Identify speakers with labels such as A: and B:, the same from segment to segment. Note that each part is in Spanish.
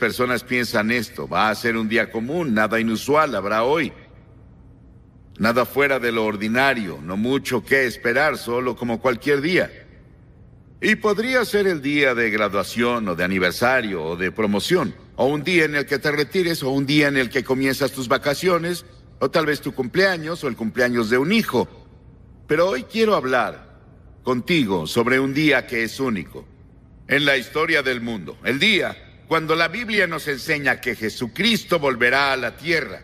A: personas piensan esto: va a ser un día común, nada inusual habrá hoy. Nada fuera de lo ordinario, no mucho que esperar, solo como cualquier día. Y podría ser el día de graduación, o de aniversario, o de promoción, o un día en el que te retires, o un día en el que comienzas tus vacaciones, o tal vez tu cumpleaños, o el cumpleaños de un hijo. Pero hoy quiero hablar contigo sobre un día que es único en la historia del mundo. El día cuando la Biblia nos enseña que Jesucristo volverá a la tierra.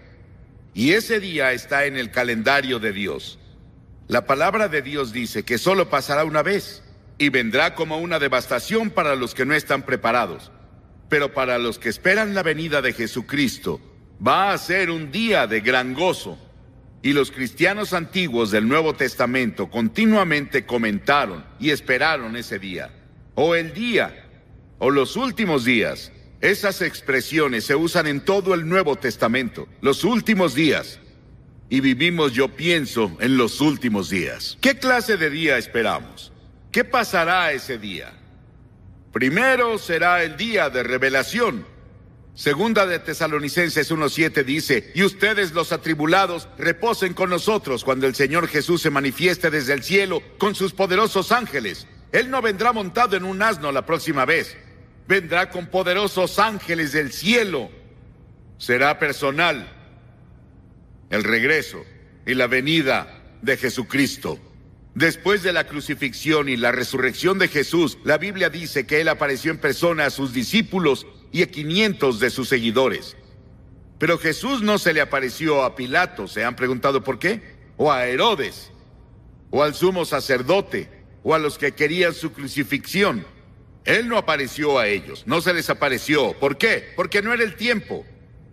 A: Y ese día está en el calendario de Dios. La palabra de Dios dice que solo pasará una vez y vendrá como una devastación para los que no están preparados. Pero para los que esperan la venida de Jesucristo, va a ser un día de gran gozo. Y los cristianos antiguos del Nuevo Testamento continuamente comentaron y esperaron ese día, o el día, o los últimos días. Esas expresiones se usan en todo el Nuevo Testamento, los últimos días. Y vivimos, yo pienso, en los últimos días. ¿Qué clase de día esperamos? ¿Qué pasará ese día? Primero será el día de revelación. Segunda de Tesalonicenses 1:7 dice: y ustedes, los atribulados, reposen con nosotros cuando el Señor Jesús se manifieste desde el cielo con sus poderosos ángeles. Él no vendrá montado en un asno la próxima vez. Vendrá con poderosos ángeles del cielo. Será personal el regreso y la venida de Jesucristo. Después de la crucifixión y la resurrección de Jesús, la Biblia dice que Él apareció en persona a sus discípulos y a 500 de sus seguidores. Pero Jesús no se le apareció a Pilato. ¿Se han preguntado por qué? O a Herodes, o al sumo sacerdote, o a los que querían su crucifixión. Él no apareció a ellos, no se les apareció. ¿Por qué? Porque no era el tiempo.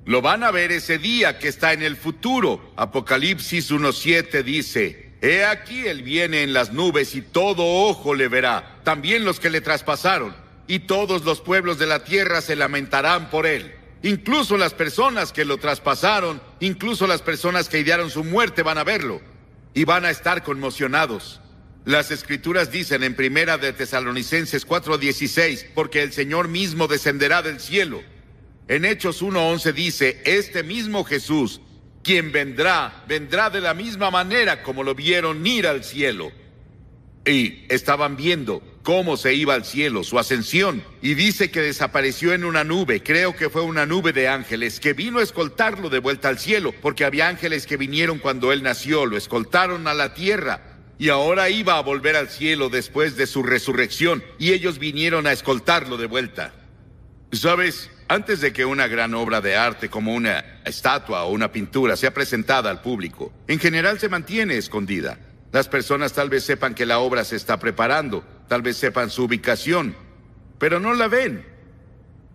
A: Lo van a ver ese día que está en el futuro. Apocalipsis 1:7 dice: he aquí él viene en las nubes y todo ojo le verá, también los que le traspasaron, y todos los pueblos de la tierra se lamentarán por él. Incluso las personas que lo traspasaron, incluso las personas que idearon su muerte van a verlo y van a estar conmocionados. Las Escrituras dicen en Primera de Tesalonicenses 4:16, porque el Señor mismo descenderá del cielo. En Hechos 1:11 dice: este mismo Jesús, quien vendrá de la misma manera como lo vieron ir al cielo. Y estaban viendo cómo se iba al cielo, su ascensión. Y dice que desapareció en una nube, creo que fue una nube de ángeles, que vino a escoltarlo de vuelta al cielo, porque había ángeles que vinieron cuando él nació, lo escoltaron a la tierra. Y ahora iba a volver al cielo después de su resurrección, y ellos vinieron a escoltarlo de vuelta. ¿Sabes? Antes de que una gran obra de arte como una estatua o una pintura sea presentada al público, en general se mantiene escondida. Las personas tal vez sepan que la obra se está preparando, tal vez sepan su ubicación, pero no la ven.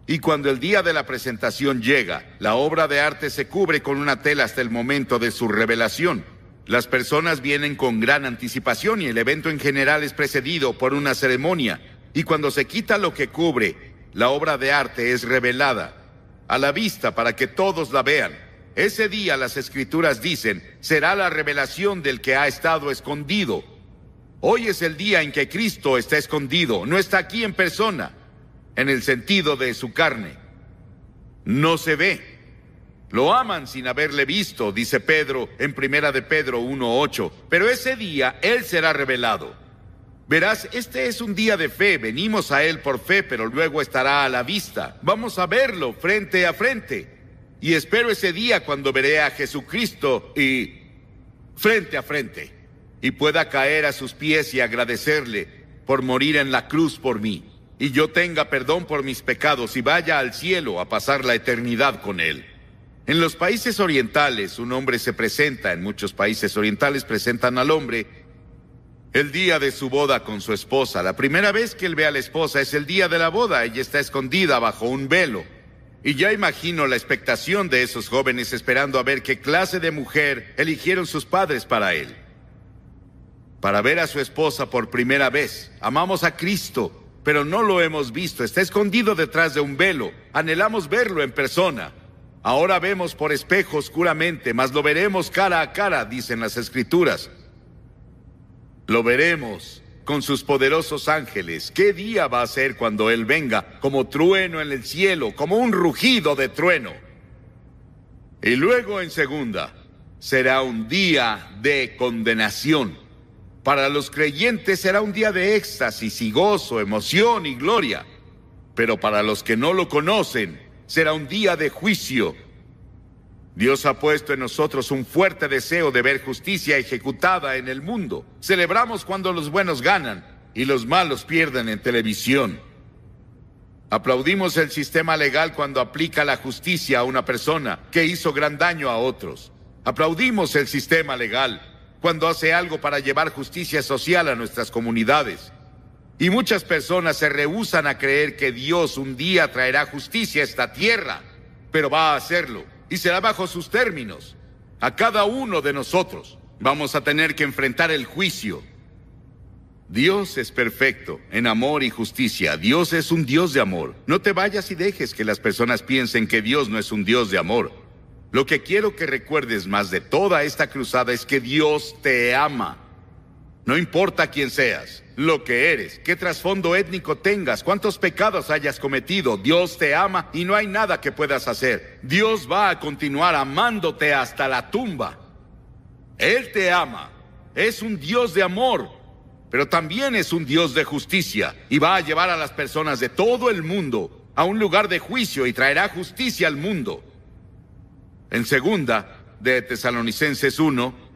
A: Y cuando el día de la presentación llega, la obra de arte se cubre con una tela hasta el momento de su revelación. Las personas vienen con gran anticipación y el evento en general es precedido por una ceremonia. Y cuando se quita lo que cubre, la obra de arte es revelada a la vista para que todos la vean. Ese día, las Escrituras dicen, será la revelación del que ha estado escondido. Hoy es el día en que Cristo está escondido, no está aquí en persona, en el sentido de su carne. No se ve. Lo aman sin haberle visto, dice Pedro en Primera de Pedro 1:8. Pero ese día Él será revelado. Verás, este es un día de fe. Venimos a Él por fe, pero luego estará a la vista. Vamos a verlo frente a frente. Y espero ese día cuando veré a Jesucristo y frente a frente, y pueda caer a sus pies y agradecerle por morir en la cruz por mí, y yo tenga perdón por mis pecados y vaya al cielo a pasar la eternidad con Él. En los países orientales, un hombre se presenta, en muchos países orientales presentan al hombre el día de su boda con su esposa. La primera vez que él ve a la esposa es el día de la boda. Ella está escondida bajo un velo. Y ya imagino la expectación de esos jóvenes esperando a ver qué clase de mujer eligieron sus padres para él. Para ver a su esposa por primera vez. Amamos a Cristo, pero no lo hemos visto. Está escondido detrás de un velo. Anhelamos verlo en persona. Ahora vemos por espejo oscuramente, mas lo veremos cara a cara, dicen las Escrituras. Lo veremos con sus poderosos ángeles. ¿Qué día va a ser cuando Él venga como trueno en el cielo, como un rugido de trueno? Y luego en segunda, será un día de condenación. Para los creyentes será un día de éxtasis y gozo, emoción y gloria. Pero para los que no lo conocen, será un día de juicio. Dios ha puesto en nosotros un fuerte deseo de ver justicia ejecutada en el mundo. Celebramos cuando los buenos ganan y los malos pierden en televisión. Aplaudimos el sistema legal cuando aplica la justicia a una persona que hizo gran daño a otros. Aplaudimos el sistema legal cuando hace algo para llevar justicia social a nuestras comunidades. Y muchas personas se rehúsan a creer que Dios un día traerá justicia a esta tierra, pero va a hacerlo, y será bajo sus términos. A cada uno de nosotros vamos a tener que enfrentar el juicio. Dios es perfecto en amor y justicia. Dios es un Dios de amor. No te vayas y dejes que las personas piensen que Dios no es un Dios de amor. Lo que quiero que recuerdes más de toda esta cruzada es que Dios te ama. No importa quién seas, lo que eres, qué trasfondo étnico tengas, cuántos pecados hayas cometido, Dios te ama y no hay nada que puedas hacer. Dios va a continuar amándote hasta la tumba. Él te ama. Es un Dios de amor, pero también es un Dios de justicia y va a llevar a las personas de todo el mundo a un lugar de juicio y traerá justicia al mundo. En segunda de Tesalonicenses 1,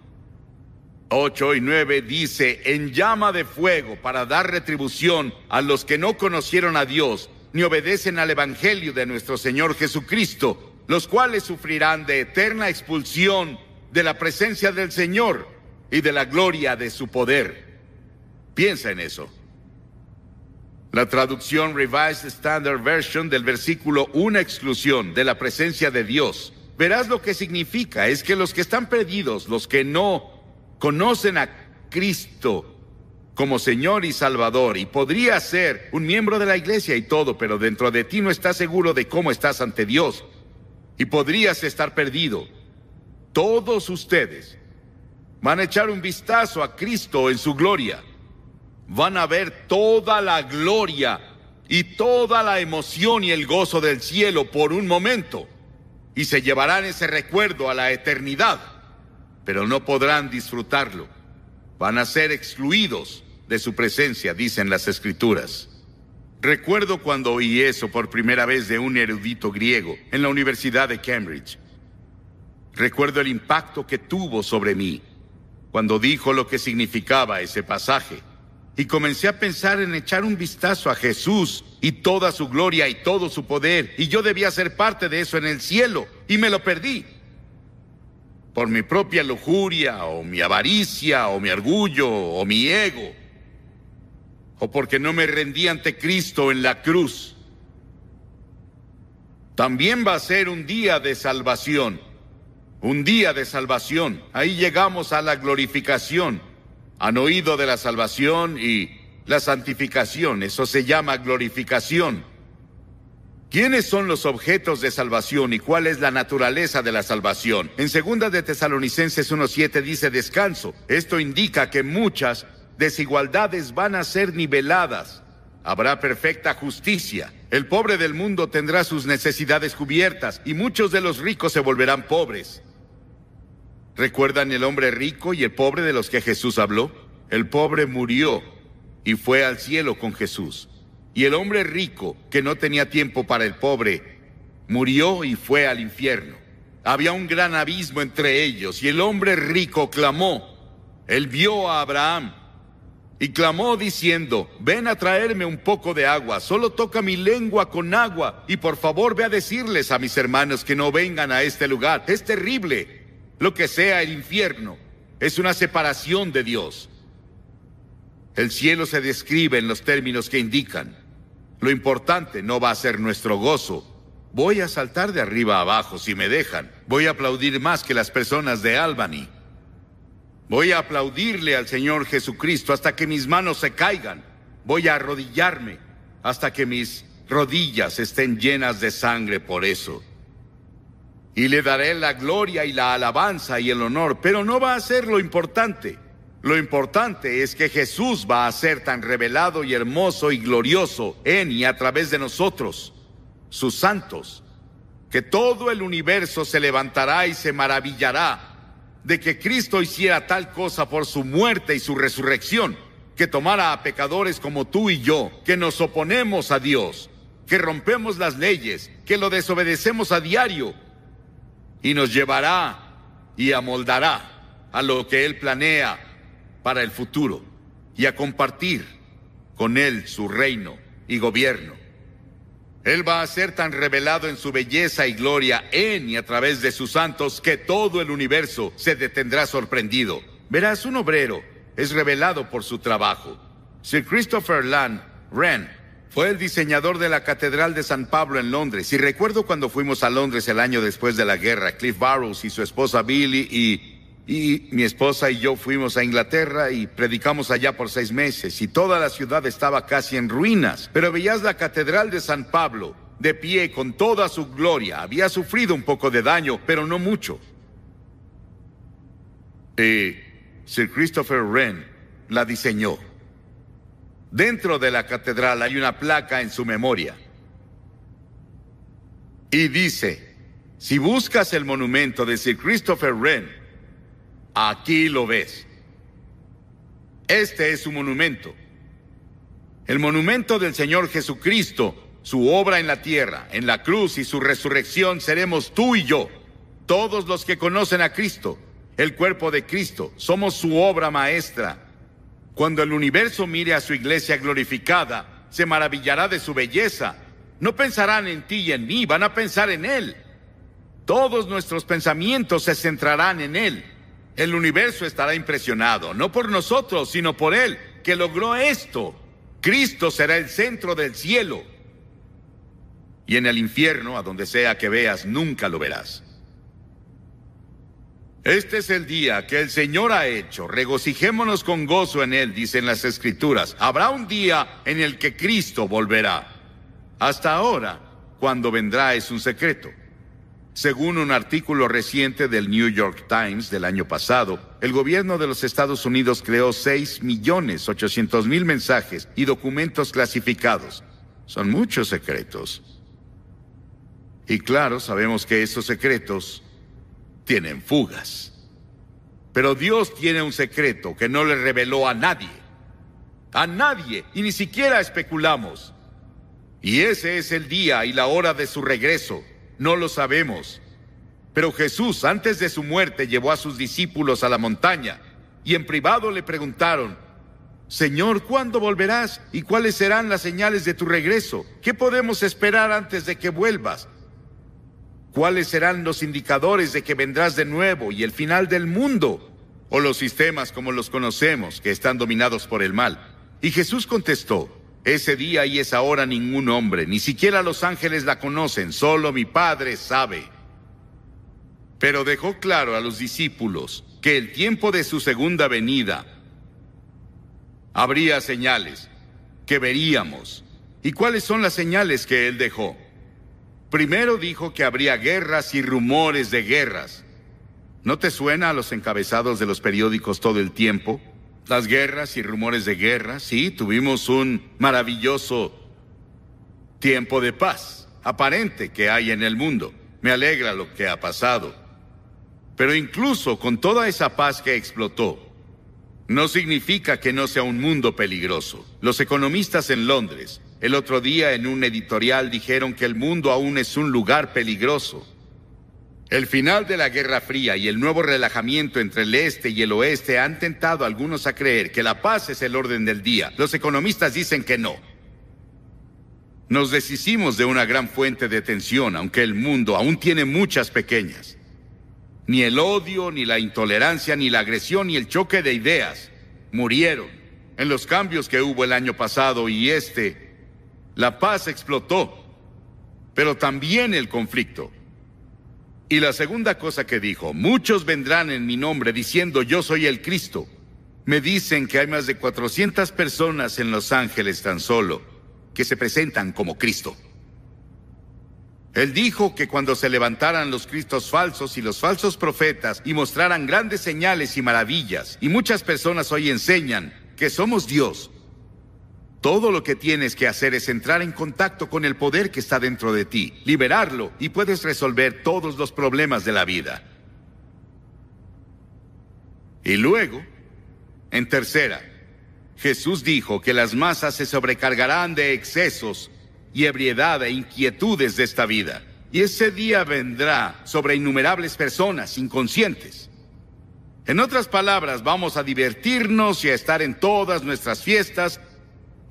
A: 8 y 9 dice: en llama de fuego para dar retribución a los que no conocieron a Dios ni obedecen al Evangelio de nuestro Señor Jesucristo, los cuales sufrirán de eterna expulsión de la presencia del Señor y de la gloria de su poder. Piensa en eso. La traducción Revised Standard Version del versículo, una exclusión de la presencia de Dios. Verás lo que significa. Es que los que están perdidos, los que no conocen a Cristo como Señor y Salvador, y podría ser un miembro de la iglesia y todo, pero dentro de ti no estás seguro de cómo estás ante Dios, y podrías estar perdido. Todos ustedes van a echar un vistazo a Cristo en su gloria. Van a ver toda la gloria y toda la emoción y el gozo del cielo por un momento, y se llevarán ese recuerdo a la eternidad, pero no podrán disfrutarlo. Van a ser excluidos de su presencia, dicen las Escrituras. Recuerdo cuando oí eso por primera vez de un erudito griego en la Universidad de Cambridge. Recuerdo el impacto que tuvo sobre mí cuando dijo lo que significaba ese pasaje. Y comencé a pensar en echar un vistazo a Jesús y toda su gloria y todo su poder, y yo debía ser parte de eso en el cielo, y me lo perdí. Por mi propia lujuria, o mi avaricia, o mi orgullo, o mi ego, o porque no me rendí ante Cristo en la cruz. También va a ser un día de salvación. Un día de salvación. Ahí llegamos a la glorificación. Han oído de la salvación y la santificación. Eso se llama glorificación. ¿Quiénes son los objetos de salvación y cuál es la naturaleza de la salvación? En 2 de Tesalonicenses 1:7 dice descanso. Esto indica que muchas desigualdades van a ser niveladas. Habrá perfecta justicia. El pobre del mundo tendrá sus necesidades cubiertas y muchos de los ricos se volverán pobres. ¿Recuerdan el hombre rico y el pobre de los que Jesús habló? El pobre murió y fue al cielo con Jesús. Y el hombre rico, que no tenía tiempo para el pobre, murió y fue al infierno. Había un gran abismo entre ellos, y el hombre rico clamó. Él vio a Abraham y clamó diciendo: ven a traerme un poco de agua, solo toca mi lengua con agua, y por favor ve a decirles a mis hermanos que no vengan a este lugar. Es terrible. Lo que sea el infierno es una separación de Dios. El cielo se describe en los términos que indican. Lo importante no va a ser nuestro gozo. Voy a saltar de arriba a abajo si me dejan. Voy a aplaudir más que las personas de Albany. Voy a aplaudirle al Señor Jesucristo hasta que mis manos se caigan. Voy a arrodillarme hasta que mis rodillas estén llenas de sangre por eso. Y le daré la gloria y la alabanza y el honor, pero no va a ser lo importante. Lo importante es que Jesús va a ser tan revelado y hermoso y glorioso en y a través de nosotros, sus santos, que todo el universo se levantará y se maravillará de que Cristo hiciera tal cosa por su muerte y su resurrección, que tomara a pecadores como tú y yo, que nos oponemos a Dios, que rompemos las leyes, que lo desobedecemos a diario, y nos llevará y amoldará a lo que Él planea para el futuro, y a compartir con Él su reino y gobierno. Él va a ser tan revelado en su belleza y gloria en y a través de sus santos que todo el universo se detendrá sorprendido. Verás, un obrero es revelado por su trabajo. Sir Christopher Wren fue el diseñador de la Catedral de San Pablo en Londres. Y recuerdo cuando fuimos a Londres el año después de la guerra, Cliff Barrows y su esposa Billy y mi esposa y yo fuimos a Inglaterra y predicamos allá por 6 meses y toda la ciudad estaba casi en ruinas. Pero veías la Catedral de San Pablo de pie con toda su gloria. Había sufrido un poco de daño, pero no mucho. Sir Christopher Wren la diseñó. Dentro de la catedral hay una placa en su memoria. Y dice, si buscas el monumento de Sir Christopher Wren, aquí lo ves. Este es su monumento. El monumento del Señor Jesucristo, su obra en la tierra, en la cruz y su resurrección seremos tú y yo. Todos los que conocen a Cristo, el cuerpo de Cristo, somos su obra maestra. Cuando el universo mire a su iglesia glorificada, se maravillará de su belleza. No pensarán en ti y en mí, van a pensar en Él. Todos nuestros pensamientos se centrarán en Él. El universo estará impresionado, no por nosotros, sino por Él, que logró esto. Cristo será el centro del cielo. Y en el infierno, a donde sea que veas, nunca lo verás. Este es el día que el Señor ha hecho. Regocijémonos con gozo en Él, dicen las Escrituras. Habrá un día en el que Cristo volverá. Hasta ahora, cuando vendrá es un secreto. Según un artículo reciente del New York Times del año pasado, el gobierno de los Estados Unidos creó 6.800.000 mensajes y documentos clasificados. Son muchos secretos. Y claro, sabemos que esos secretos tienen fugas. Pero Dios tiene un secreto que no le reveló a nadie. A nadie, y ni siquiera especulamos. Y ese es el día y la hora de su regreso. No lo sabemos. Pero Jesús, antes de su muerte, llevó a sus discípulos a la montaña y en privado le preguntaron, Señor, ¿cuándo volverás? ¿Y cuáles serán las señales de tu regreso? ¿Qué podemos esperar antes de que vuelvas? ¿Cuáles serán los indicadores de que vendrás de nuevo y el final del mundo? O los sistemas como los conocemos, que están dominados por el mal. Y Jesús contestó, ese día y esa hora ningún hombre, ni siquiera los ángeles la conocen, solo mi Padre sabe. Pero dejó claro a los discípulos que el tiempo de su segunda venida habría señales que veríamos. ¿Y cuáles son las señales que Él dejó? Primero dijo que habría guerras y rumores de guerras. ¿No te suena a los encabezados de los periódicos todo el tiempo? Las guerras y rumores de guerra. Sí, tuvimos un maravilloso tiempo de paz aparente que hay en el mundo. Me alegra lo que ha pasado. Pero incluso con toda esa paz que explotó, no significa que no sea un mundo peligroso. Los economistas en Londres, el otro día en un editorial dijeron que el mundo aún es un lugar peligroso. El final de la Guerra Fría y el nuevo relajamiento entre el este y el oeste han tentado a algunos a creer que la paz es el orden del día. Los economistas dicen que no. Nos deshicimos de una gran fuente de tensión, aunque el mundo aún tiene muchas pequeñas. Ni el odio, ni la intolerancia, ni la agresión, ni el choque de ideas murieron en los cambios que hubo el año pasado y la paz explotó, pero también el conflicto. Y la segunda cosa que dijo, muchos vendrán en mi nombre diciendo yo soy el Cristo. Me dicen que hay más de 400 personas en Los Ángeles tan solo que se presentan como Cristo. Él dijo que cuando se levantaran los cristos falsos y los falsos profetas y mostraran grandes señales y maravillas, y muchas personas hoy enseñan que somos Dios, todo lo que tienes que hacer es entrar en contacto con el poder que está dentro de ti, liberarlo, y puedes resolver todos los problemas de la vida. Y luego, en tercera, Jesús dijo que las masas se sobrecargarán de excesos y ebriedad e inquietudes de esta vida. Y ese día vendrá sobre innumerables personas inconscientes. En otras palabras, vamos a divertirnos y a estar en todas nuestras fiestas,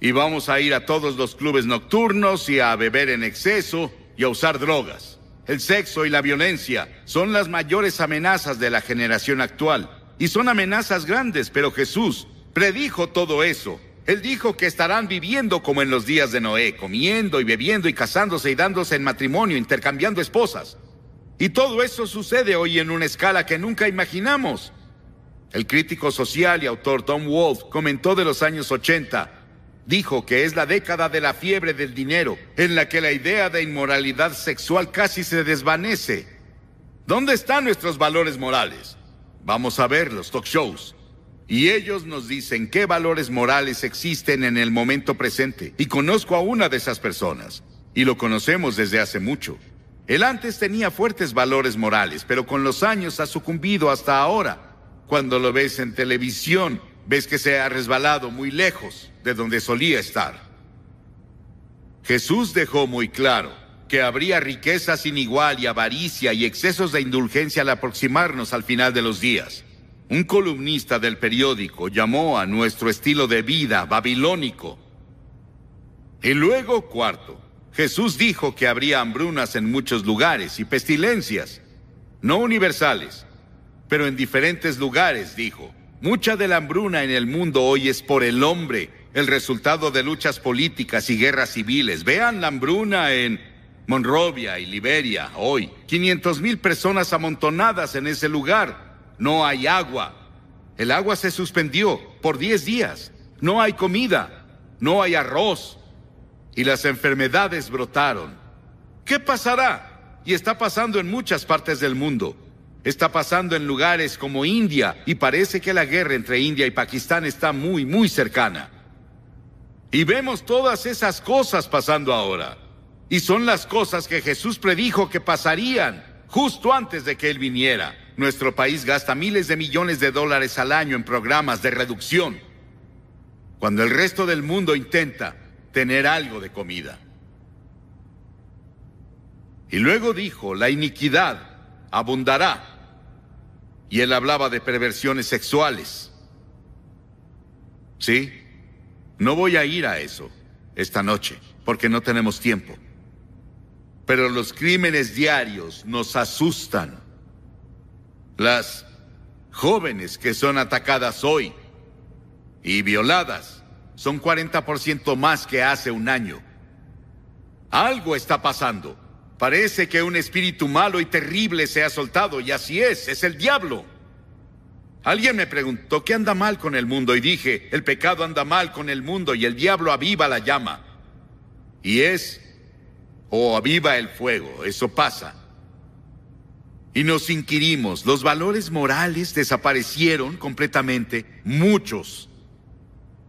A: y vamos a ir a todos los clubes nocturnos y a beber en exceso y a usar drogas. El sexo y la violencia son las mayores amenazas de la generación actual, y son amenazas grandes, pero Jesús predijo todo eso. Él dijo que estarán viviendo como en los días de Noé, comiendo y bebiendo y casándose y dándose en matrimonio, intercambiando esposas. Y todo eso sucede hoy en una escala que nunca imaginamos. El crítico social y autor Tom Wolfe comentó de los años 80. Dijo que es la década de la fiebre del dinero, en la que la idea de inmoralidad sexual casi se desvanece. ¿Dónde están nuestros valores morales? Vamos a ver los talk shows. Y ellos nos dicen qué valores morales existen en el momento presente. Y conozco a una de esas personas. Y lo conocemos desde hace mucho. Él antes tenía fuertes valores morales, pero con los años ha sucumbido hasta ahora. Cuando lo ves en televisión, ves que se ha resbalado muy lejos de donde solía estar. Jesús dejó muy claro que habría riqueza sin igual y avaricia y excesos de indulgencia al aproximarnos al final de los días. Un columnista del periódico llamó a nuestro estilo de vida babilónico. Y luego, cuarto, Jesús dijo que habría hambrunas en muchos lugares y pestilencias, no universales, pero en diferentes lugares, dijo. Mucha de la hambruna en el mundo hoy es por el hombre, el resultado de luchas políticas y guerras civiles. Vean la hambruna en Monrovia y Liberia hoy. 500,000 personas amontonadas en ese lugar. No hay agua. El agua se suspendió por 10 días. No hay comida. No hay arroz. Y las enfermedades brotaron. ¿Qué pasará? Y está pasando en muchas partes del mundo. Está pasando en lugares como India, y parece que la guerra entre India y Pakistán está muy, muy cercana. Y vemos todas esas cosas pasando ahora. Y son las cosas que Jesús predijo que pasarían justo antes de que Él viniera. Nuestro país gasta miles de millones de dólares al año en programas de reducción, cuando el resto del mundo intenta tener algo de comida. Y luego dijo, la iniquidad abundará. Y Él hablaba de perversiones sexuales. ¿Sí? No voy a ir a eso esta noche, porque no tenemos tiempo. Pero los crímenes diarios nos asustan. Las jóvenes que son atacadas hoy y violadas son 40% más que hace un año. Algo está pasando. Parece que un espíritu malo y terrible se ha soltado, y así es el diablo. Alguien me preguntó, ¿qué anda mal con el mundo? Y dije, el pecado anda mal con el mundo y el diablo aviva la llama. Y aviva el fuego, eso pasa. Y nos inquirimos, ¿los valores morales desaparecieron completamente? Muchos.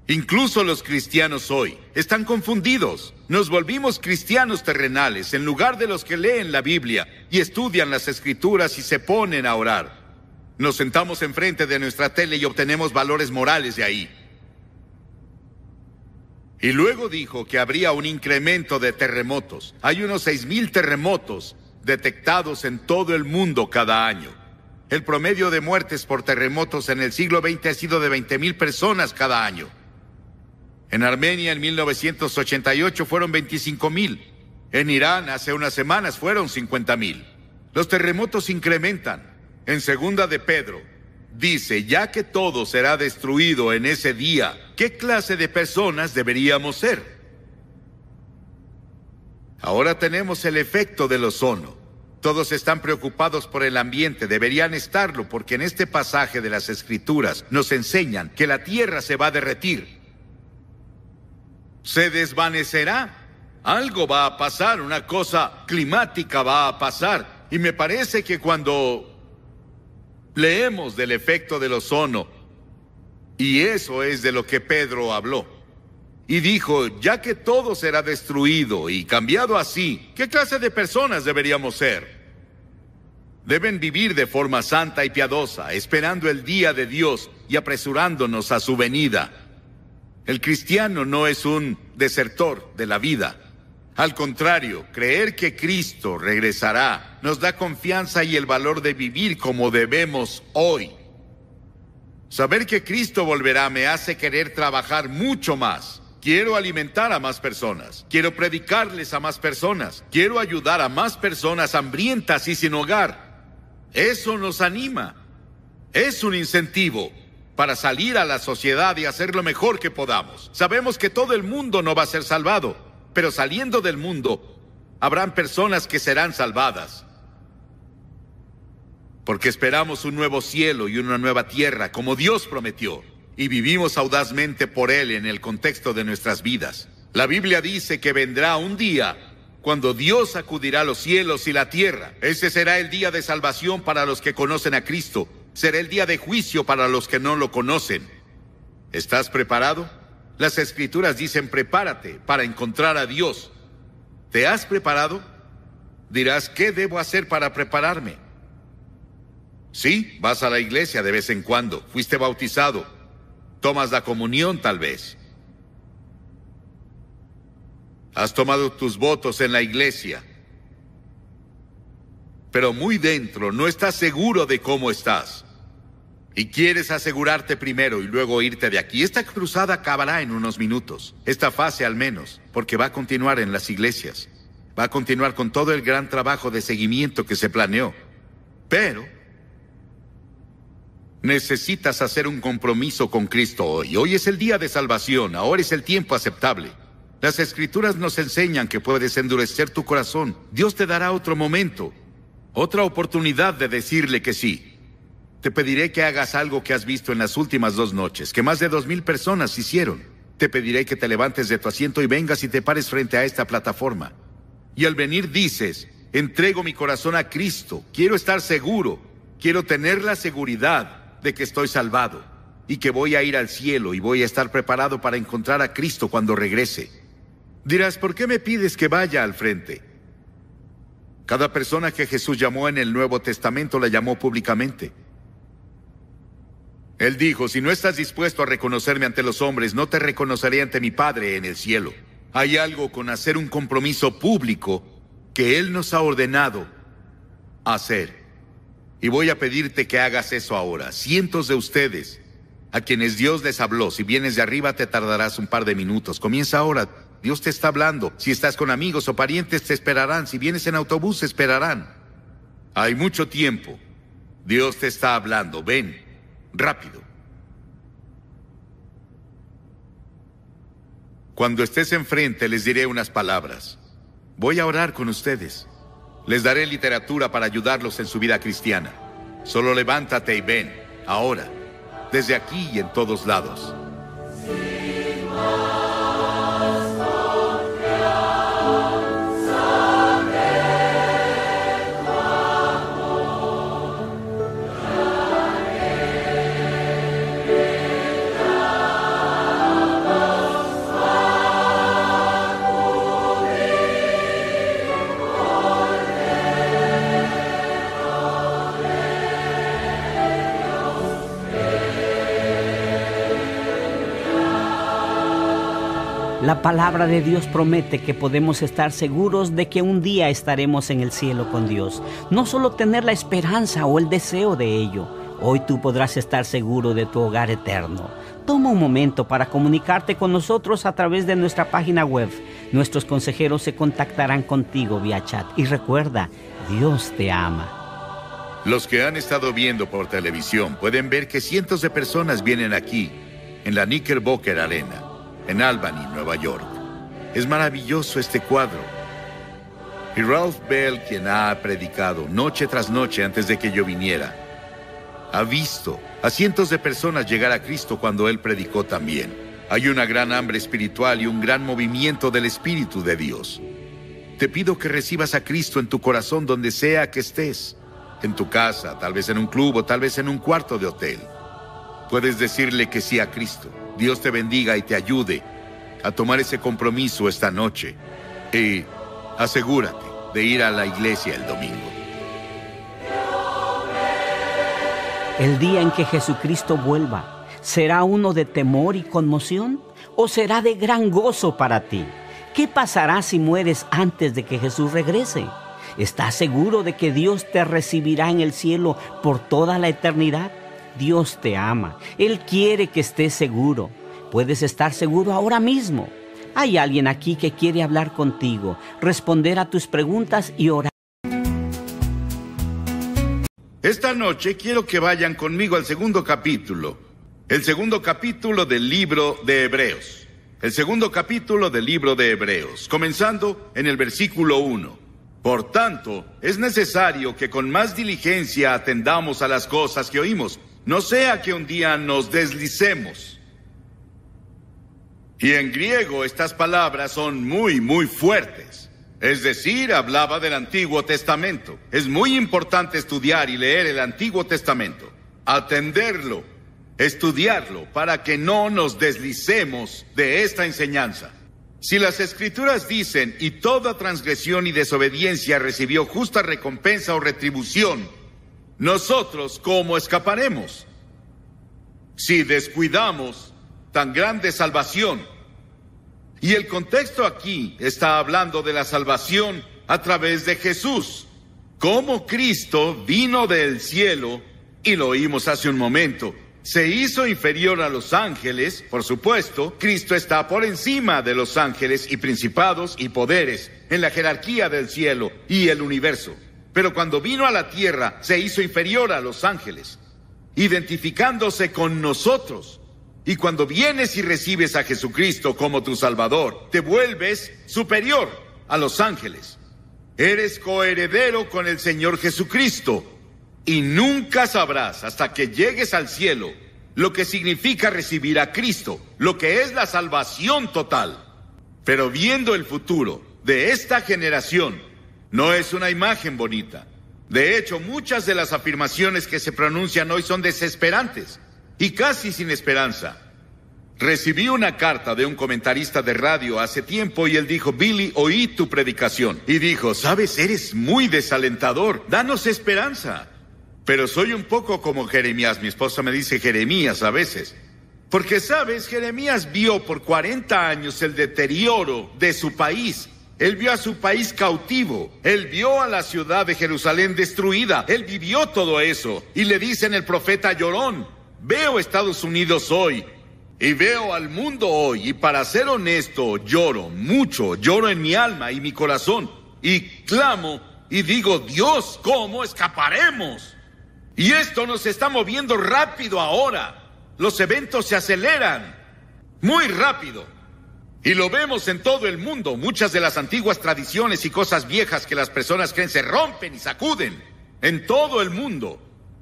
A: Incluso los cristianos hoy están confundidos. Nos volvimos cristianos terrenales en lugar de los que leen la Biblia y estudian las Escrituras y se ponen a orar. Nos sentamos enfrente de nuestra tele y obtenemos valores morales de ahí. Y luego dijo que habría un incremento de terremotos. Hay unos 6,000 terremotos detectados en todo el mundo cada año. El promedio de muertes por terremotos en el siglo XX ha sido de 20,000 personas cada año. En Armenia en 1988 fueron 25,000. En Irán hace unas semanas fueron 50,000. Los terremotos incrementan. En Segunda de Pedro dice, ya que todo será destruido en ese día, ¿qué clase de personas deberíamos ser? Ahora tenemos el efecto del ozono. Todos están preocupados por el ambiente, deberían estarlo, porque en este pasaje de las Escrituras nos enseñan que la tierra se va a derretir. Se desvanecerá. Algo va a pasar, una cosa climática va a pasar. Y me parece que cuando leemos del efecto del ozono, y eso es de lo que Pedro habló, y dijo, ya que todo será destruido y cambiado así, ¿qué clase de personas deberíamos ser? Deben vivir de forma santa y piadosa, esperando el día de Dios y apresurándonos a su venida. El cristiano no es un desertor de la vida. Al contrario, creer que Cristo regresará nos da confianza y el valor de vivir como debemos hoy. Saber que Cristo volverá me hace querer trabajar mucho más. Quiero alimentar a más personas. Quiero predicarles a más personas. Quiero ayudar a más personas hambrientas y sin hogar. Eso nos anima. Es un incentivo para salir a la sociedad y hacer lo mejor que podamos. Sabemos que todo el mundo no va a ser salvado. Pero saliendo del mundo, habrán personas que serán salvadas. Porque esperamos un nuevo cielo y una nueva tierra, como Dios prometió, y vivimos audazmente por Él en el contexto de nuestras vidas. La Biblia dice que vendrá un día cuando Dios sacudirá los cielos y la tierra. Ese será el día de salvación para los que conocen a Cristo. Será el día de juicio para los que no lo conocen. ¿Estás preparado? Las Escrituras dicen, prepárate para encontrar a Dios. ¿Te has preparado? Dirás, ¿qué debo hacer para prepararme? Sí, vas a la iglesia de vez en cuando. Fuiste bautizado. Tomas la comunión, tal vez. Has tomado tus votos en la iglesia. Pero muy dentro no estás seguro de cómo estás. Y quieres asegurarte primero y luego irte de aquí. Esta cruzada acabará en unos minutos. Esta fase al menos, porque va a continuar en las iglesias. Va a continuar con todo el gran trabajo de seguimiento que se planeó. Pero necesitas hacer un compromiso con Cristo hoy. Hoy es el día de salvación. Ahora es el tiempo aceptable. Las Escrituras nos enseñan que puedes endurecer tu corazón. Dios te dará otro momento, otra oportunidad de decirle que sí. Te pediré que hagas algo que has visto en las últimas 2 noches, que más de 2,000 personas hicieron. Te pediré que te levantes de tu asiento y vengas y te pares frente a esta plataforma. Y al venir dices, entrego mi corazón a Cristo, quiero estar seguro, quiero tener la seguridad de que estoy salvado y que voy a ir al cielo y voy a estar preparado para encontrar a Cristo cuando regrese. Dirás, ¿por qué me pides que vaya al frente? Cada persona que Jesús llamó en el Nuevo Testamento la llamó públicamente. Él dijo, si no estás dispuesto a reconocerme ante los hombres, no te reconoceré ante mi Padre en el cielo. Hay algo con hacer un compromiso público que Él nos ha ordenado hacer. Y voy a pedirte que hagas eso ahora. Cientos de ustedes, a quienes Dios les habló, si vienes de arriba te tardarás un par de minutos. Comienza ahora. Dios te está hablando. Si estás con amigos o parientes te esperarán. Si vienes en autobús te esperarán. Hay mucho tiempo. Dios te está hablando. Ven. Rápido. Cuando estés enfrente les diré unas palabras. Voy a orar con ustedes. Les daré literatura para ayudarlos en su vida cristiana. Solo levántate y ven, ahora, desde aquí y en todos lados.
B: La palabra de Dios promete que podemos estar seguros de que un día estaremos en el cielo con Dios. No solo tener la esperanza o el deseo de ello. Hoy tú podrás estar seguro de tu hogar eterno. Toma un momento para comunicarte con nosotros a través de nuestra página web. Nuestros consejeros se contactarán contigo vía chat. Y recuerda, Dios te ama.
A: Los que han estado viendo por televisión pueden ver que cientos de personas vienen aquí, en la Knickerbocker Arena, en Albany, Nueva York. Es maravilloso este cuadro. Y Ralph Bell, quien ha predicado noche tras noche antes de que yo viniera, ha visto a cientos de personas llegar a Cristo cuando él predicó también. Hay una gran hambre espiritual y un gran movimiento del Espíritu de Dios. Te pido que recibas a Cristo en tu corazón donde sea que estés. En tu casa, tal vez en un club o tal vez en un cuarto de hotel. Puedes decirle que sí a Cristo. Dios te bendiga y te ayude a tomar ese compromiso esta noche. Y asegúrate de ir a la iglesia el domingo.
B: El día en que Jesucristo vuelva, ¿será uno de temor y conmoción o será de gran gozo para ti? ¿Qué pasará si mueres antes de que Jesús regrese? ¿Estás seguro de que Dios te recibirá en el cielo por toda la eternidad? Dios te ama. Él quiere que estés seguro. Puedes estar seguro ahora mismo. Hay alguien aquí que quiere hablar contigo, responder a tus preguntas y orar.
A: Esta noche quiero que vayan conmigo al segundo capítulo. El segundo capítulo del libro de Hebreos. El segundo capítulo del libro de Hebreos, comenzando en el versículo 1. Por tanto, es necesario que con más diligencia atendamos a las cosas que oímos, no sea que un día nos deslicemos. Y en griego estas palabras son muy fuertes. Es decir, hablaba del Antiguo Testamento. Es muy importante estudiar y leer el Antiguo Testamento. Atenderlo, estudiarlo, para que no nos deslicemos de esta enseñanza. Si las Escrituras dicen, y toda transgresión y desobediencia recibió justa recompensa o retribución, nosotros, ¿cómo escaparemos? Si descuidamos tan grande salvación. Y el contexto aquí está hablando de la salvación a través de Jesús. Cómo Cristo vino del cielo, y lo oímos hace un momento, se hizo inferior a los ángeles. Por supuesto, Cristo está por encima de los ángeles y principados y poderes en la jerarquía del cielo y el universo. Pero cuando vino a la tierra, se hizo inferior a los ángeles, identificándose con nosotros. Y cuando vienes y recibes a Jesucristo como tu Salvador, te vuelves superior a los ángeles. Eres coheredero con el Señor Jesucristo. Y nunca sabrás hasta que llegues al cielo lo que significa recibir a Cristo, lo que es la salvación total. Pero viendo el futuro de esta generación, no es una imagen bonita. De hecho, muchas de las afirmaciones que se pronuncian hoy son desesperantes y casi sin esperanza. Recibí una carta de un comentarista de radio hace tiempo y él dijo: Billy, oí tu predicación. Y dijo: sabes, eres muy desalentador, danos esperanza. Pero soy un poco como Jeremías. Mi esposa me dice Jeremías a veces. Porque, ¿sabes? Jeremías vio por 40 años el deterioro de su país. Él vio a su país cautivo. Él vio a la ciudad de Jerusalén destruida. Él vivió todo eso. Y le dicen el profeta llorón: veo Estados Unidos hoy y veo al mundo hoy. Y para ser honesto, lloro mucho. Lloro en mi alma y mi corazón. Y clamo y digo: Dios, ¿cómo escaparemos? Y esto nos está moviendo rápido ahora. Los eventos se aceleran muy rápido. Y lo vemos en todo el mundo. Muchas de las antiguas tradiciones y cosas viejas que las personas creen se rompen y sacuden. En todo el mundo.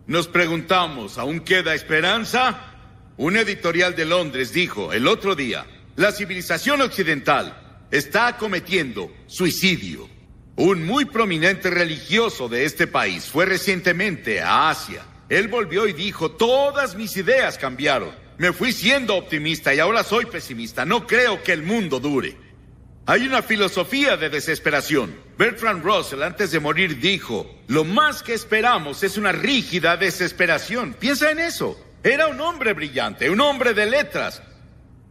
A: Nos preguntamos, ¿aún queda esperanza? Un editorial de Londres dijo el otro día: la civilización occidental está cometiendo suicidio. Un muy prominente religioso de este país fue recientemente a Asia. Él volvió y dijo: todas mis ideas cambiaron. Me fui siendo optimista y ahora soy pesimista. No creo que el mundo dure. Hay una filosofía de desesperación. Bertrand Russell, antes de morir, dijo: lo más que esperamos es una rígida desesperación. Piensa en eso. Era un hombre brillante, un hombre de letras,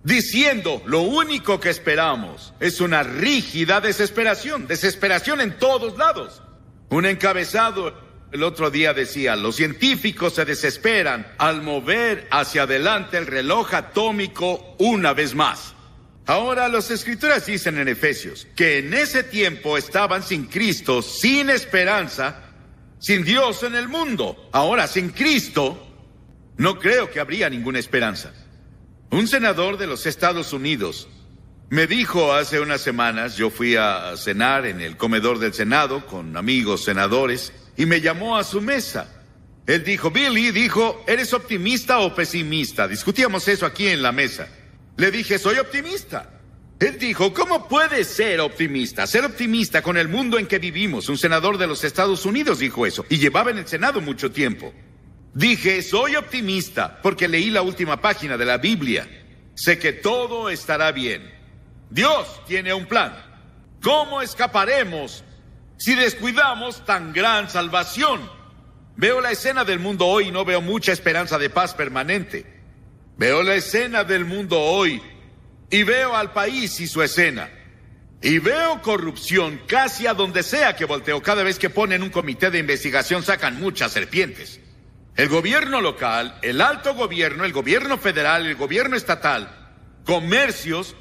A: diciendo: lo único que esperamos es una rígida desesperación. Desesperación en todos lados. Un encabezado el otro día decía: los científicos se desesperan al mover hacia adelante el reloj atómico una vez más. Ahora, las Escrituras dicen en Efesios que en ese tiempo estaban sin Cristo, sin esperanza, sin Dios en el mundo. Ahora, sin Cristo, no creo que habría ninguna esperanza. Un senador de los Estados Unidos me dijo hace unas semanas, yo fui a cenar en el comedor del Senado con amigos senadores, y me llamó a su mesa. Él dijo: Billy, dijo, ¿eres optimista o pesimista? Discutíamos eso aquí en la mesa. Le dije, soy optimista. Él dijo, ¿cómo puedes ser optimista? Ser optimista con el mundo en que vivimos. Un senador de los Estados Unidos dijo eso, y llevaba en el Senado mucho tiempo. Dije, soy optimista, porque leí la última página de la Biblia. Sé que todo estará bien. Dios tiene un plan. ¿Cómo escaparemos si descuidamos tan gran salvación? Veo la escena del mundo hoy y no veo mucha esperanza de paz permanente. Veo la escena del mundo hoy y veo al país y su escena. Y veo corrupción casi a donde sea que volteo. Cada vez que ponen un comité de investigación sacan muchas serpientes. El gobierno local, el alto gobierno, el gobierno federal, el gobierno estatal, comercios,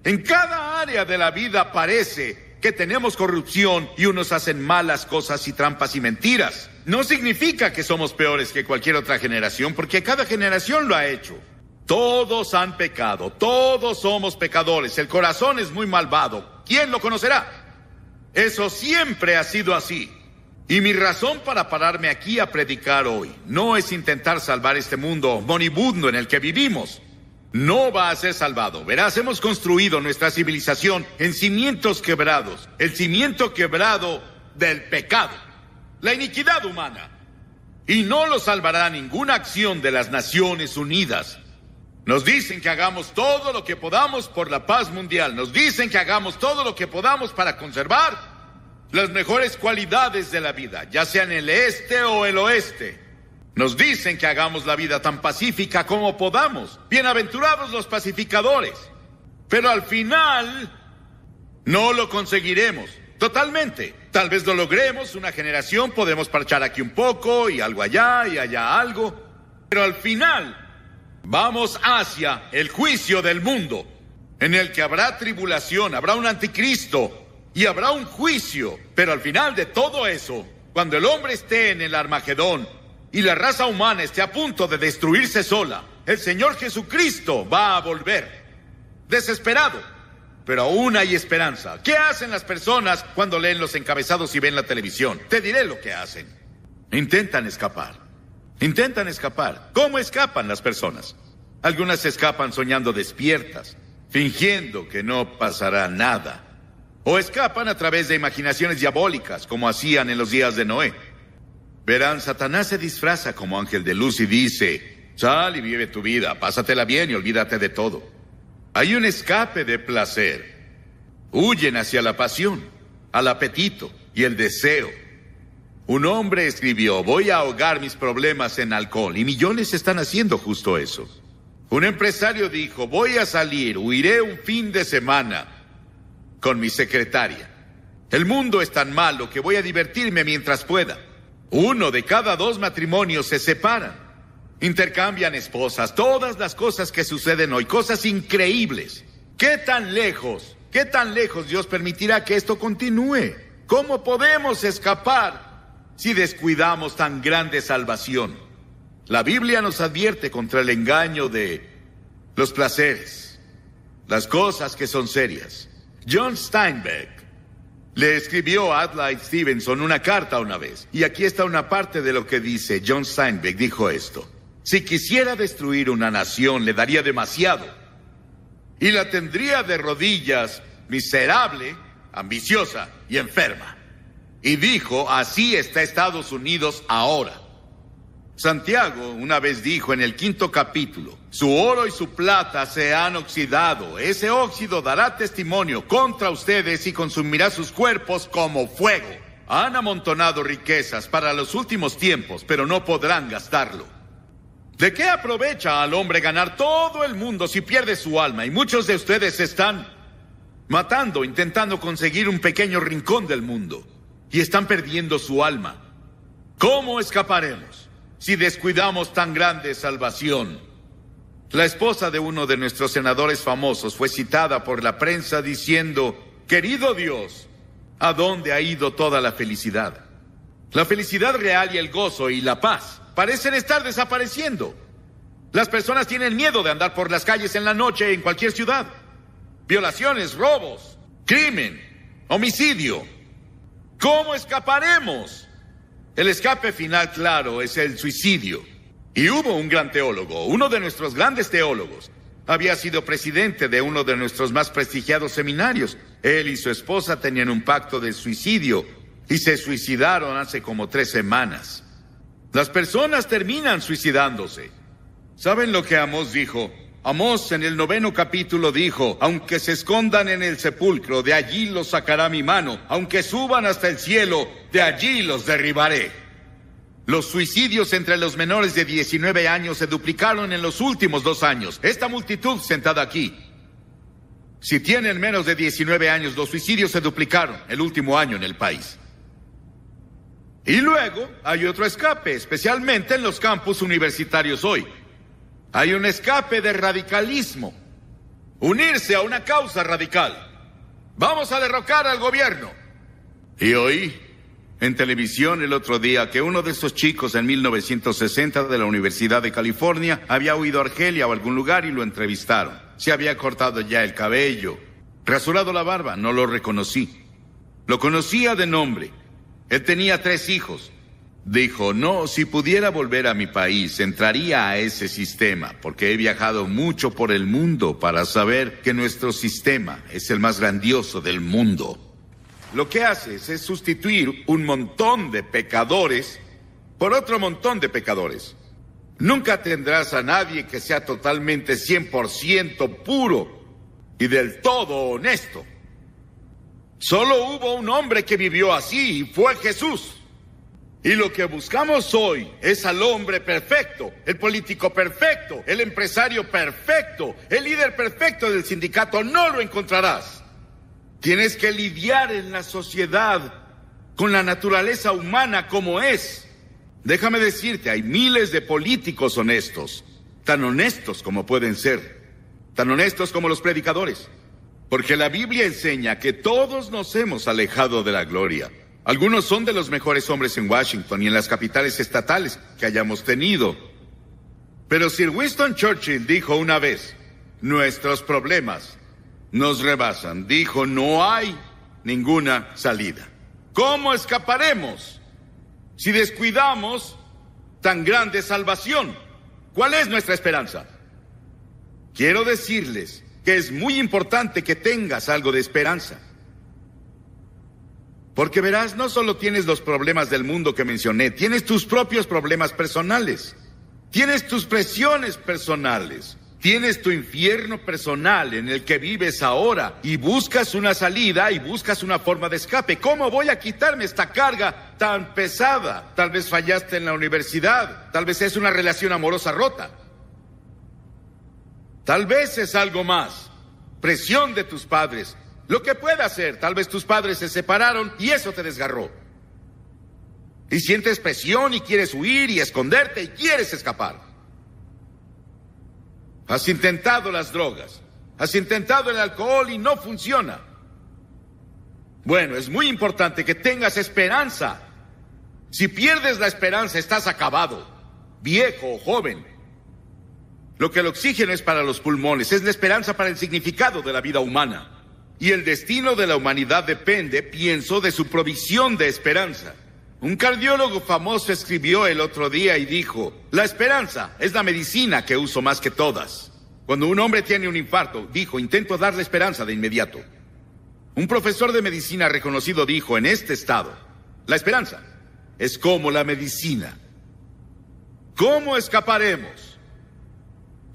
A: en cada área de la vida parece que tenemos corrupción y unos hacen malas cosas y trampas y mentiras. No significa que somos peores que cualquier otra generación, porque cada generación lo ha hecho. Todos han pecado, todos somos pecadores, el corazón es muy malvado. ¿Quién lo conocerá? Eso siempre ha sido así. Y mi razón para pararme aquí a predicar hoy no es intentar salvar este mundo moribundo en el que vivimos. No va a ser salvado. Verás, hemos construido nuestra civilización en cimientos quebrados. El cimiento quebrado del pecado, la iniquidad humana. Y no lo salvará ninguna acción de las Naciones Unidas. Nos dicen que hagamos todo lo que podamos por la paz mundial. Nos dicen que hagamos todo lo que podamos para conservar las mejores cualidades de la vida, ya sea en el este o el oeste. Nos dicen que hagamos la vida tan pacífica como podamos. Bienaventurados los pacificadores. Pero al final no lo conseguiremos totalmente. Tal vez lo logremos, una generación, podemos parchar aquí un poco y algo allá y allá algo. Pero al final vamos hacia el juicio del mundo, en el que habrá tribulación, habrá un anticristo y habrá un juicio. Pero al final de todo eso, cuando el hombre esté en el Armagedón y la raza humana esté a punto de destruirse sola, el Señor Jesucristo va a volver, desesperado. Pero aún hay esperanza. ¿Qué hacen las personas cuando leen los encabezados y ven la televisión? Te diré lo que hacen. Intentan escapar. Intentan escapar. ¿Cómo escapan las personas? Algunas escapan soñando despiertas, fingiendo que no pasará nada. O escapan a través de imaginaciones diabólicas, como hacían en los días de Noé. Verán, Satanás se disfraza como ángel de luz y dice, sal y vive tu vida, pásatela bien y olvídate de todo. Hay un escape de placer. Huyen hacia la pasión, al apetito y el deseo. Un hombre escribió, voy a ahogar mis problemas en alcohol, y millones están haciendo justo eso. Un empresario dijo, voy a salir, huiré un fin de semana con mi secretaria. El mundo es tan malo que voy a divertirme mientras pueda. 1 de cada 2 matrimonios se separan. Intercambian esposas, todas las cosas que suceden hoy, cosas increíbles. ¿Qué tan lejos Dios permitirá que esto continúe? ¿Cómo podemos escapar si descuidamos tan grande salvación? La Biblia nos advierte contra el engaño de los placeres, las cosas que son serias. John Steinbeck le escribió a Adlai Stevenson una carta una vez, y aquí está una parte de lo que dice. John Steinbeck dijo esto: si quisiera destruir una nación, le daría demasiado, y la tendría de rodillas, miserable, ambiciosa y enferma. Y dijo, así está Estados Unidos ahora. Santiago una vez dijo en el 5º capítulo, su oro y su plata se han oxidado. Ese óxido dará testimonio contra ustedes y consumirá sus cuerpos como fuego. Han amontonado riquezas para los últimos tiempos, pero no podrán gastarlo. ¿De qué aprovecha al hombre ganar todo el mundo si pierde su alma? Y muchos de ustedes están matando, intentando conseguir un pequeño rincón del mundo, y están perdiendo su alma. ¿Cómo escaparemos si descuidamos tan grande salvación? La esposa de uno de nuestros senadores famosos fue citada por la prensa diciendo, querido Dios, ¿a dónde ha ido toda la felicidad? La felicidad real y el gozo y la paz parecen estar desapareciendo. Las personas tienen miedo de andar por las calles en la noche en cualquier ciudad. Violaciones, robos, crimen, homicidio. ¿Cómo escaparemos? El escape final, claro, es el suicidio. Y hubo un gran teólogo, uno de nuestros grandes teólogos, Había sido presidente de uno de nuestros más prestigiados seminarios. Él y su esposa tenían un pacto de suicidio y se suicidaron hace como 3 semanas. Las personas terminan suicidándose. ¿Saben lo que Amós dijo? Amós en el 9º capítulo dijo: aunque se escondan en el sepulcro, de allí los sacará mi mano. Aunque suban hasta el cielo, de allí los derribaré. Los suicidios entre los menores de 19 años se duplicaron en los últimos 2 años. Esta multitud sentada aquí, si tienen menos de 19 años, los suicidios se duplicaron el último año en el país. Y luego hay otro escape, especialmente en los campus universitarios hoy. Hay un escape de radicalismo. Unirse a una causa radical. Vamos a derrocar al gobierno. Y oí en televisión el otro día que uno de esos chicos en 1960 de la Universidad de California había huido a Argelia o algún lugar y lo entrevistaron. Se había cortado ya el cabello, rasurado la barba, no lo reconocí. Lo conocía de nombre. Él tenía 3 hijos. Dijo: no, si pudiera volver a mi país, entraría a ese sistema, porque he viajado mucho por el mundo para saber que nuestro sistema es el más grandioso del mundo. Lo que haces es sustituir un montón de pecadores por otro montón de pecadores. Nunca tendrás a nadie que sea totalmente 100% puro y del todo honesto. Solo hubo un hombre que vivió así y fue Jesús. Y lo que buscamos hoy es al hombre perfecto, el político perfecto, el empresario perfecto, el líder perfecto del sindicato. No lo encontrarás. Tienes que lidiar en la sociedad con la naturaleza humana como es. Déjame decirte, hay miles de políticos honestos, tan honestos como pueden ser, tan honestos como los predicadores. Porque la Biblia enseña que todos nos hemos alejado de la gloria. Algunos son de los mejores hombres en Washington y en las capitales estatales que hayamos tenido. Pero Sir Winston Churchill dijo una vez: nuestros problemas nos rebasan. Dijo: no hay ninguna salida. ¿Cómo escaparemos si descuidamos tan grande salvación? ¿Cuál es nuestra esperanza? Quiero decirles que es muy importante que tengas algo de esperanza. Porque verás, no solo tienes los problemas del mundo que mencioné, tienes tus propios problemas personales. Tienes tus presiones personales. Tienes tu infierno personal en el que vives ahora y buscas una salida y buscas una forma de escape. ¿Cómo voy a quitarme esta carga tan pesada? Tal vez fallaste en la universidad, tal vez es una relación amorosa rota. Tal vez es algo más, presión de tus padres, lo que pueda ser. Tal vez tus padres se separaron y eso te desgarró. Y sientes presión y quieres huir y esconderte y quieres escapar. Has intentado las drogas, has intentado el alcohol y no funciona. Bueno, es muy importante que tengas esperanza. Si pierdes la esperanza, estás acabado, viejo o joven. Lo que el oxígeno es para los pulmones es la esperanza para el significado de la vida humana. Y el destino de la humanidad depende, pienso, de su provisión de esperanza. Un cardiólogo famoso escribió el otro día y dijo: la esperanza es la medicina que uso más que todas. Cuando un hombre tiene un infarto, dijo, intento darle esperanza de inmediato. Un profesor de medicina reconocido dijo, en este estado, la esperanza es como la medicina. ¿Cómo escaparemos?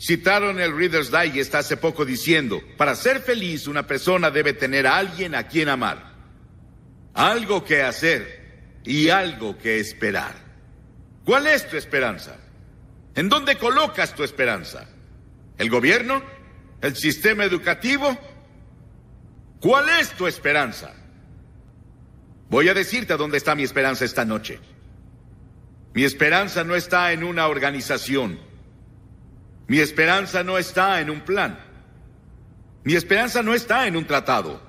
A: Citaron el Reader's Digest hace poco diciendo: para ser feliz una persona debe tener a alguien a quien amar, algo que hacer y algo que esperar. ¿Cuál es tu esperanza? ¿En dónde colocas tu esperanza? ¿El gobierno? ¿El sistema educativo? ¿Cuál es tu esperanza? Voy a decirte dónde está mi esperanza esta noche. Mi esperanza no está en una organización. Mi esperanza no está en un plan. Mi esperanza no está en un tratado.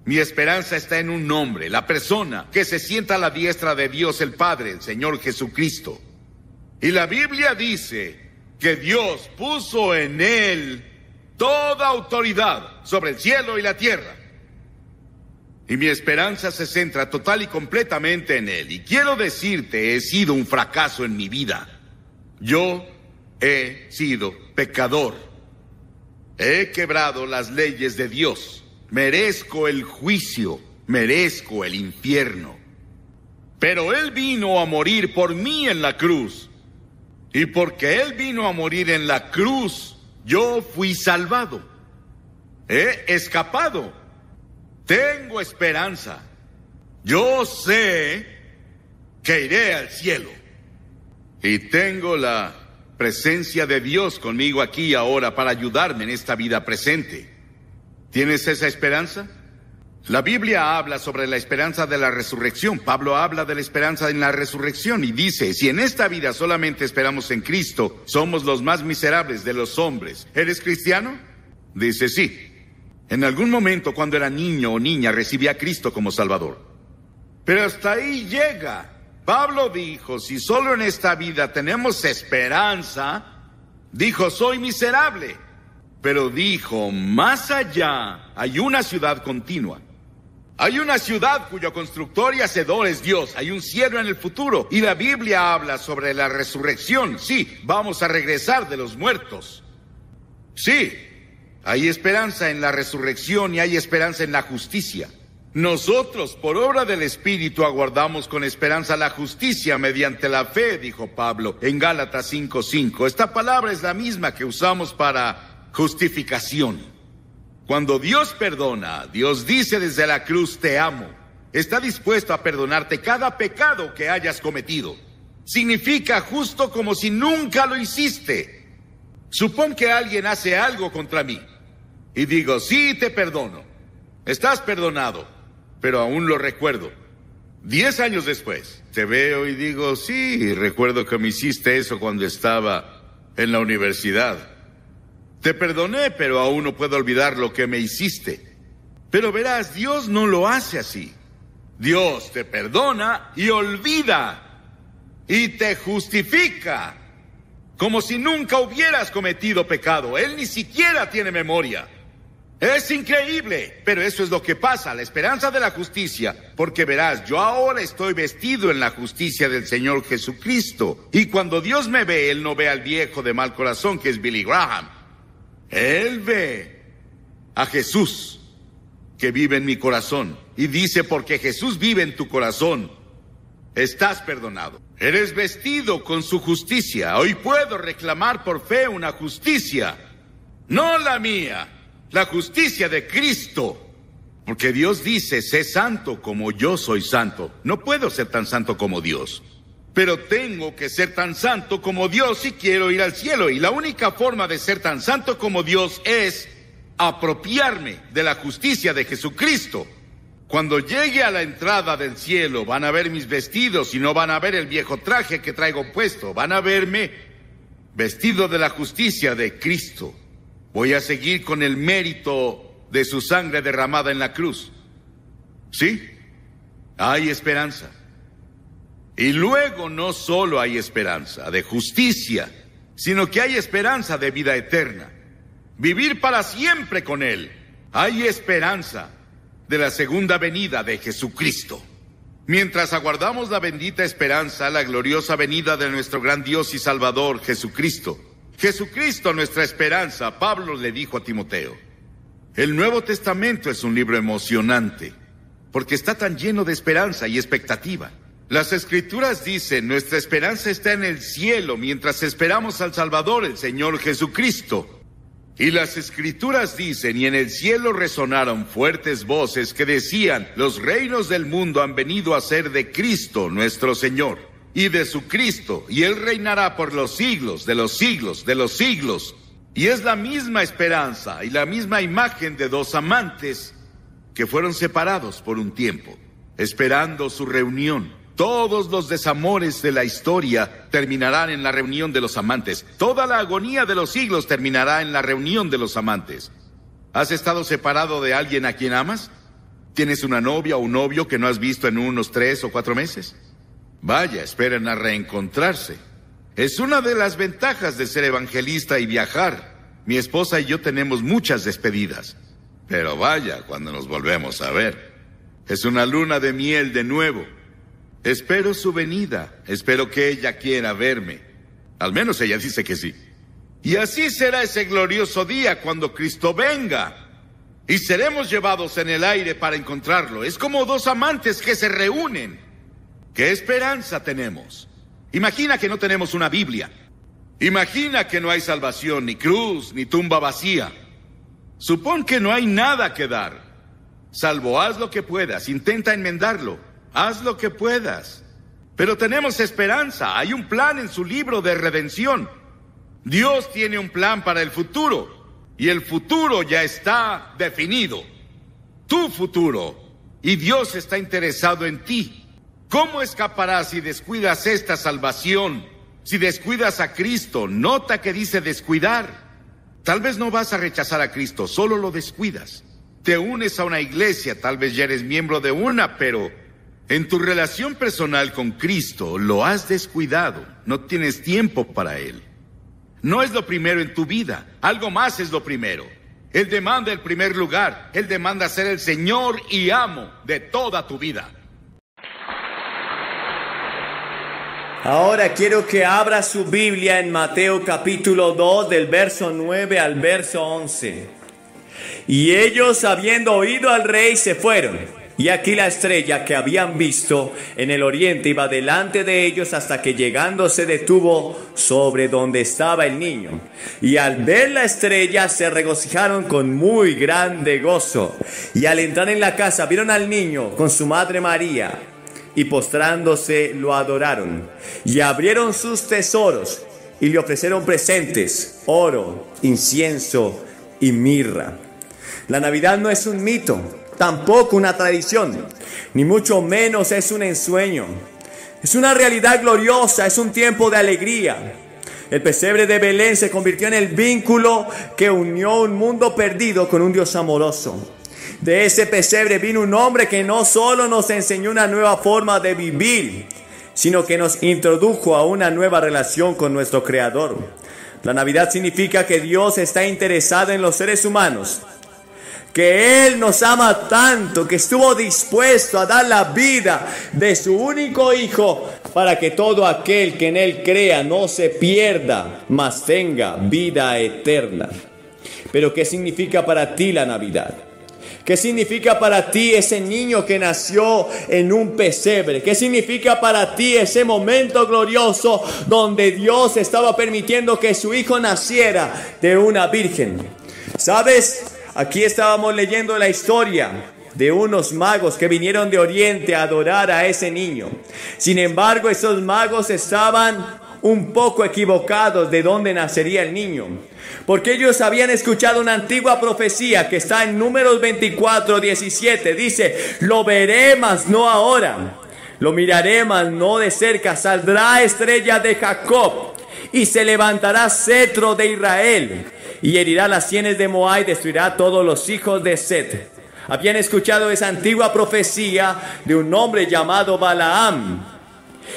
A: Mi esperanza está en un nombre, la persona que se sienta a la diestra de Dios el Padre, el Señor Jesucristo. Y la Biblia dice que Dios puso en Él toda autoridad sobre el cielo y la tierra. Y mi esperanza se centra total y completamente en Él. Y quiero decirte, he sido un fracaso en mi vida. Yo he sido pecador. He quebrado las leyes de Dios. Merezco el juicio, merezco el infierno. Pero Él vino a morir por mí en la cruz. Y porque Él vino a morir en la cruz, yo fui salvado. He escapado. Tengo esperanza. Yo sé que iré al cielo. Y tengo la presencia de Dios conmigo aquí y ahora para ayudarme en esta vida presente. ¿Tienes esa esperanza? La Biblia habla sobre la esperanza de la resurrección. Pablo habla de la esperanza en la resurrección y dice, si en esta vida solamente esperamos en Cristo, somos los más miserables de los hombres. ¿Eres cristiano? Dice, sí. En algún momento cuando era niño o niña recibí a Cristo como Salvador. Pero hasta ahí llega. Pablo dijo, si solo en esta vida tenemos esperanza, dijo, soy miserable. Pero dijo, más allá hay una ciudad continua. Hay una ciudad cuyo constructor y hacedor es Dios. Hay un cielo en el futuro. Y la Biblia habla sobre la resurrección. Sí, vamos a regresar de los muertos. Sí, hay esperanza en la resurrección y hay esperanza en la justicia. Nosotros, por obra del Espíritu, aguardamos con esperanza la justicia mediante la fe, dijo Pablo en Gálatas 5:5. Esta palabra es la misma que usamos para justificación. Cuando Dios perdona, Dios dice desde la cruz, te amo. Está dispuesto a perdonarte cada pecado que hayas cometido. Significa justo como si nunca lo hiciste. Supón que alguien hace algo contra mí y digo, sí, te perdono. Estás perdonado, pero aún lo recuerdo. 10 años después, te veo y digo, sí, recuerdo que me hiciste eso cuando estaba en la universidad. Te perdoné, pero aún no puedo olvidar lo que me hiciste. Pero verás, Dios no lo hace así. Dios te perdona y olvida. Y te justifica. Como si nunca hubieras cometido pecado. Él ni siquiera tiene memoria. Es increíble, pero eso es lo que pasa, la esperanza de la justicia. Porque verás, yo ahora estoy vestido en la justicia del Señor Jesucristo. Y cuando Dios me ve, Él no ve al viejo de mal corazón que es Billy Graham. Él ve a Jesús que vive en mi corazón y dice, porque Jesús vive en tu corazón, estás perdonado. Eres vestido con su justicia. Hoy puedo reclamar por fe una justicia, no la mía, la justicia de Cristo. Porque Dios dice, sé santo como yo soy santo. No puedo ser tan santo como Dios. Pero tengo que ser tan santo como Dios si quiero ir al cielo. Y la única forma de ser tan santo como Dios es apropiarme de la justicia de Jesucristo. Cuando llegue a la entrada del cielo, van a ver mis vestidos y no van a ver el viejo traje que traigo puesto. Van a verme vestido de la justicia de Cristo. Voy a seguir con el mérito de su sangre derramada en la cruz. ¿Sí? Hay esperanza. Y luego no solo hay esperanza de justicia, sino que hay esperanza de vida eterna. Vivir para siempre con Él. Hay esperanza de la segunda venida de Jesucristo. Mientras aguardamos la bendita esperanza, la gloriosa venida de nuestro gran Dios y Salvador, Jesucristo. Jesucristo, nuestra esperanza, Pablo le dijo a Timoteo. El Nuevo Testamento es un libro emocionante, porque está tan lleno de esperanza y expectativa. Las Escrituras dicen, nuestra esperanza está en el cielo mientras esperamos al Salvador, el Señor Jesucristo. Y las Escrituras dicen, y en el cielo resonaron fuertes voces que decían, los reinos del mundo han venido a ser de Cristo, nuestro Señor, y de su Cristo, y Él reinará por los siglos de los siglos de los siglos. Y es la misma esperanza y la misma imagen de dos amantes que fueron separados por un tiempo, esperando su reunión. Todos los desamores de la historia terminarán en la reunión de los amantes. Toda la agonía de los siglos terminará en la reunión de los amantes. ¿Has estado separado de alguien a quien amas? ¿Tienes una novia o un novio que no has visto en unos 3 o 4 meses? Vaya, esperen a reencontrarse. Es una de las ventajas de ser evangelista y viajar. Mi esposa y yo tenemos muchas despedidas. Pero vaya, cuando nos volvemos a ver. Es una luna de miel de nuevo. Espero su venida. Espero que ella quiera verme. Al menos ella dice que sí. Y así será ese glorioso día cuando Cristo venga. Y seremos llevados en el aire para encontrarlo. Es como dos amantes que se reúnen. ¿Qué esperanza tenemos? Imagina que no tenemos una Biblia. Imagina que no hay salvación, ni cruz, ni tumba vacía. Supón que no hay nada que dar. Salvo haz lo que puedas, intenta enmendarlo. Haz lo que puedas. Pero tenemos esperanza. Hay un plan en su libro de redención. Dios tiene un plan para el futuro. Y el futuro ya está definido. Tu futuro. Y Dios está interesado en ti. ¿Cómo escaparás si descuidas esta salvación? Si descuidas a Cristo, nota que dice descuidar. Tal vez no vas a rechazar a Cristo, solo lo descuidas. Te unes a una iglesia, tal vez ya eres miembro de una, pero en tu relación personal con Cristo lo has descuidado. No tienes tiempo para Él. No es lo primero en tu vida, algo más es lo primero. Él demanda el primer lugar, Él demanda ser el Señor y amo de toda tu vida.
C: Ahora quiero que abra su Biblia en Mateo capítulo 2 del verso 9 al verso 11. Y ellos, habiendo oído al rey, se fueron. Y aquí la estrella que habían visto en el oriente iba delante de ellos hasta que llegando se detuvo sobre donde estaba el niño. Y al ver la estrella se regocijaron con muy grande gozo. Y al entrar en la casa vieron al niño con su madre María. Y postrándose lo adoraron. Y abrieron sus tesoros y le ofrecieron presentes, oro, incienso y mirra. La Navidad no es un mito, tampoco una tradición, ni mucho menos es un ensueño. Es una realidad gloriosa, es un tiempo de alegría. El pesebre de Belén se convirtió en el vínculo que unió un mundo perdido con un Dios amoroso. De ese pesebre vino un hombre que no solo nos enseñó una nueva forma de vivir, sino que nos introdujo a una nueva relación con nuestro Creador. La Navidad significa que Dios está interesado en los seres humanos, que Él nos ama tanto, que estuvo dispuesto a dar la vida de su único Hijo para que todo aquel que en Él crea no se pierda, mas tenga vida eterna. Pero ¿qué significa para ti la Navidad? ¿Qué significa para ti ese niño que nació en un pesebre? ¿Qué significa para ti ese momento glorioso donde Dios estaba permitiendo que su Hijo naciera de una virgen? ¿Sabes? Aquí estábamos leyendo la historia de unos magos que vinieron de Oriente a adorar a ese niño. Sin embargo, esos magos estaban un poco equivocados de dónde nacería el niño, porque ellos habían escuchado una antigua profecía que está en Números 24:17. Dice: lo veré, mas no ahora, lo miraré, mas no de cerca. Saldrá estrella de Jacob y se levantará cetro de Israel, y herirá las sienes de Moab y destruirá a todos los hijos de Set. Habían escuchado esa antigua profecía de un hombre llamado Balaam,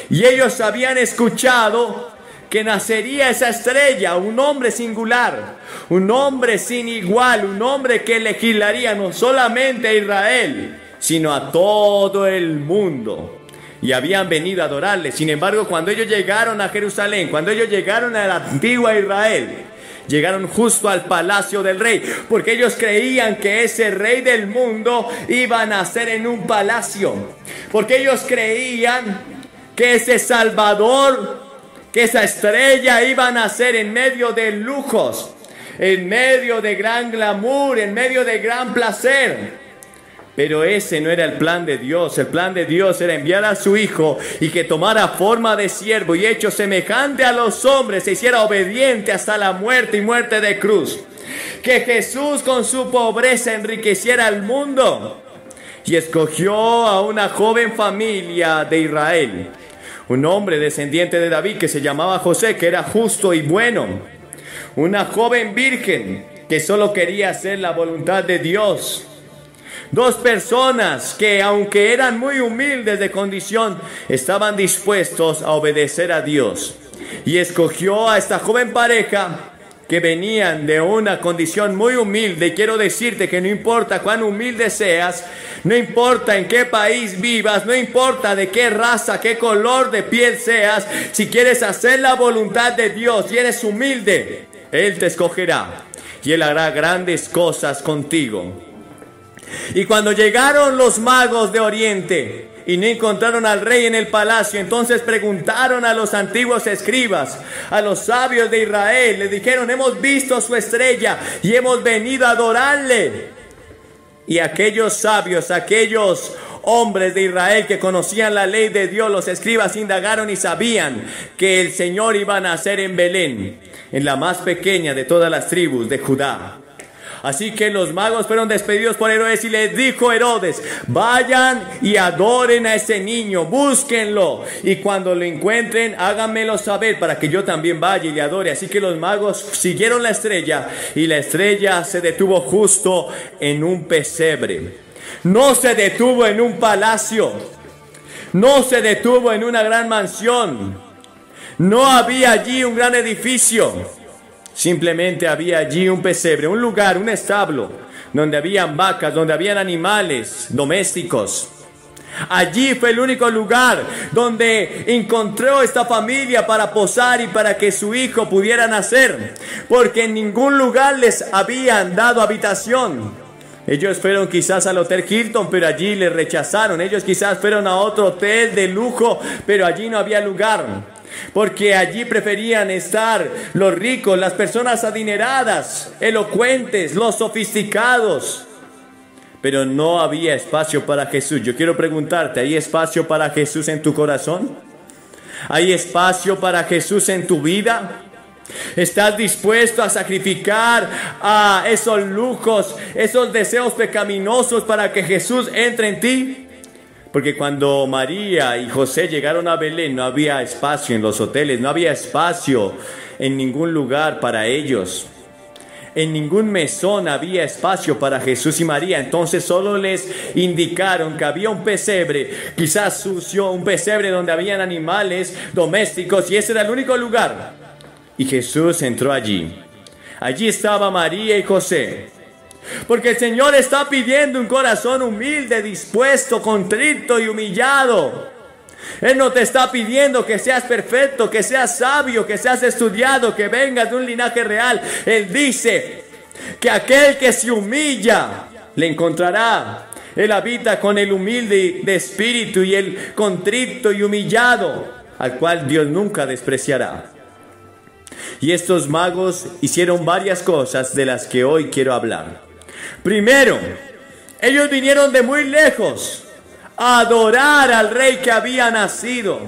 C: y ellos habían escuchado que nacería esa estrella, un hombre singular, un hombre sin igual, un hombre que legislaría no solamente a Israel, sino a todo el mundo. Y habían venido a adorarle. Sin embargo, cuando ellos llegaron a Jerusalén, cuando ellos llegaron a la antigua Israel, llegaron justo al palacio del rey, porque ellos creían que ese rey del mundo iba a nacer en un palacio, porque ellos creían que ese Salvador, que esa estrella iba a nacer en medio de lujos, en medio de gran glamour, en medio de gran placer. Pero ese no era el plan de Dios. El plan de Dios era enviar a su Hijo y que tomara forma de siervo y hecho semejante a los hombres se hiciera obediente hasta la muerte y muerte de cruz. Que Jesús con su pobreza enriqueciera al mundo y escogió a una joven familia de Israel, un hombre descendiente de David que se llamaba José, que era justo y bueno, una joven virgen que solo quería hacer la voluntad de Dios. Dos personas que, aunque eran muy humildes de condición, estaban dispuestos a obedecer a Dios. Y escogió a esta joven pareja que venían de una condición muy humilde. Y quiero decirte que no importa cuán humilde seas, no importa en qué país vivas, no importa de qué raza, qué color de piel seas, si quieres hacer la voluntad de Dios y eres humilde, Él te escogerá y Él hará grandes cosas contigo. Y cuando llegaron los magos de Oriente y no encontraron al rey en el palacio, entonces preguntaron a los antiguos escribas, a los sabios de Israel. Les dijeron: hemos visto su estrella y hemos venido a adorarle. Y aquellos sabios, aquellos hombres de Israel que conocían la ley de Dios, los escribas, indagaron y sabían que el Señor iba a nacer en Belén, en la más pequeña de todas las tribus de Judá. Así que los magos fueron despedidos por Herodes y les dijo Herodes: vayan y adoren a ese niño, búsquenlo, y cuando lo encuentren háganmelo saber para que yo también vaya y le adore. Así que los magos siguieron la estrella y la estrella se detuvo justo en un pesebre. No se detuvo en un palacio, no se detuvo en una gran mansión, no había allí un gran edificio. Simplemente había allí un pesebre, un lugar, un establo, donde habían vacas, donde habían animales domésticos. Allí fue el único lugar donde encontró esta familia para posar y para que su hijo pudiera nacer, porque en ningún lugar les habían dado habitación. Ellos fueron quizás al Hotel Hilton, pero allí les rechazaron. Ellos quizás fueron a otro hotel de lujo, pero allí no había lugar. Porque allí preferían estar los ricos, las personas adineradas, elocuentes, los sofisticados. Pero no había espacio para Jesús. Yo quiero preguntarte, ¿hay espacio para Jesús en tu corazón? ¿Hay espacio para Jesús en tu vida? ¿Estás dispuesto a sacrificar a esos lujos, esos deseos pecaminosos para que Jesús entre en ti? Porque cuando María y José llegaron a Belén no había espacio en los hoteles, no había espacio en ningún lugar para ellos. En ningún mesón había espacio para Jesús y María. Entonces solo les indicaron que había un pesebre, quizás sucio, un pesebre donde habían animales domésticos, y ese era el único lugar. Y Jesús entró allí. Allí estaba María y José. Porque el Señor está pidiendo un corazón humilde, dispuesto, contrito y humillado. Él no te está pidiendo que seas perfecto, que seas sabio, que seas estudiado, que vengas de un linaje real. Él dice que aquel que se humilla le encontrará. Él habita con el humilde de espíritu y el contrito y humillado, al cual Dios nunca despreciará. Y estos magos hicieron varias cosas de las que hoy quiero hablar. Primero, ellos vinieron de muy lejos a adorar al rey que había nacido.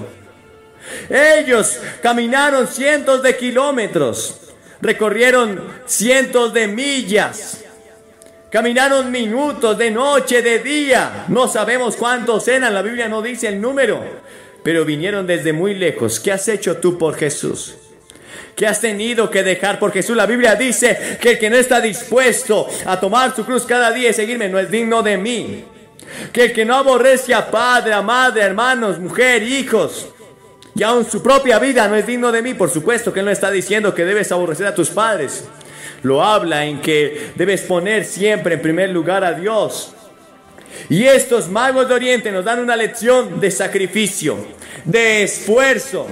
C: Ellos caminaron cientos de kilómetros, recorrieron cientos de millas, caminaron minutos, de noche, de día. No sabemos cuántos eran, la Biblia no dice el número, pero vinieron desde muy lejos. ¿Qué has hecho tú por Jesús? ¿Qué has tenido que dejar por Jesús? La Biblia dice que el que no está dispuesto a tomar su cruz cada día y seguirme no es digno de mí. Que el que no aborrece a padre, a madre, a hermanos, mujer, hijos, y aun su propia vida no es digno de mí. Por supuesto que Él no está diciendo que debes aborrecer a tus padres. Lo habla en que debes poner siempre en primer lugar a Dios. Y estos magos de Oriente nos dan una lección de sacrificio, de esfuerzo.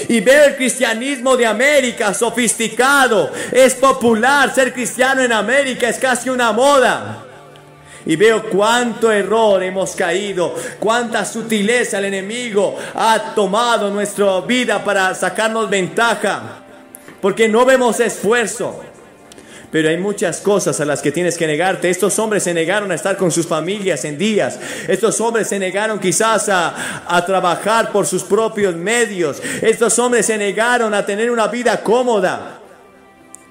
C: Y veo el cristianismo de América sofisticado, es popular, ser cristiano en América es casi una moda. Y veo cuánto error hemos caído, cuánta sutileza el enemigo ha tomado nuestra vida para sacarnos ventaja, porque no vemos esfuerzo. Pero hay muchas cosas a las que tienes que negarte. Estos hombres se negaron a estar con sus familias en días. Estos hombres se negaron quizás a trabajar por sus propios medios. Estos hombres se negaron a tener una vida cómoda,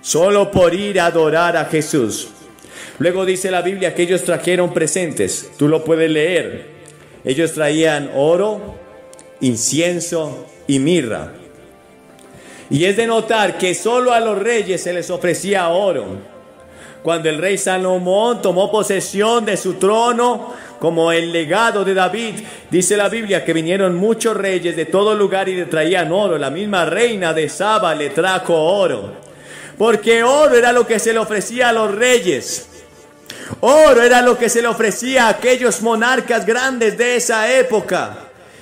C: solo por ir a adorar a Jesús. Luego dice la Biblia que ellos trajeron presentes. Tú lo puedes leer. Ellos traían oro, incienso y mirra. Y es de notar que solo a los reyes se les ofrecía oro. Cuando el rey Salomón tomó posesión de su trono como el legado de David, dice la Biblia que vinieron muchos reyes de todo lugar y le traían oro. La misma reina de Saba le trajo oro, porque oro era lo que se le ofrecía a los reyes. Oro era lo que se le ofrecía a aquellos monarcas grandes de esa época.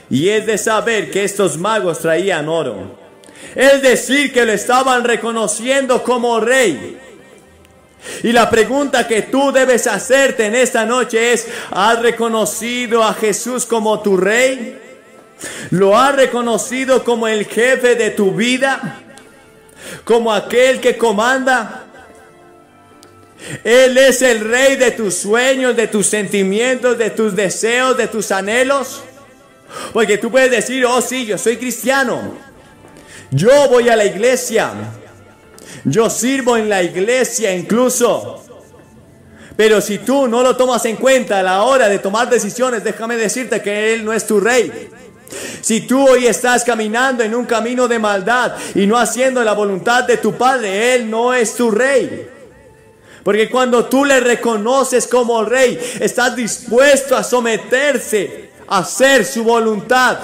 C: Y es de saber que estos magos traían oro. Es decir, que lo estaban reconociendo como rey. Y la pregunta que tú debes hacerte en esta noche es: ¿has reconocido a Jesús como tu rey? ¿Lo has reconocido como el jefe de tu vida? ¿Como aquel que comanda? Él es el rey de tus sueños, de tus sentimientos, de tus deseos, de tus anhelos. Porque tú puedes decir: oh sí, yo soy cristiano, yo voy a la iglesia, yo sirvo en la iglesia incluso. Pero si tú no lo tomas en cuenta a la hora de tomar decisiones, déjame decirte que Él no es tu rey. Si tú hoy estás caminando en un camino de maldad y no haciendo la voluntad de tu Padre, Él no es tu rey. Porque cuando tú le reconoces como rey, estás dispuesto a someterse, a hacer su voluntad.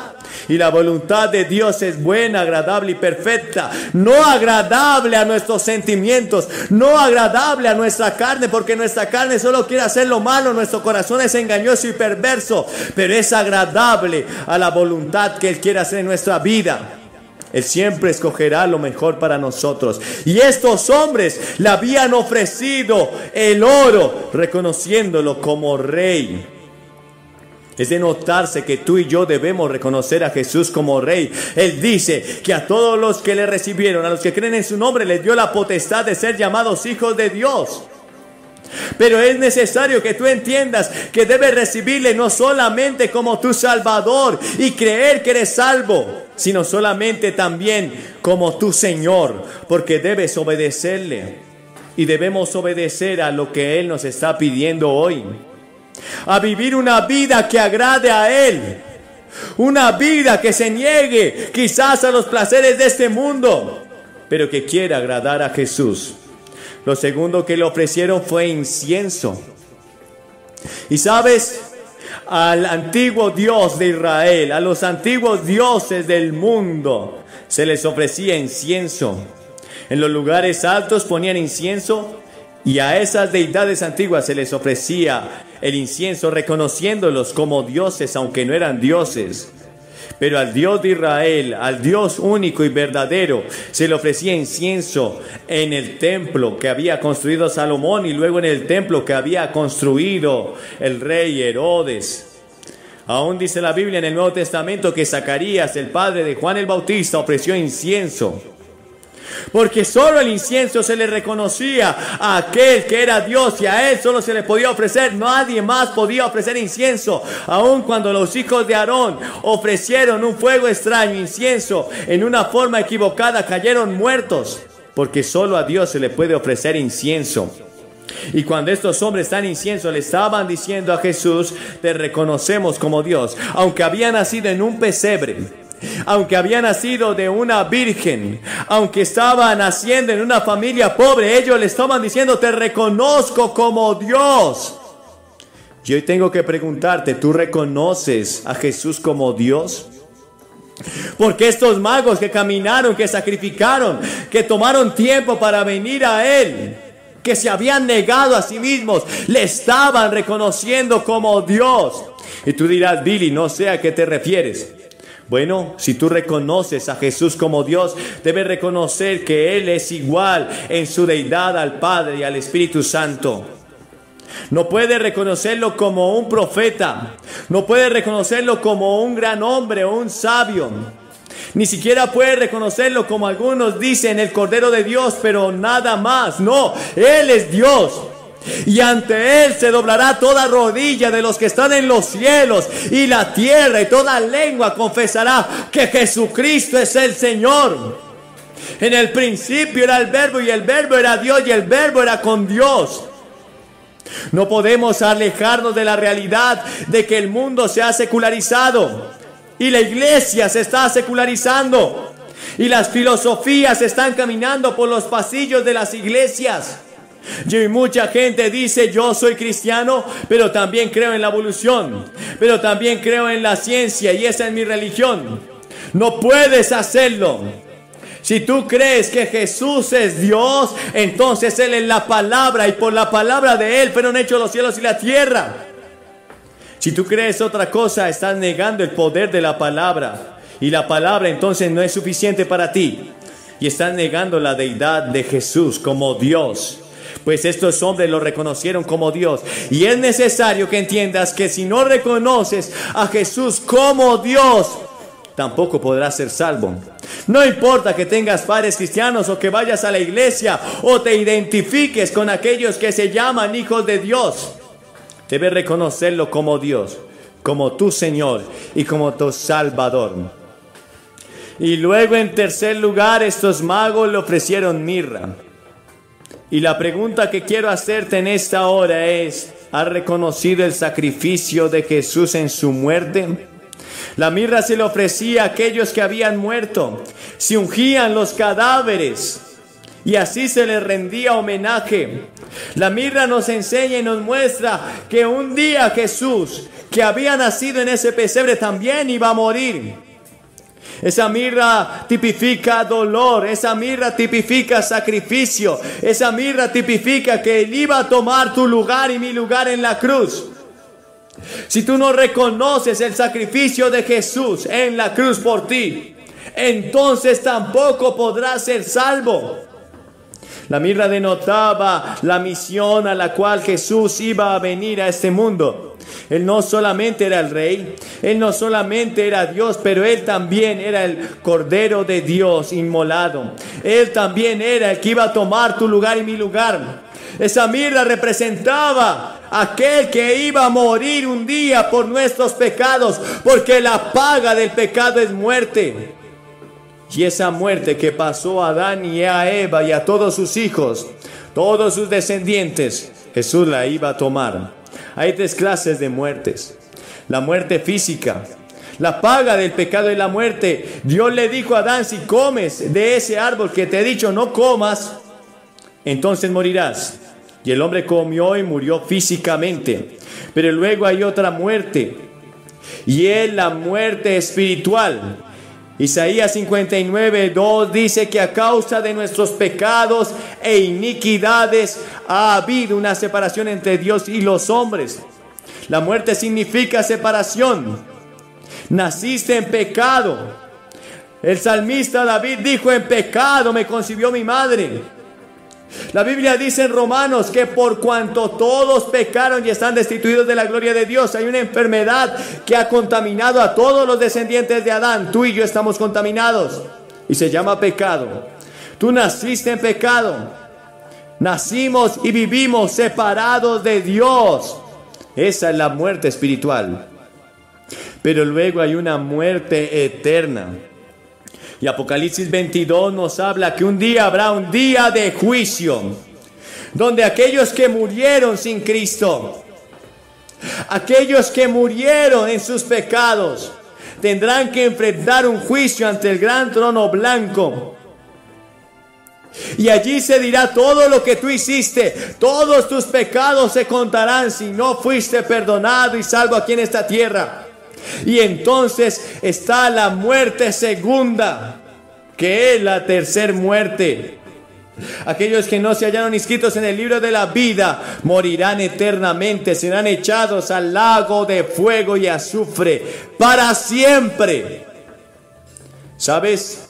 C: Y la voluntad de Dios es buena, agradable y perfecta. No agradable a nuestros sentimientos, no agradable a nuestra carne, porque nuestra carne solo quiere hacer lo malo, nuestro corazón es engañoso y perverso. Pero es agradable a la voluntad que Él quiere hacer en nuestra vida. Él siempre escogerá lo mejor para nosotros. Y estos hombres le habían ofrecido el oro, reconociéndolo como rey. Es de notarse que tú y yo debemos reconocer a Jesús como rey. Él dice que a todos los que le recibieron, a los que creen en su nombre, les dio la potestad de ser llamados hijos de Dios. Pero es necesario que tú entiendas que debes recibirle no solamente como tu Salvador y creer que eres salvo, sino solamente también como tu Señor, porque debes obedecerle. Y debemos obedecer a lo que Él nos está pidiendo hoy. A vivir una vida que agrade a Él. Una vida que se niegue quizás a los placeres de este mundo, pero que quiera agradar a Jesús. Lo segundo que le ofrecieron fue incienso. Y sabes, al antiguo Dios de Israel, a los antiguos dioses del mundo, se les ofrecía incienso. En los lugares altos ponían incienso, y a esas deidades antiguas se les ofrecía el incienso, reconociéndolos como dioses, aunque no eran dioses. Pero al Dios de Israel, al Dios único y verdadero, se le ofrecía incienso en el templo que había construido Salomón, y luego en el templo que había construido el rey Herodes. Aún dice la Biblia en el Nuevo Testamento que Zacarías, el padre de Juan el Bautista, ofreció incienso. Porque solo el incienso se le reconocía a aquel que era Dios, y a Él solo se le podía ofrecer. Nadie más podía ofrecer incienso. Aun cuando los hijos de Aarón ofrecieron un fuego extraño, incienso, en una forma equivocada, cayeron muertos, porque solo a Dios se le puede ofrecer incienso. Y cuando estos hombres dan incienso, le estaban diciendo a Jesús: te reconocemos como Dios. Aunque había nacido en un pesebre, aunque había nacido de una virgen, aunque estaba naciendo en una familia pobre, ellos le estaban diciendo: te reconozco como Dios. Y hoy tengo que preguntarte: ¿tú reconoces a Jesús como Dios? Porque estos magos que caminaron, que sacrificaron, que tomaron tiempo para venir a Él, que se habían negado a sí mismos, le estaban reconociendo como Dios. Y tú dirás: Billy, no sé a qué te refieres. Bueno, si tú reconoces a Jesús como Dios, debes reconocer que Él es igual en su deidad al Padre y al Espíritu Santo. No puedes reconocerlo como un profeta, no puedes reconocerlo como un gran hombre o un sabio. Ni siquiera puedes reconocerlo como algunos dicen, el Cordero de Dios, pero nada más. No, Él es Dios. Y ante Él se doblará toda rodilla de los que están en los cielos y la tierra, y toda lengua confesará que Jesucristo es el Señor. En el principio era el Verbo, y el Verbo era Dios, y el Verbo era con Dios. No podemos alejarnos de la realidad de que el mundo se ha secularizado y la iglesia se está secularizando, y las filosofías están caminando por los pasillos de las iglesias. Y mucha gente dice: yo soy cristiano, pero también creo en la evolución, pero también creo en la ciencia, y esa es mi religión. No puedes hacerlo. Si tú crees que Jesús es Dios, entonces Él es la palabra, y por la palabra de Él fueron hechos los cielos y la tierra. Si tú crees otra cosa, estás negando el poder de la palabra. Y la palabra entonces no es suficiente para ti. Y estás negando la deidad de Jesús como Dios. Pues estos hombres lo reconocieron como Dios. Y es necesario que entiendas que si no reconoces a Jesús como Dios, tampoco podrás ser salvo. No importa que tengas padres cristianos o que vayas a la iglesia o te identifiques con aquellos que se llaman hijos de Dios. Debes reconocerlo como Dios, como tu Señor y como tu Salvador. Y luego, en tercer lugar, estos magos le ofrecieron mirra. Y la pregunta que quiero hacerte en esta hora es: ¿has reconocido el sacrificio de Jesús en su muerte? La mirra se le ofrecía a aquellos que habían muerto. Se ungían los cadáveres y así se les rendía homenaje. La mirra nos enseña y nos muestra que un día Jesús, que había nacido en ese pesebre, también iba a morir. Esa mirra tipifica dolor, esa mirra tipifica sacrificio, esa mirra tipifica que Él iba a tomar tu lugar y mi lugar en la cruz. Si tú no reconoces el sacrificio de Jesús en la cruz por ti, entonces tampoco podrás ser salvo. La mirra denotaba la misión a la cual Jesús iba a venir a este mundo. Él no solamente era el rey, Él no solamente era Dios, pero Él también era el Cordero de Dios inmolado. Él también era el que iba a tomar tu lugar y mi lugar. Esa mirra representaba aquel que iba a morir un día por nuestros pecados, porque la paga del pecado es muerte. Y esa muerte que pasó a Adán y a Eva y a todos sus hijos, todos sus descendientes, Jesús la iba a tomar. Hay tres clases de muertes. La muerte física, la paga del pecado y la muerte. Dios le dijo a Adán: si comes de ese árbol que te he dicho no comas, entonces morirás. Y el hombre comió y murió físicamente. Pero luego hay otra muerte, y es la muerte espiritual. Isaías 59:2 dice que a causa de nuestros pecados e iniquidades ha habido una separación entre Dios y los hombres. La muerte significa separación. Naciste en pecado. El salmista David dijo: en pecado me concibió mi madre. La Biblia dice en Romanos que por cuanto todos pecaron y están destituidos de la gloria de Dios, hay una enfermedad que ha contaminado a todos los descendientes de Adán. Tú y yo estamos contaminados y se llama pecado. Tú naciste en pecado. Nacimos y vivimos separados de Dios. Esa es la muerte espiritual. Pero luego hay una muerte eterna. Y Apocalipsis 22 nos habla que un día habrá un día de juicio, donde aquellos que murieron sin Cristo, aquellos que murieron en sus pecados, tendrán que enfrentar un juicio ante el gran trono blanco. Y allí se dirá todo lo que tú hiciste. Todos tus pecados se contarán si no fuiste perdonado y salvo aquí en esta tierra. Y entonces está la muerte segunda, que es la tercer muerte. Aquellos que no se hallaron inscritos en el libro de la vida morirán eternamente, serán echados al lago de fuego y azufre para siempre. ¿Sabes?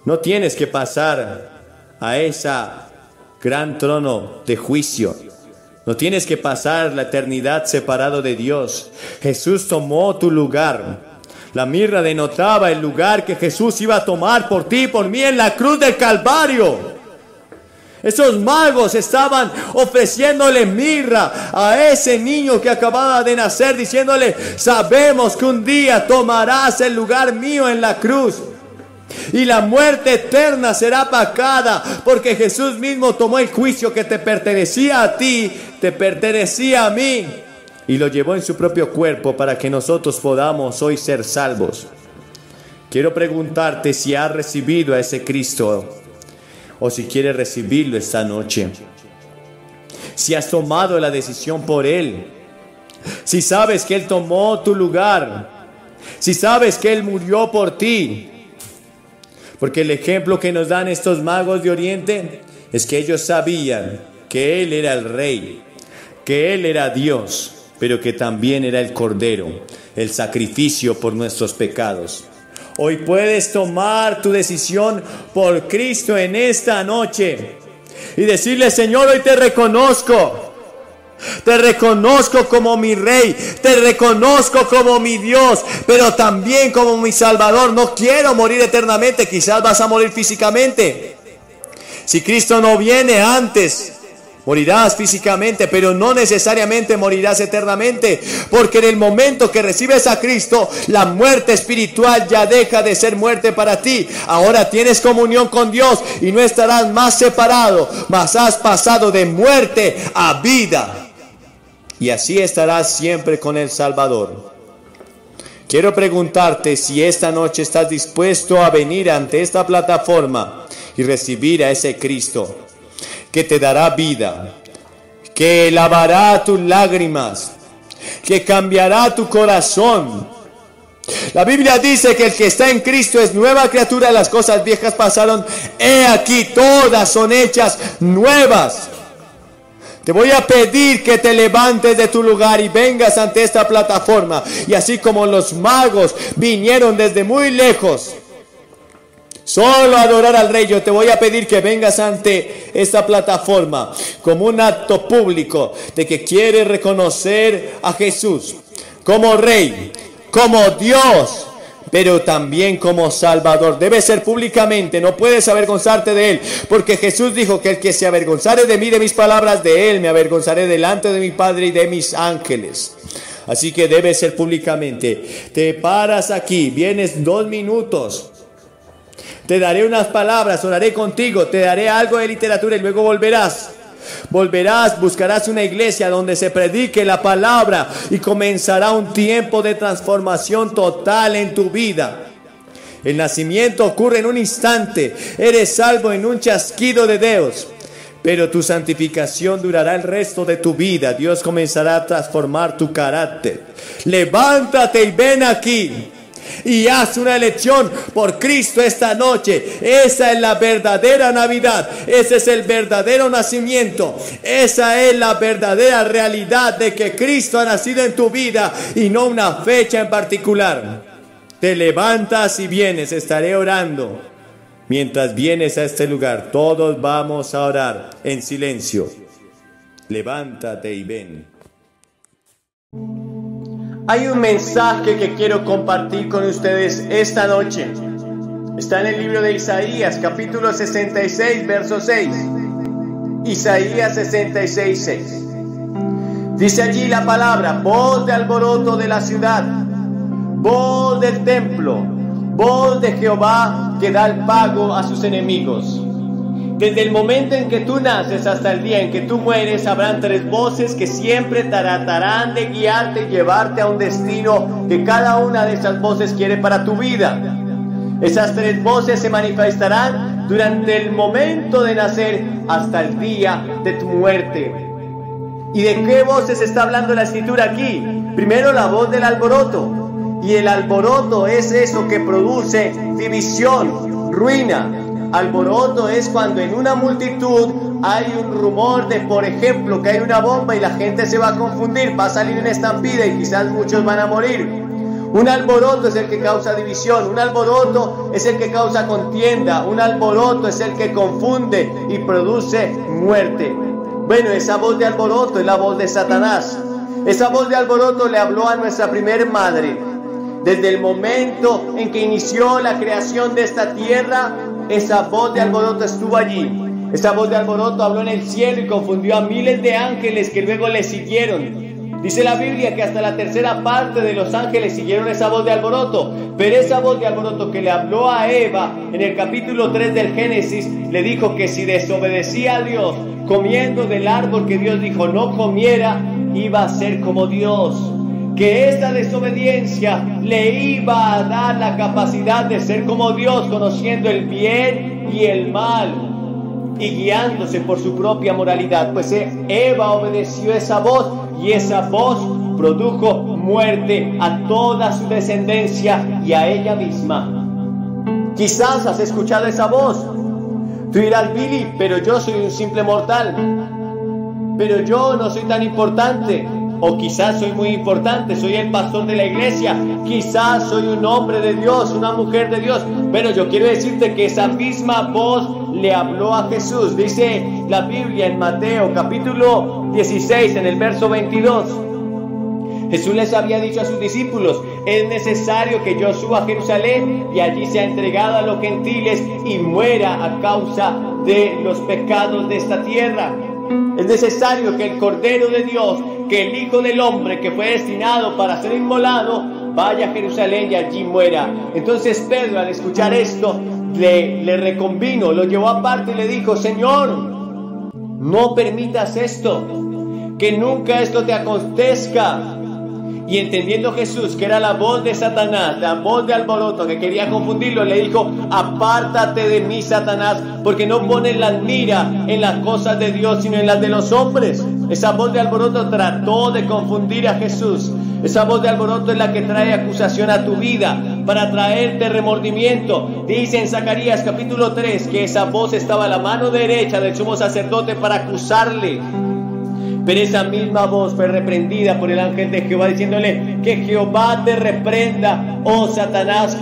C: No tienes que pasar a ese gran trono de juicio. No tienes que pasar la eternidad separado de Dios. Jesús tomó tu lugar. La mirra denotaba el lugar que Jesús iba a tomar por ti y por mí en la cruz del Calvario. Esos magos estaban ofreciéndole mirra a ese niño que acababa de nacer, diciéndole: sabemos que un día tomarás el lugar mío en la cruz. Y la muerte eterna será pagada, porque Jesús mismo tomó el juicio que te pertenecía a ti, te pertenecía a mí, y lo llevó en su propio cuerpo para que nosotros podamos hoy ser salvos. Quiero preguntarte si has recibido a ese Cristo, o si quieres recibirlo esta noche. Si has tomado la decisión por Él, si sabes que Él tomó tu lugar, si sabes que Él murió por ti. Porque el ejemplo que nos dan estos magos de Oriente es que ellos sabían que Él era el Rey, que Él era Dios, pero que también era el Cordero, el sacrificio por nuestros pecados. Hoy puedes tomar tu decisión por Cristo en esta noche y decirle: Señor, hoy te reconozco. Te reconozco como mi Rey, te reconozco como mi Dios, pero también como mi Salvador. No quiero morir eternamente. Quizás vas a morir físicamente. Si Cristo no viene antes, morirás físicamente, pero no necesariamente morirás eternamente, porque en el momento que recibes a Cristo, la muerte espiritual ya deja de ser muerte para ti. Ahora tienes comunión con Dios y no estarás más separado, mas has pasado de muerte a vida. Y así estarás siempre con el Salvador. Quiero preguntarte si esta noche estás dispuesto a venir ante esta plataforma y recibir a ese Cristo que te dará vida, que lavará tus lágrimas, que cambiará tu corazón. La Biblia dice que el que está en Cristo es nueva criatura, las cosas viejas pasaron, he aquí todas son hechas nuevas. Te voy a pedir que te levantes de tu lugar y vengas ante esta plataforma. Y así como los magos vinieron desde muy lejos, solo a adorar al Rey, yo te voy a pedir que vengas ante esta plataforma como un acto público de que quieres reconocer a Jesús como Rey, como Dios, pero también como Salvador. Debe ser públicamente, no puedes avergonzarte de Él, porque Jesús dijo que el que se avergonzare de mí, de mis palabras, de Él me avergonzaré delante de mi Padre y de mis ángeles. Así que debe ser públicamente. Te paras aquí, vienes 2 minutos, te daré unas palabras, oraré contigo, te daré algo de literatura y luego volverás. Buscarás una iglesia donde se predique la palabra y comenzará un tiempo de transformación total en tu vida. El nacimiento ocurre en un instante, eres salvo en un chasquido de dedos, pero tu santificación durará el resto de tu vida. Dios comenzará a transformar tu carácter. Levántate y ven aquí y haz una elección por Cristo esta noche. Esa es la verdadera Navidad, ese es el verdadero nacimiento, esa es la verdadera realidad de que Cristo ha nacido en tu vida y no una fecha en particular. Te levantas y vienes, estaré orando. Mientras vienes a este lugar, todos vamos a orar en silencio. Levántate y ven. Hay un mensaje que quiero compartir con ustedes esta noche. Está en el libro de Isaías, capítulo 66, verso 6. Isaías 66, 6. Dice allí la palabra: voz de alboroto de la ciudad, voz del templo, voz de Jehová que da el pago a sus enemigos. Desde el momento en que tú naces hasta el día en que tú mueres, habrán 3 voces que siempre tratarán de guiarte y llevarte a un destino que cada una de esas voces quiere para tu vida. Esas 3 voces se manifestarán durante el momento de nacer hasta el día de tu muerte. ¿Y de qué voces está hablando la escritura aquí? Primero, la voz del alboroto. Y el alboroto es eso que produce división, ruina. Alboroto es cuando en una multitud hay un rumor de, por ejemplo, que hay una bomba y la gente se va a confundir, va a salir una estampida y quizás muchos van a morir. Un alboroto es el que causa división, un alboroto es el que causa contienda, un alboroto es el que confunde y produce muerte. Bueno, esa voz de alboroto es la voz de Satanás. Esa voz de alboroto le habló a nuestra primer madre. Desde el momento en que inició la creación de esta tierra, esa voz de alboroto estuvo allí. Esa voz de alboroto habló en el cielo y confundió a miles de ángeles que luego le siguieron. Dice la Biblia que hasta la 3ª parte de los ángeles siguieron esa voz de alboroto. Pero esa voz de alboroto que le habló a Eva en el capítulo 3 del Génesis, le dijo que si desobedecía a Dios comiendo del árbol que Dios dijo no comiera, iba a ser como Dios. Que esta desobediencia le iba a dar la capacidad de ser como Dios, conociendo el bien y el mal y guiándose por su propia moralidad. Pues Eva obedeció esa voz y esa voz produjo muerte a toda su descendencia y a ella misma. Quizás has escuchado esa voz. Tú dirás: Billy, pero yo soy un simple mortal, pero yo no soy tan importante. O quizás soy muy importante, soy el pastor de la iglesia, quizás soy un hombre de Dios, una mujer de Dios, pero yo quiero decirte que esa misma voz le habló a Jesús. Dice la Biblia en Mateo capítulo 16, en el verso 22. Jesús les había dicho a sus discípulos: es necesario que yo suba a Jerusalén y allí sea entregado a los gentiles y muera a causa de los pecados de esta tierra. Es necesario que el Cordero de Dios, que el Hijo del Hombre que fue destinado para ser inmolado, vaya a Jerusalén y allí muera. Entonces Pedro, al escuchar esto, le reconvino, lo llevó aparte y le dijo: Señor, no permitas esto, que nunca esto te acontezca. Y entendiendo Jesús que era la voz de Satanás, la voz de alboroto que quería confundirlo, le dijo: apártate de mí, Satanás, porque no pones la mira en las cosas de Dios, sino en las de los hombres. Esa voz de alboroto trató de confundir a Jesús. Esa voz de alboroto es la que trae acusación a tu vida, para traerte remordimiento. Dice en Zacarías capítulo 3 que esa voz estaba a la mano derecha del sumo sacerdote para acusarle. Pero esa misma voz fue reprendida por el ángel de Jehová, diciéndole: que Jehová te reprenda, oh Satanás,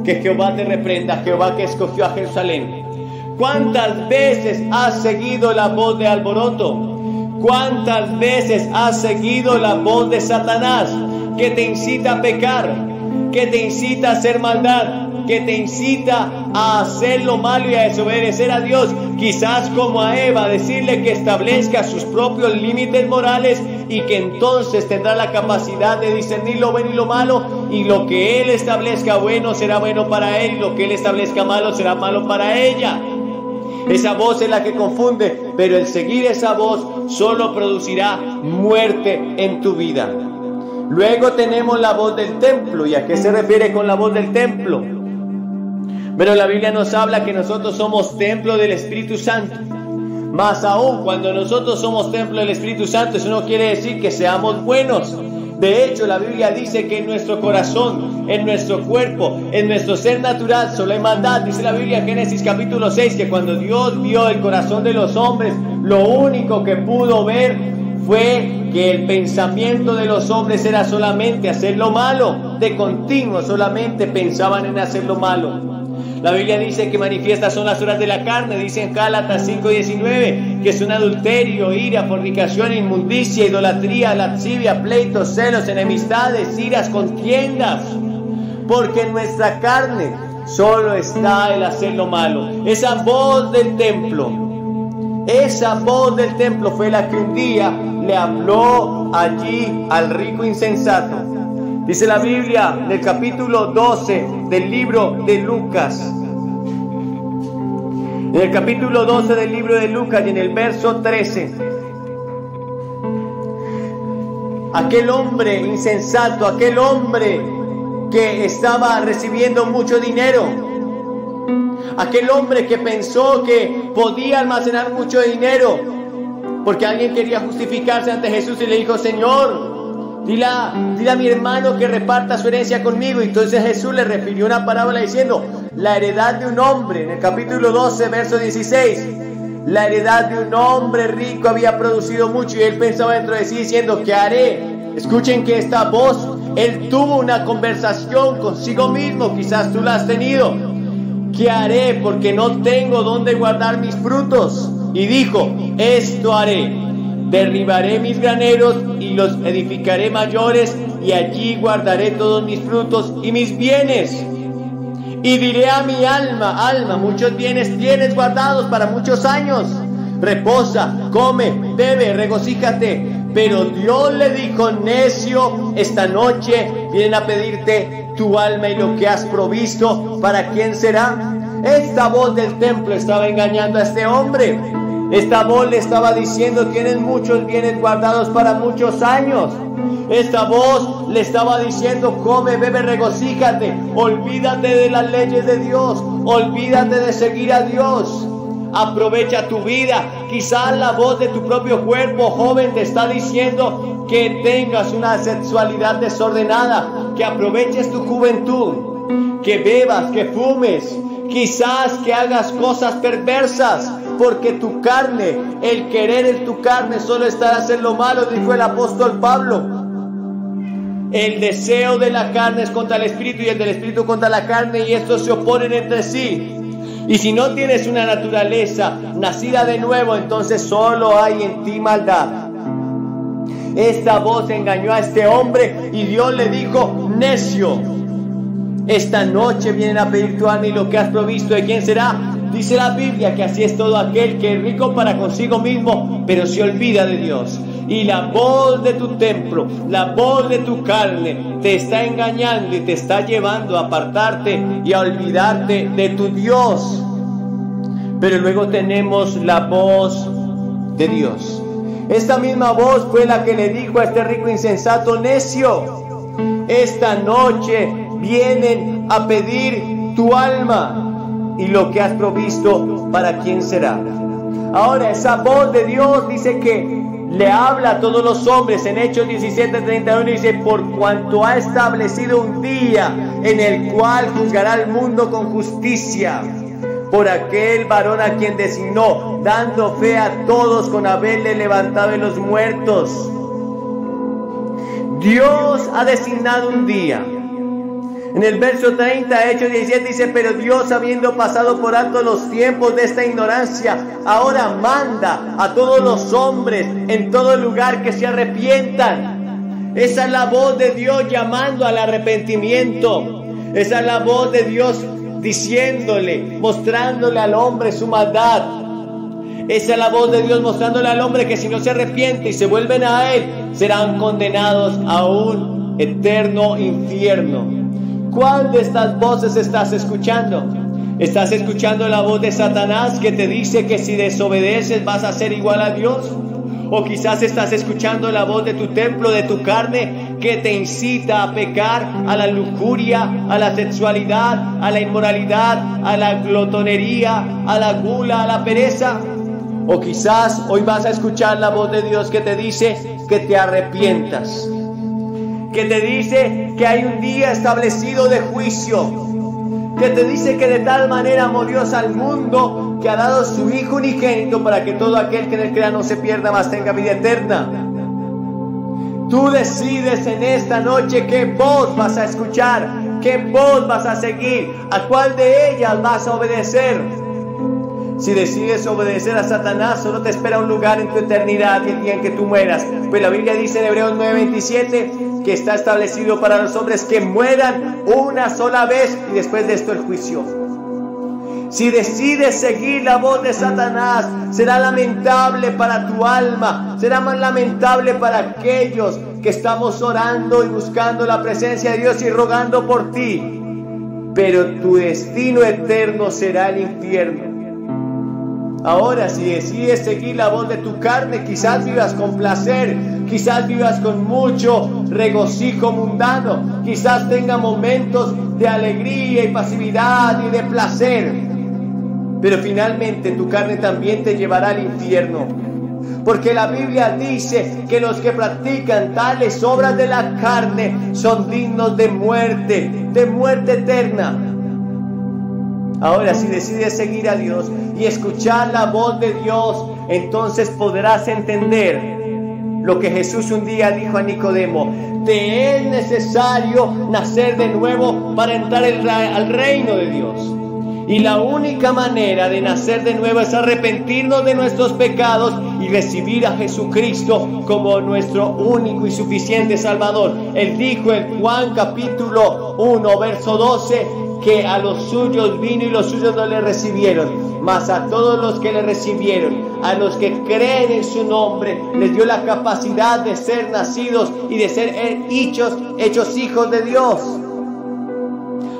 C: que Jehová te reprenda, Jehová que escogió a Jerusalén. ¿Cuántas veces has seguido la voz de alboroto? ¿Cuántas veces has seguido la voz de Satanás, que te incita a pecar, que te incita a hacer maldad, que te incita a hacer lo malo y a desobedecer a Dios? Quizás como a Eva, decirle que establezca sus propios límites morales y que entonces tendrá la capacidad de discernir lo bueno y lo malo, y lo que Él establezca bueno será bueno para él, y lo que Él establezca malo será malo para ella. Esa voz es la que confunde, pero el seguir esa voz solo producirá muerte en tu vida. Luego tenemos la voz del templo. ¿Y a qué se refiere con la voz del templo? Pero la Biblia nos habla que nosotros somos templo del Espíritu Santo. Más aún, cuando nosotros somos templo del Espíritu Santo, eso no quiere decir que seamos buenos. De hecho, la Biblia dice que en nuestro corazón, en nuestro cuerpo, en nuestro ser natural solo hay maldad. Dice la Biblia en Génesis capítulo 6 que cuando Dios vio el corazón de los hombres, lo único que pudo ver fue que el pensamiento de los hombres era solamente hacer lo malo. De continuo solamente pensaban en hacer lo malo. La Biblia dice que manifiestas son las obras de la carne, dice en Gálatas 5:19, que son adulterio, ira, fornicación, inmundicia, idolatría, lascivia, pleitos, celos, enemistades, iras, contiendas. Porque en nuestra carne solo está el hacer lo malo. Esa voz del templo fue la que un día le habló allí al rico insensato. Dice la Biblia en el capítulo 12 del libro de Lucas. En el capítulo 12 del libro de Lucas y en el verso 13. Aquel hombre insensato, aquel hombre que estaba recibiendo mucho dinero, aquel hombre que pensó que podía almacenar mucho dinero, porque alguien quería justificarse ante Jesús y le dijo: Señor, dile a mi hermano que reparta su herencia conmigo. Y entonces Jesús le refirió una parábola diciendo: la heredad de un hombre, en el capítulo 12, verso 16, la heredad de un hombre rico había producido mucho, y él pensaba dentro de sí diciendo: ¿qué haré? Escuchen que esta voz, él tuvo una conversación consigo mismo, quizás tú la has tenido. ¿Qué haré? Porque no tengo dónde guardar mis frutos. Y dijo: esto haré: derribaré mis graneros y los edificaré mayores, y allí guardaré todos mis frutos y mis bienes. Y diré a mi alma: alma, muchos bienes tienes guardados para muchos años. Reposa, come, bebe, regocíjate. Pero Dios le dijo: necio, esta noche vienen a pedirte tu alma, y lo que has provisto, ¿para quién será? Esta voz del templo estaba engañando a este hombre. Esta voz le estaba diciendo: tienes muchos bienes guardados para muchos años. Esta voz le estaba diciendo: come, bebe, regocíjate. Olvídate de las leyes de Dios. Olvídate de seguir a Dios. Aprovecha tu vida. Quizás la voz de tu propio cuerpo, joven, te está diciendo que tengas una sexualidad desordenada, que aproveches tu juventud, que bebas, que fumes, quizás que hagas cosas perversas. porque tu carne, el querer en tu carne solo estará a hacer lo malo, dijo el apóstol Pablo. El deseo de la carne es contra el espíritu y el del espíritu contra la carne, y estos se oponen entre sí. Y si no tienes una naturaleza nacida de nuevo, entonces solo hay en ti maldad. Esta voz engañó a este hombre y Dios le dijo: necio, esta noche vienen a pedir tu alma y lo que has provisto, ¿de quién será? Dice la Biblia que así es todo aquel que es rico para consigo mismo, pero se olvida de Dios. Y la voz de tu templo, la voz de tu carne, te está engañando y te está llevando a apartarte y a olvidarte de tu Dios. Pero luego tenemos la voz de Dios. Esta misma voz fue la que le dijo a este rico insensato: necio, esta noche vienen a pedir tu alma y lo que has provisto, ¿para quién será? Ahora, esa voz de Dios dice que le habla a todos los hombres. En Hechos 17:31 dice: por cuanto ha establecido un día en el cual juzgará al mundo con justicia, por aquel varón a quien designó, dando fe a todos con haberle levantado de los muertos. Dios ha designado un día. En el verso 30, Hechos 17 dice: pero Dios, habiendo pasado por alto los tiempos de esta ignorancia, ahora manda a todos los hombres en todo lugar que se arrepientan. Esa es la voz de Dios llamando al arrepentimiento. Esa es la voz de Dios diciéndole, mostrándole al hombre su maldad. Esa es la voz de Dios mostrándole al hombre que si no se arrepiente y se vuelven a Él, serán condenados a un eterno infierno. ¿Cuál de estas voces estás escuchando? ¿Estás escuchando la voz de Satanás que te dice que si desobedeces vas a ser igual a Dios? ¿O quizás estás escuchando la voz de tu templo, de tu carne, que te incita a pecar, a la lujuria, a la sexualidad, a la inmoralidad, a la glotonería, a la gula, a la pereza? O quizás hoy vas a escuchar la voz de Dios que te dice que te arrepientas, que te dice que hay un día establecido de juicio, que te dice que de tal manera amó Dios al mundo que ha dado su Hijo unigénito para que todo aquel que en él crea no se pierda, mas tenga vida eterna. Tú decides en esta noche qué voz vas a escuchar, qué voz vas a seguir, a cuál de ellas vas a obedecer. Si decides obedecer a Satanás, solo te espera un lugar en tu eternidad y el día en que tú mueras. Pues la Biblia dice en Hebreos 9:27 que está establecido para los hombres que mueran una sola vez y después de esto el juicio. Si decides seguir la voz de Satanás, será lamentable para tu alma, será más lamentable para aquellos que estamos orando y buscando la presencia de Dios y rogando por ti. Pero tu destino eterno será el infierno. Ahora, si decides seguir la voz de tu carne, quizás vivas con placer, quizás vivas con mucho regocijo mundano, quizás tenga momentos de alegría y pasividad y de placer, pero finalmente tu carne también te llevará al infierno, porque la Biblia dice que los que practican tales obras de la carne son dignos de muerte eterna. Ahora, si decides seguir a Dios y escuchar la voz de Dios, entonces podrás entender lo que Jesús un día dijo a Nicodemo: te es necesario nacer de nuevo para entrar al reino de Dios. Y la única manera de nacer de nuevo es arrepentirnos de nuestros pecados y recibir a Jesucristo como nuestro único y suficiente Salvador. Él dijo en Juan capítulo 1, verso 12, que a los suyos vino y los suyos no le recibieron, mas a todos los que le recibieron, a los que creen en su nombre, les dio la capacidad de ser nacidos y de ser hechos hijos de Dios.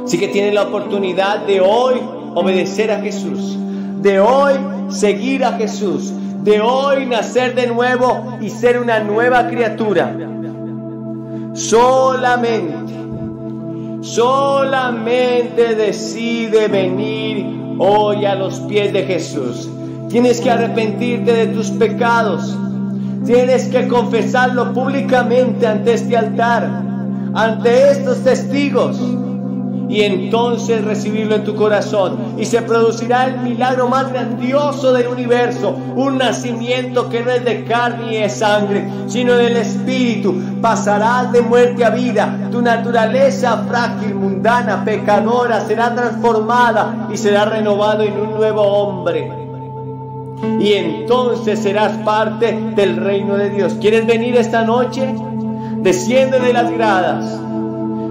C: Así que tienen la oportunidad de hoy obedecer a Jesús, de hoy seguir a Jesús, de hoy nacer de nuevo y ser una nueva criatura. Solamente decide venir hoy a los pies de Jesús. Tienes que arrepentirte de tus pecados. Tienes que confesarlo públicamente ante este altar, ante estos testigos. y entonces recibirlo en tu corazón, y se producirá el milagro más grandioso del universo, un nacimiento que no es de carne y de sangre, sino del Espíritu. Pasarás de muerte a vida, tu naturaleza frágil, mundana, pecadora será transformada y será renovado en un nuevo hombre, y entonces serás parte del reino de Dios. ¿Quieres venir esta noche? Desciende de las gradas,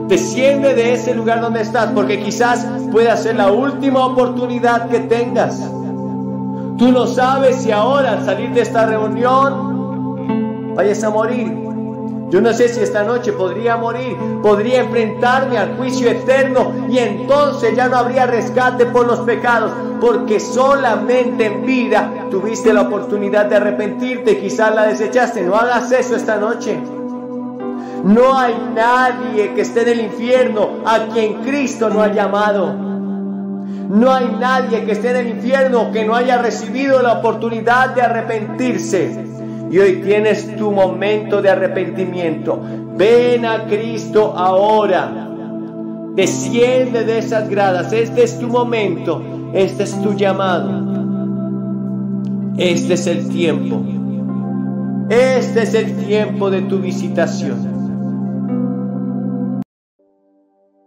C: desciende de ese lugar donde estás, porque quizás pueda ser la última oportunidad que tengas. Tú no sabes si ahora al salir de esta reunión vayas a morir. Yo no sé si esta noche podría morir, podría enfrentarme al juicio eterno, y entonces ya no habría rescate por los pecados, porque solamente en vida tuviste la oportunidad de arrepentirte, quizás la desechaste. No hagas eso esta noche. No hay nadie que esté en el infierno a quien Cristo no ha llamado. No hay nadie que esté en el infierno que no haya recibido la oportunidad de arrepentirse. Y hoy tienes tu momento de arrepentimiento. Ven a Cristo ahora. Desciende de esas gradas. Este es tu momento. Este es tu llamado. Este es el tiempo. Este es el tiempo de tu visitación.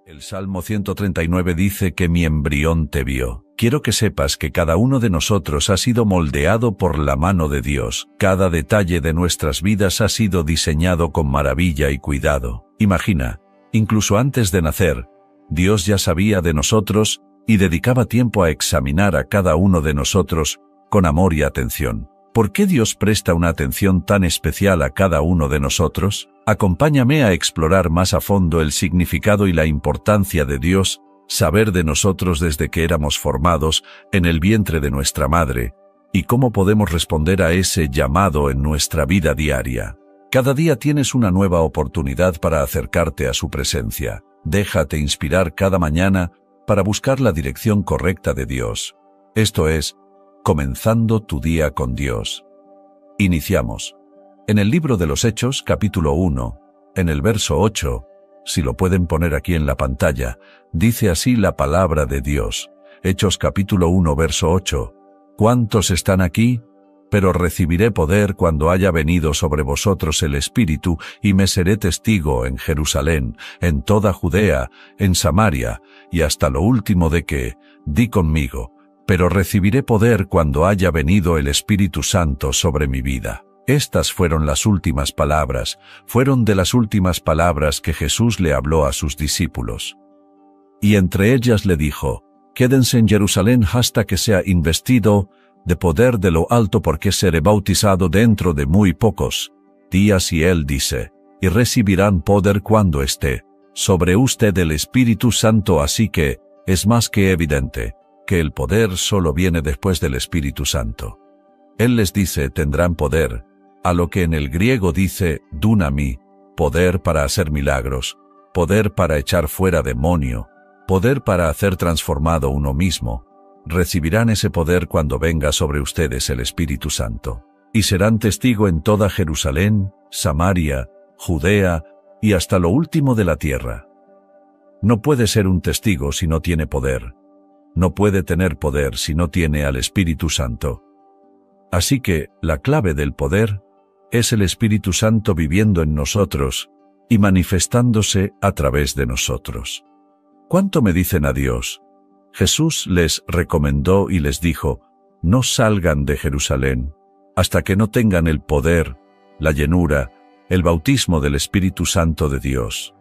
D: El Salmo 139 dice que mi embrión te vio. Quiero que sepas que cada uno de nosotros ha sido moldeado por la mano de Dios. Cada detalle de nuestras vidas ha sido diseñado con maravilla y cuidado. Imagina, incluso antes de nacer, Dios ya sabía de nosotros y dedicaba tiempo a examinar a cada uno de nosotros con amor y atención. ¿Por qué Dios presta una atención tan especial a cada uno de nosotros? Acompáñame a explorar más a fondo el significado y la importancia de Dios, saber de nosotros desde que éramos formados en el vientre de nuestra madre, y cómo podemos responder a ese llamado en nuestra vida diaria. Cada día tienes una nueva oportunidad para acercarte a su presencia. Déjate inspirar cada mañana para buscar la dirección correcta de Dios. Esto es, comenzando tu día con Dios. Iniciamos. En el libro de los Hechos, capítulo 1, en el verso 8, si lo pueden poner aquí en la pantalla, dice así la palabra de Dios. Hechos capítulo 1, verso 8. ¿Cuántos están aquí? Pero recibiré poder cuando haya venido sobre vosotros el Espíritu, y me seré testigo en Jerusalén, en toda Judea, en Samaria, y hasta lo último de que, di conmigo, pero recibiré poder cuando haya venido el Espíritu Santo sobre mi vida. Estas fueron las últimas palabras, fueron de las últimas palabras que Jesús le habló a sus discípulos. Y entre ellas le dijo, quédense en Jerusalén hasta que sea investido de poder de lo alto, porque seré bautizado dentro de muy pocos días. Y él dice, y recibirán poder cuando esté sobre usted el Espíritu Santo. Así que es más que evidente que el poder solo viene después del Espíritu Santo. Él les dice, tendrán poder, a lo que en el griego dice dunami, poder para hacer milagros, poder para echar fuera demonio, poder para hacer transformado uno mismo. Recibirán ese poder cuando venga sobre ustedes el Espíritu Santo, y serán testigo en toda Jerusalén, Samaria, Judea y hasta lo último de la tierra. No puede ser un testigo si no tiene poder. No puede tener poder si no tiene al Espíritu Santo. Así que la clave del poder es el Espíritu Santo viviendo en nosotros y manifestándose a través de nosotros. ¿Cuánto me dicen adiós? Jesús les recomendó y les dijo, no salgan de Jerusalén hasta que no tengan el poder, la llenura, el bautismo del Espíritu Santo de Dios.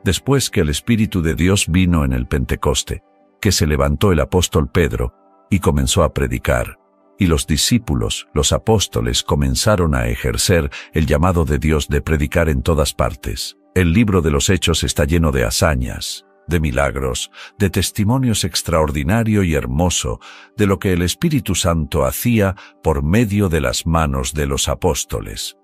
D: Después que el Espíritu de Dios vino en el Pentecoste, que se levantó el apóstol Pedro y comenzó a predicar, y los discípulos, los apóstoles, comenzaron a ejercer el llamado de Dios de predicar en todas partes. El libro de los Hechos está lleno de hazañas, de milagros, de testimonios extraordinario y hermoso de lo que el Espíritu Santo hacía por medio de las manos de los apóstoles.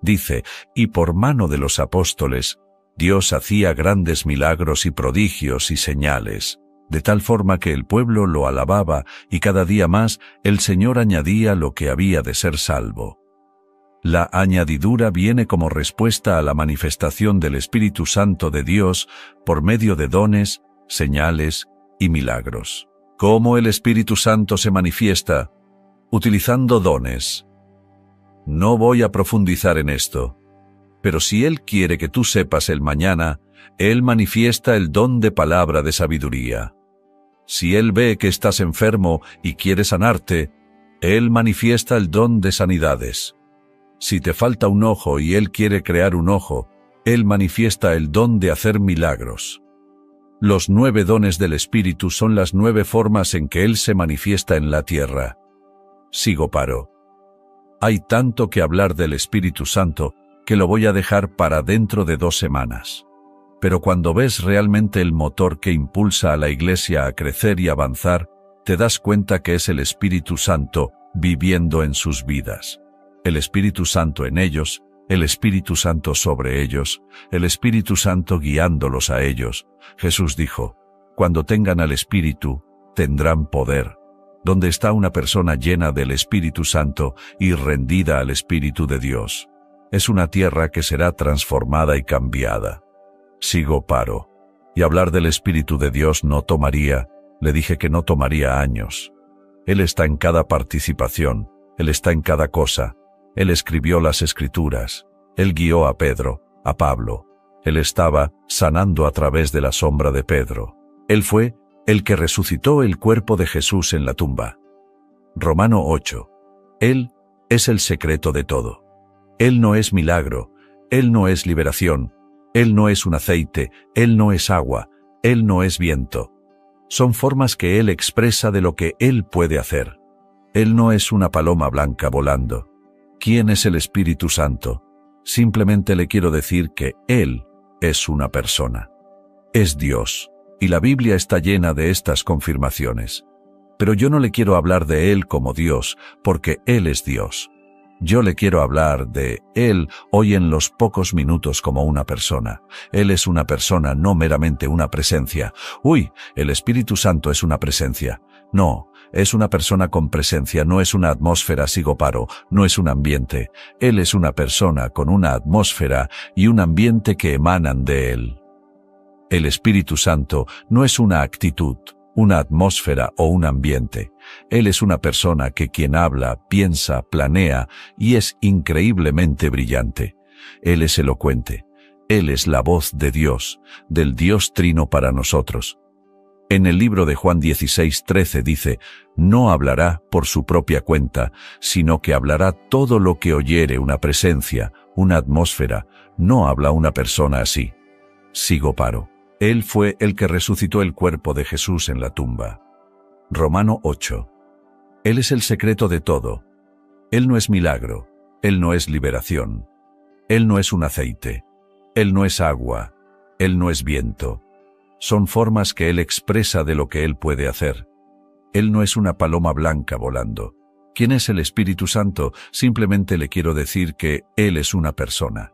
D: Dice, y por mano de los apóstoles, Dios hacía grandes milagros y prodigios y señales, de tal forma que el pueblo lo alababa y cada día más el Señor añadía lo que había de ser salvo. La añadidura viene como respuesta a la manifestación del Espíritu Santo de Dios por medio de dones, señales y milagros. ¿Cómo el Espíritu Santo se manifiesta? Utilizando dones. No voy a profundizar en esto, pero si Él quiere que tú sepas el mañana, Él manifiesta el don de palabra de sabiduría. Si Él ve que estás enfermo y quiere sanarte, Él manifiesta el don de sanidades. Si te falta un ojo y Él quiere crear un ojo, Él manifiesta el don de hacer milagros. Los 9 dones del Espíritu son las 9 formas en que Él se manifiesta en la tierra. Sigo paro. Hay tanto que hablar del Espíritu Santo que lo voy a dejar para dentro de 2 semanas. Pero cuando ves realmente el motor que impulsa a la Iglesia a crecer y avanzar, te das cuenta que es el Espíritu Santo viviendo en sus vidas. El Espíritu Santo en ellos, el Espíritu Santo sobre ellos, el Espíritu Santo guiándolos a ellos. Jesús dijo, cuando tengan al Espíritu, tendrán poder. Donde está una persona llena del Espíritu Santo y rendida al Espíritu de Dios, es una tierra que será transformada y cambiada. Sigo paro. Y hablar del Espíritu de Dios no tomaría, le dije que no tomaría años. Él está en cada participación, Él está en cada cosa. Él escribió las Escrituras, Él guió a Pedro, a Pablo. Él estaba sanando a través de la sombra de Pedro. Él fue el que resucitó el cuerpo de Jesús en la tumba. Romano 8. Él es el secreto de todo. Él no es milagro, Él no es liberación, Él no es un aceite, Él no es agua, Él no es viento. Son formas que Él expresa de lo que Él puede hacer. Él no es una paloma blanca volando. ¿Quién es el Espíritu Santo? Simplemente le quiero decir que Él es una persona. Es Dios, y la Biblia está llena de estas confirmaciones. Pero yo no le quiero hablar de Él como Dios, porque Él es Dios. Yo le quiero hablar de Él hoy en los pocos minutos como una persona. Él es una persona, no meramente una presencia. Uy, el Espíritu Santo es una presencia. No, es una persona con presencia, no es una atmósfera, sigo paro, no es un ambiente. Él es una persona con una atmósfera y un ambiente que emanan de Él. El Espíritu Santo no es una actitud, una atmósfera o un ambiente. Él es una persona que quien habla, piensa, planea y es increíblemente brillante. Él es elocuente. Él es la voz de Dios, del Dios Trino para nosotros. En el libro de Juan 16:13 dice, no hablará por su propia cuenta, sino que hablará todo lo que oyere una presencia, una atmósfera. No habla una persona así. Sigo paro. Él fue el que resucitó el cuerpo de Jesús en la tumba. Romano 8. Él es el secreto de todo. Él no es milagro. Él no es liberación. Él no es un aceite. Él no es agua. Él no es viento. Son formas que Él expresa de lo que Él puede hacer. Él no es una paloma blanca volando. ¿Quién es el Espíritu Santo? Simplemente le quiero decir que Él es una persona.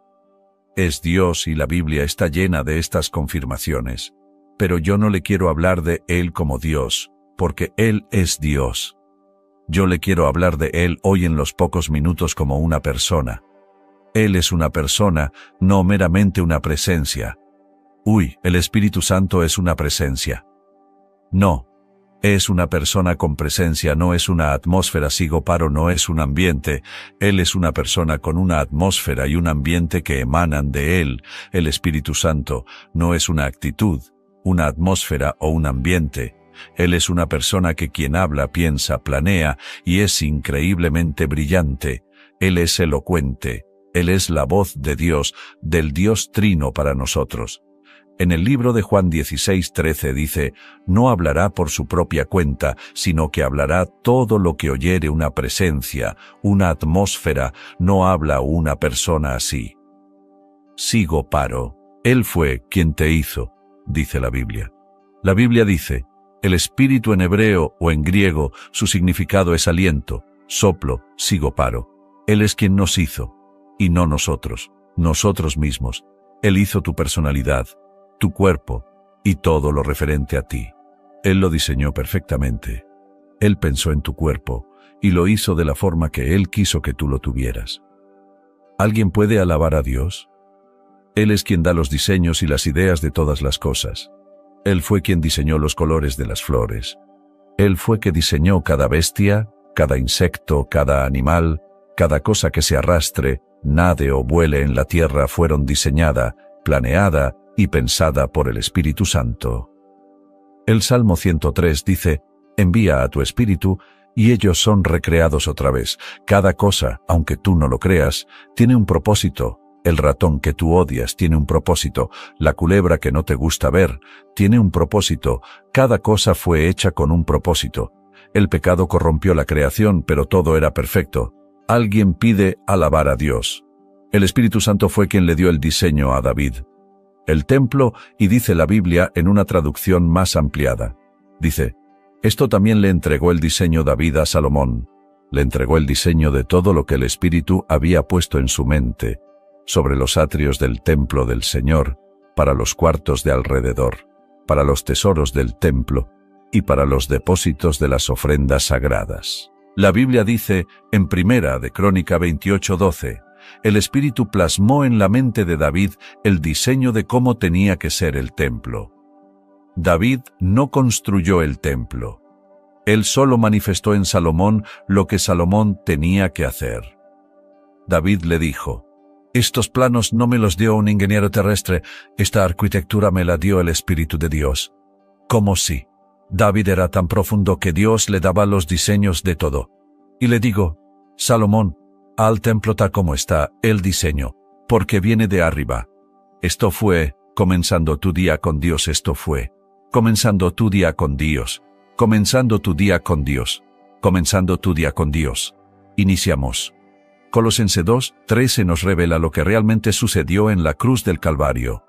D: Es Dios y la Biblia está llena de estas confirmaciones. Pero yo no le quiero hablar de Él como Dios, porque Él es Dios. Yo le quiero hablar de Él hoy en los pocos minutos como una persona. Él es una persona, no meramente una presencia. Uy, el Espíritu Santo es una presencia. No, es una persona con presencia, no es una atmósfera, sigo paro, no es un ambiente. Él es una persona con una atmósfera y un ambiente que emanan de Él. El Espíritu Santo no es una actitud, una atmósfera o un ambiente. Él es una persona que quien habla, piensa, planea y es increíblemente brillante. Él es elocuente. Él es la voz de Dios, del Dios Trino para nosotros. En el libro de Juan 16:13 dice, no hablará por su propia cuenta, sino que hablará todo lo que oyere una presencia, una atmósfera. No habla una persona así. Sigo paro. Él fue quien te hizo, dice la Biblia. La Biblia dice, el espíritu en hebreo o en griego, su significado es aliento, soplo, sigo paro. Él es quien nos hizo, y no nosotros mismos. Él hizo tu personalidad, tu cuerpo y todo lo referente a ti. Él lo diseñó perfectamente. Él pensó en tu cuerpo y lo hizo de la forma que Él quiso que tú lo tuvieras. ¿Alguien puede alabar a Dios? Él es quien da los diseños y las ideas de todas las cosas. Él fue quien diseñó los colores de las flores. Él fue que diseñó cada bestia, cada insecto, cada animal, cada cosa que se arrastre, nade o vuele en la tierra fueron diseñada, planeada y pensada por el Espíritu Santo. El Salmo 103 dice, envía a tu Espíritu y ellos son recreados otra vez. Cada cosa, aunque tú no lo creas, tiene un propósito. El ratón que tú odias tiene un propósito. La culebra que no te gusta ver tiene un propósito. Cada cosa fue hecha con un propósito. El pecado corrompió la creación, pero todo era perfecto. Alguien pide alabar a Dios. El Espíritu Santo fue quien le dio el diseño a David. El templo, y dice la Biblia en una traducción más ampliada. Dice, esto también le entregó el diseño David a Salomón. Le entregó el diseño de todo lo que el Espíritu había puesto en su mente, sobre los atrios del templo del Señor, para los cuartos de alrededor, para los tesoros del templo y para los depósitos de las ofrendas sagradas. La Biblia dice, en Primera de Crónica 28:12, el Espíritu plasmó en la mente de David el diseño de cómo tenía que ser el templo. David no construyó el templo. Él solo manifestó en Salomón lo que Salomón tenía que hacer. David le dijo, estos planos no me los dio un ingeniero terrestre, esta arquitectura me la dio el Espíritu de Dios. ¿Cómo sí? David era tan profundo que Dios le daba los diseños de todo. Y le digo, Salomón, al templo tal como está el diseño, porque viene de arriba. Esto fue, comenzando tu día con Dios, esto fue, comenzando tu día con Dios, comenzando tu día con Dios, comenzando tu día con Dios. Iniciamos. Colosenses 2:13 nos revela lo que realmente sucedió en la cruz del Calvario.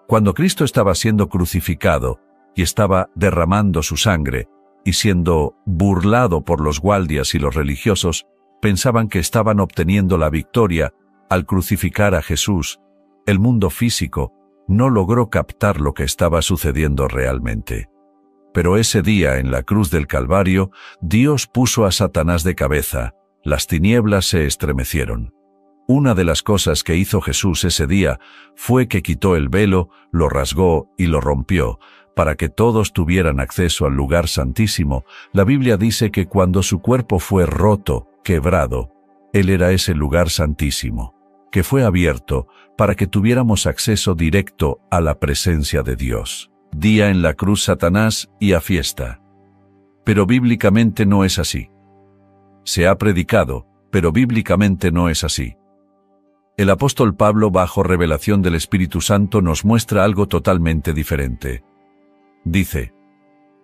D: Cuando Cristo estaba siendo crucificado y estaba derramando su sangre y siendo burlado por los guardias y los religiosos, pensaban que estaban obteniendo la victoria al crucificar a Jesús. El mundo físico no logró captar lo que estaba sucediendo realmente. Pero ese día en la cruz del Calvario, Dios puso a Satanás de cabeza. Las tinieblas se estremecieron. Una de las cosas que hizo Jesús ese día fue que quitó el velo, lo rasgó y lo rompió, para que todos tuvieran acceso al lugar santísimo. La Biblia dice que cuando su cuerpo fue roto, quebrado, Él era ese lugar santísimo, que fue abierto para que tuviéramos acceso directo a la presencia de Dios. Día en la cruz Satanás y a fiesta. Pero bíblicamente no es así. Se ha predicado, pero bíblicamente no es así. El apóstol Pablo, bajo revelación del Espíritu Santo, nos muestra algo totalmente diferente. Dice,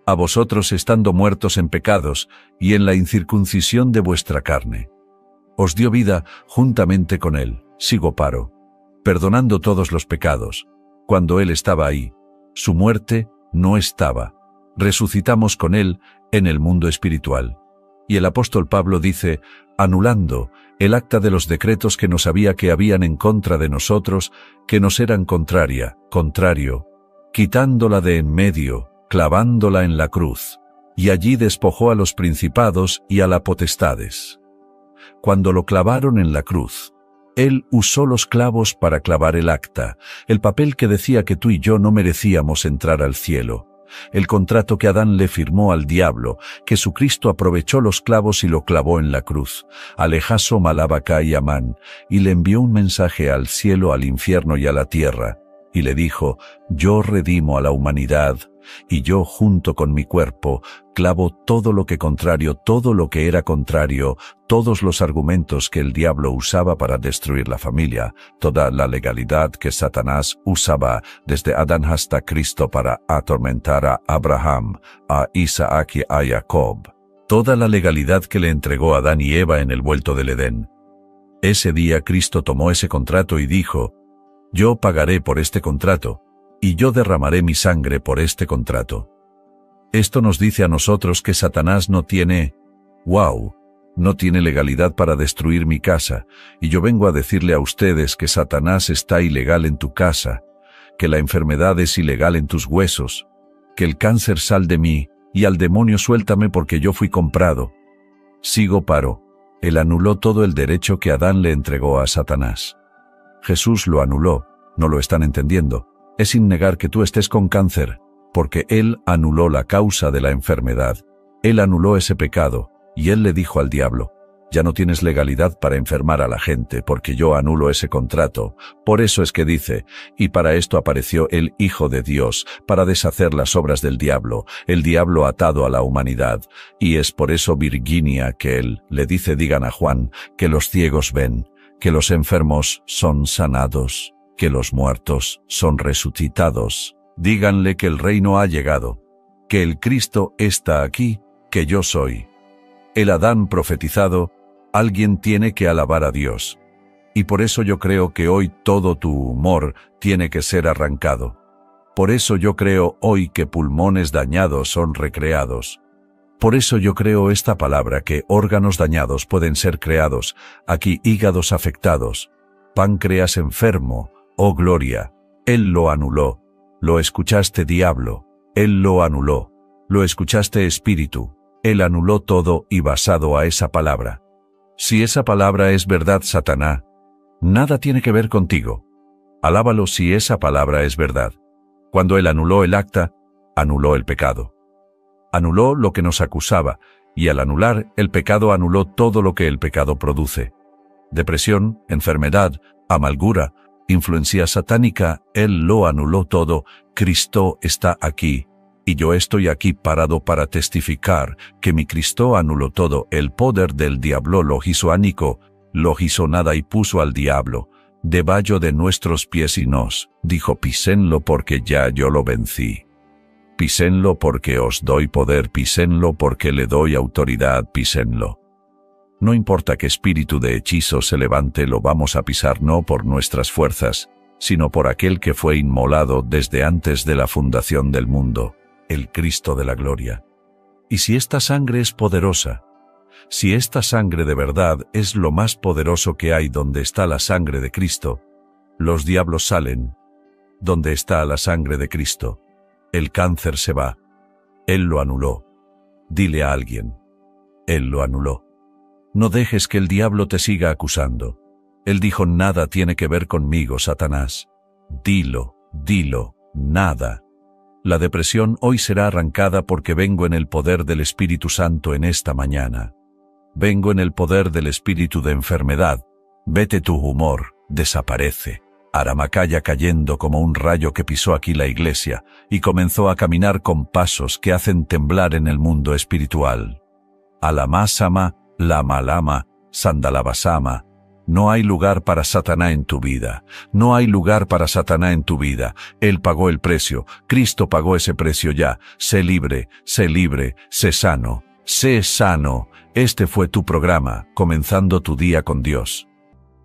D: a vosotros estando muertos en pecados y en la incircuncisión de vuestra carne, os dio vida juntamente con Él, sigo paro, perdonando todos los pecados. Cuando Él estaba ahí, su muerte no estaba. Resucitamos con Él en el mundo espiritual. Y el apóstol Pablo dice, anulando el acta de los decretos que no sabía que habían en contra de nosotros, que nos eran contrario, quitándola de en medio, clavándola en la cruz, y allí despojó a los principados y a las potestades. Cuando lo clavaron en la cruz, Él usó los clavos para clavar el acta, el papel que decía que tú y yo no merecíamos entrar al cielo. El contrato que Adán le firmó al diablo, Jesucristo aprovechó los clavos y lo clavó en la cruz. Alejasó Malabacá y Amán, y le envió un mensaje al cielo, al infierno y a la tierra, y le dijo, yo redimo a la humanidad, y yo junto con mi cuerpo clavo todo lo que contrario, todo lo que era contrario, todos los argumentos que el diablo usaba para destruir la familia, toda la legalidad que Satanás usaba desde Adán hasta Cristo para atormentar a Abraham, a Isaac y a Jacob, toda la legalidad que le entregó Adán y Eva en el huerto del Edén. Ese día Cristo tomó ese contrato y dijo, yo pagaré por este contrato, y yo derramaré mi sangre por este contrato. Esto nos dice a nosotros que Satanás no tiene legalidad para destruir mi casa, y yo vengo a decirle a ustedes que Satanás está ilegal en tu casa, que la enfermedad es ilegal en tus huesos, que el cáncer sal de mí, y al demonio suéltame porque yo fui comprado. Sigo paro. Él anuló todo el derecho que Adán le entregó a Satanás. Jesús lo anuló, no lo están entendiendo. Es sin negar que tú estés con cáncer, porque Él anuló la causa de la enfermedad. Él anuló ese pecado, y Él le dijo al diablo: ya no tienes legalidad para enfermar a la gente, porque yo anulo ese contrato. Por eso es que dice: y para esto apareció el Hijo de Dios, para deshacer las obras del diablo, el diablo atado a la humanidad. Y es por eso, Virginia, que Él le dice: digan a Juan, que los ciegos ven, que los enfermos son sanados, que los muertos son resucitados. Díganle que el reino ha llegado, que el Cristo está aquí, que yo soy el Adán profetizado. Alguien tiene que alabar a Dios. Y por eso yo creo que hoy todo tu humor tiene que ser arrancado. Por eso yo creo hoy que pulmones dañados son recreados. Por eso yo creo esta palabra, que órganos dañados pueden ser creados, aquí hígados afectados, páncreas enfermo, oh gloria. Él lo anuló. Lo escuchaste, diablo. Él lo anuló. Lo escuchaste, espíritu. Él anuló todo, y basado a esa palabra. Si esa palabra es verdad, Satanás, nada tiene que ver contigo. Alábalo si esa palabra es verdad. Cuando Él anuló el acta, anuló el pecado. Anuló lo que nos acusaba, y al anular el pecado anuló todo lo que el pecado produce. Depresión, enfermedad, amargura, influencia satánica, Él lo anuló todo. Cristo está aquí. Y yo estoy aquí parado para testificar que mi Cristo anuló todo. El poder del diablo lo hizo ánico, lo hizo nada y puso al diablo debajo de nuestros pies y nos dijo: písenlo porque ya yo lo vencí. Písenlo porque os doy poder, písenlo porque le doy autoridad, písenlo. No importa qué espíritu de hechizo se levante, lo vamos a pisar, no por nuestras fuerzas, sino por aquel que fue inmolado desde antes de la fundación del mundo, el Cristo de la gloria. Y si esta sangre es poderosa, si esta sangre de verdad es lo más poderoso que hay, donde está la sangre de Cristo, los diablos salen. Donde está la sangre de Cristo, el cáncer se va. Él lo anuló. Dile a alguien: Él lo anuló. No dejes que el diablo te siga acusando. Él dijo: nada tiene que ver conmigo, Satanás. Dilo, nada. La depresión hoy será arrancada porque vengo en el poder del Espíritu Santo en esta mañana. Vengo en el poder del espíritu de enfermedad. Vete tu humor, desaparece. Aramacaya cayendo como un rayo que pisó aquí la iglesia y comenzó a caminar con pasos que hacen temblar en el mundo espiritual. Alamasama, Lama, Sandalabasama. No hay lugar para Satanás en tu vida. No hay lugar para Satanás en tu vida. Él pagó el precio. Cristo pagó ese precio ya. Sé libre, sé sano. Sé sano. Este fue tu programa, comenzando tu día con Dios.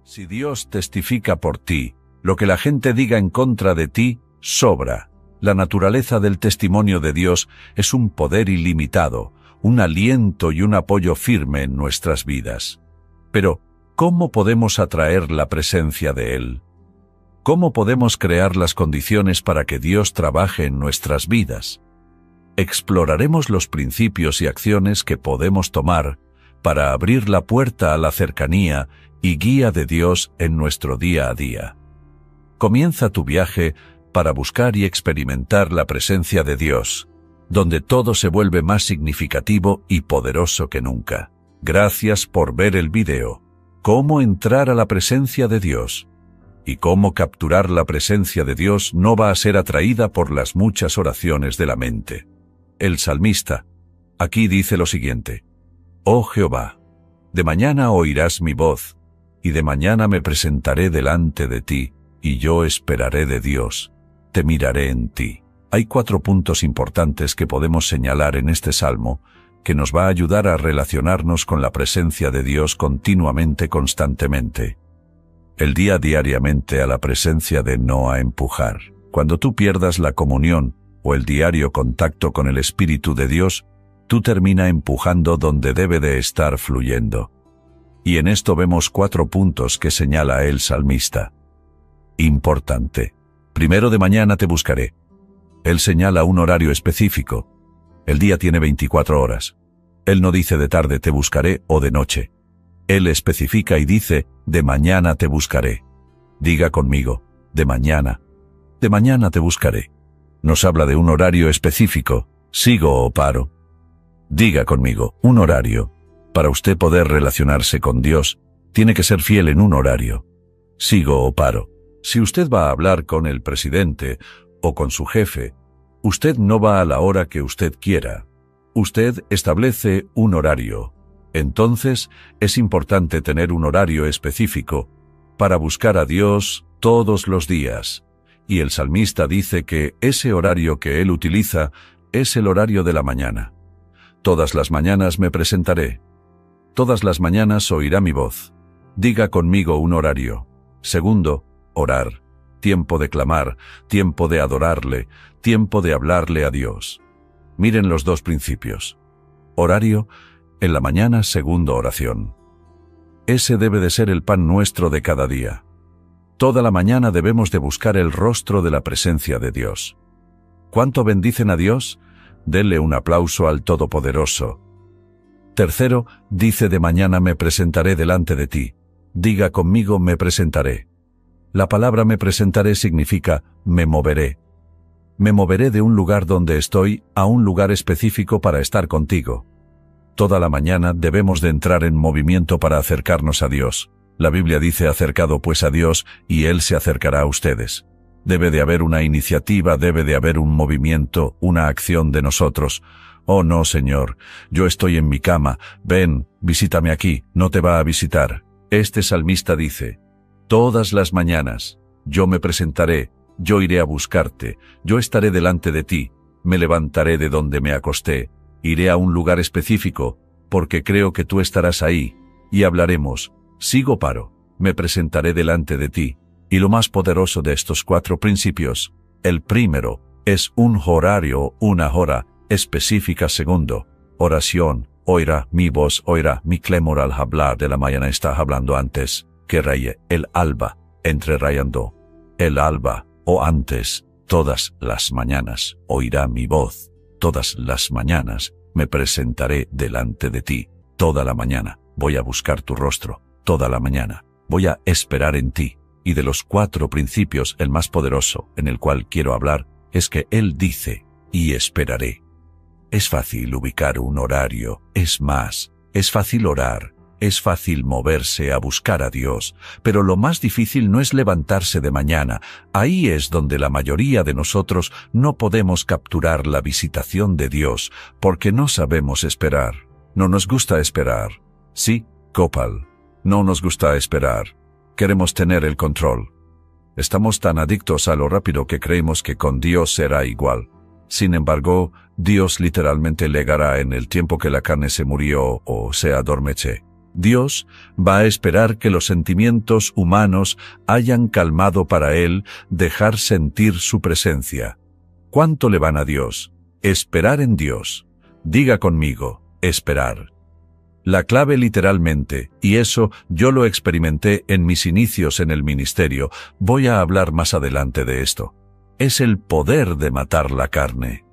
D: Si Dios testifica por ti, lo que la gente diga en contra de ti, sobra. La naturaleza del testimonio de Dios es un poder ilimitado, un aliento y un apoyo firme en nuestras vidas. Pero, ¿cómo podemos atraer la presencia de Él? ¿Cómo podemos crear las condiciones para que Dios trabaje en nuestras vidas? Exploraremos los principios y acciones que podemos tomar para abrir la puerta a la cercanía y guía de Dios en nuestro día a día. Comienza tu viaje para buscar y experimentar la presencia de Dios, donde todo se vuelve más significativo y poderoso que nunca. Gracias por ver el video. Cómo entrar a la presencia de Dios y cómo capturar la presencia de Dios no va a ser atraída por las muchas oraciones de la mente. El salmista aquí dice lo siguiente: Oh Jehová, de mañana oirás mi voz, y de mañana me presentaré delante de ti, y yo esperaré de Dios, te miraré en ti. Hay 4 puntos importantes que podemos señalar en este salmo, que nos va a ayudar a relacionarnos con la presencia de Dios continuamente, constantemente. El día diariamente a la presencia de no a empujar. Cuando tú pierdas la comunión o el diario contacto con el Espíritu de Dios, tú termina empujando donde debe de estar fluyendo. Y en esto vemos 4 puntos que señala el salmista. Importante. Primero, de mañana te buscaré. Él señala un horario específico. El día tiene 24 horas. Él no dice de tarde te buscaré o de noche. Él especifica y dice, de mañana te buscaré. Diga conmigo, de mañana te buscaré. Nos habla de un horario específico. ¿Sigo o paro? Diga conmigo, un horario. Para usted poder relacionarse con Dios, tiene que ser fiel en un horario. ¿Sigo o paro? Si usted va a hablar con el presidente o con su jefe, usted no va a la hora que usted quiera. Usted establece un horario. Entonces, es importante tener un horario específico para buscar a Dios todos los días. Y el salmista dice que ese horario que él utiliza es el horario de la mañana. Todas las mañanas me presentaré. Todas las mañanas oirá mi voz. Diga conmigo un horario. Segundo, orar. Tiempo de clamar, tiempo de adorarle, tiempo de hablarle a Dios. Miren los dos principios. Horario, en la mañana, segundo, oración. Ese debe de ser el pan nuestro de cada día. Toda la mañana debemos de buscar el rostro de la presencia de Dios. ¿Cuánto bendicen a Dios? Denle un aplauso al Todopoderoso. Tercero, dice de mañana me presentaré delante de ti. Diga conmigo me presentaré. La palabra me presentaré significa me moveré. Me moveré de un lugar donde estoy a un lugar específico para estar contigo. Toda la mañana debemos de entrar en movimiento para acercarnos a Dios. La Biblia dice acercado pues a Dios y Él se acercará a ustedes. Debe de haber una iniciativa, debe de haber un movimiento, una acción de nosotros. Oh no, Señor, yo estoy en mi cama, ven, visítame aquí, no te va a visitar. Este salmista dice, todas las mañanas, yo me presentaré, yo iré a buscarte, yo estaré delante de ti, me levantaré de donde me acosté, iré a un lugar específico, porque creo que tú estarás ahí, y hablaremos, sigo paro, me presentaré delante de ti. Y lo más poderoso de estos 4 principios, el primero, es un horario, una hora específica. Segundo, oración, oirá mi voz, oirá mi clamor al hablar de la mañana. Está hablando antes que raye el alba, entre rayando el alba o antes, todas las mañanas oirá mi voz, todas las mañanas me presentaré delante de ti, toda la mañana voy a buscar tu rostro, toda la mañana voy a esperar en ti. Y de los 4 principios, el más poderoso en el cual quiero hablar es que Él dice, y esperaré. Es fácil ubicar un horario, es más, es fácil orar, es fácil moverse a buscar a Dios, pero lo más difícil no es levantarse de mañana. Ahí es donde la mayoría de nosotros no podemos capturar la visitación de Dios, porque no sabemos esperar. No nos gusta esperar. Sí, Copal, no nos gusta esperar. Queremos tener el control. Estamos tan adictos a lo rápido que creemos que con Dios será igual. Sin embargo, Dios literalmente llegará en el tiempo que la carne se murió o se adormece. Dios va a esperar que los sentimientos humanos hayan calmado para Él dejar sentir su presencia. ¿Cuánto le van a Dios? Esperar en Dios. Diga conmigo, esperar. La clave literalmente, y eso yo lo experimenté en mis inicios en el ministerio, voy a hablar más adelante de esto, es el poder de matar la carne.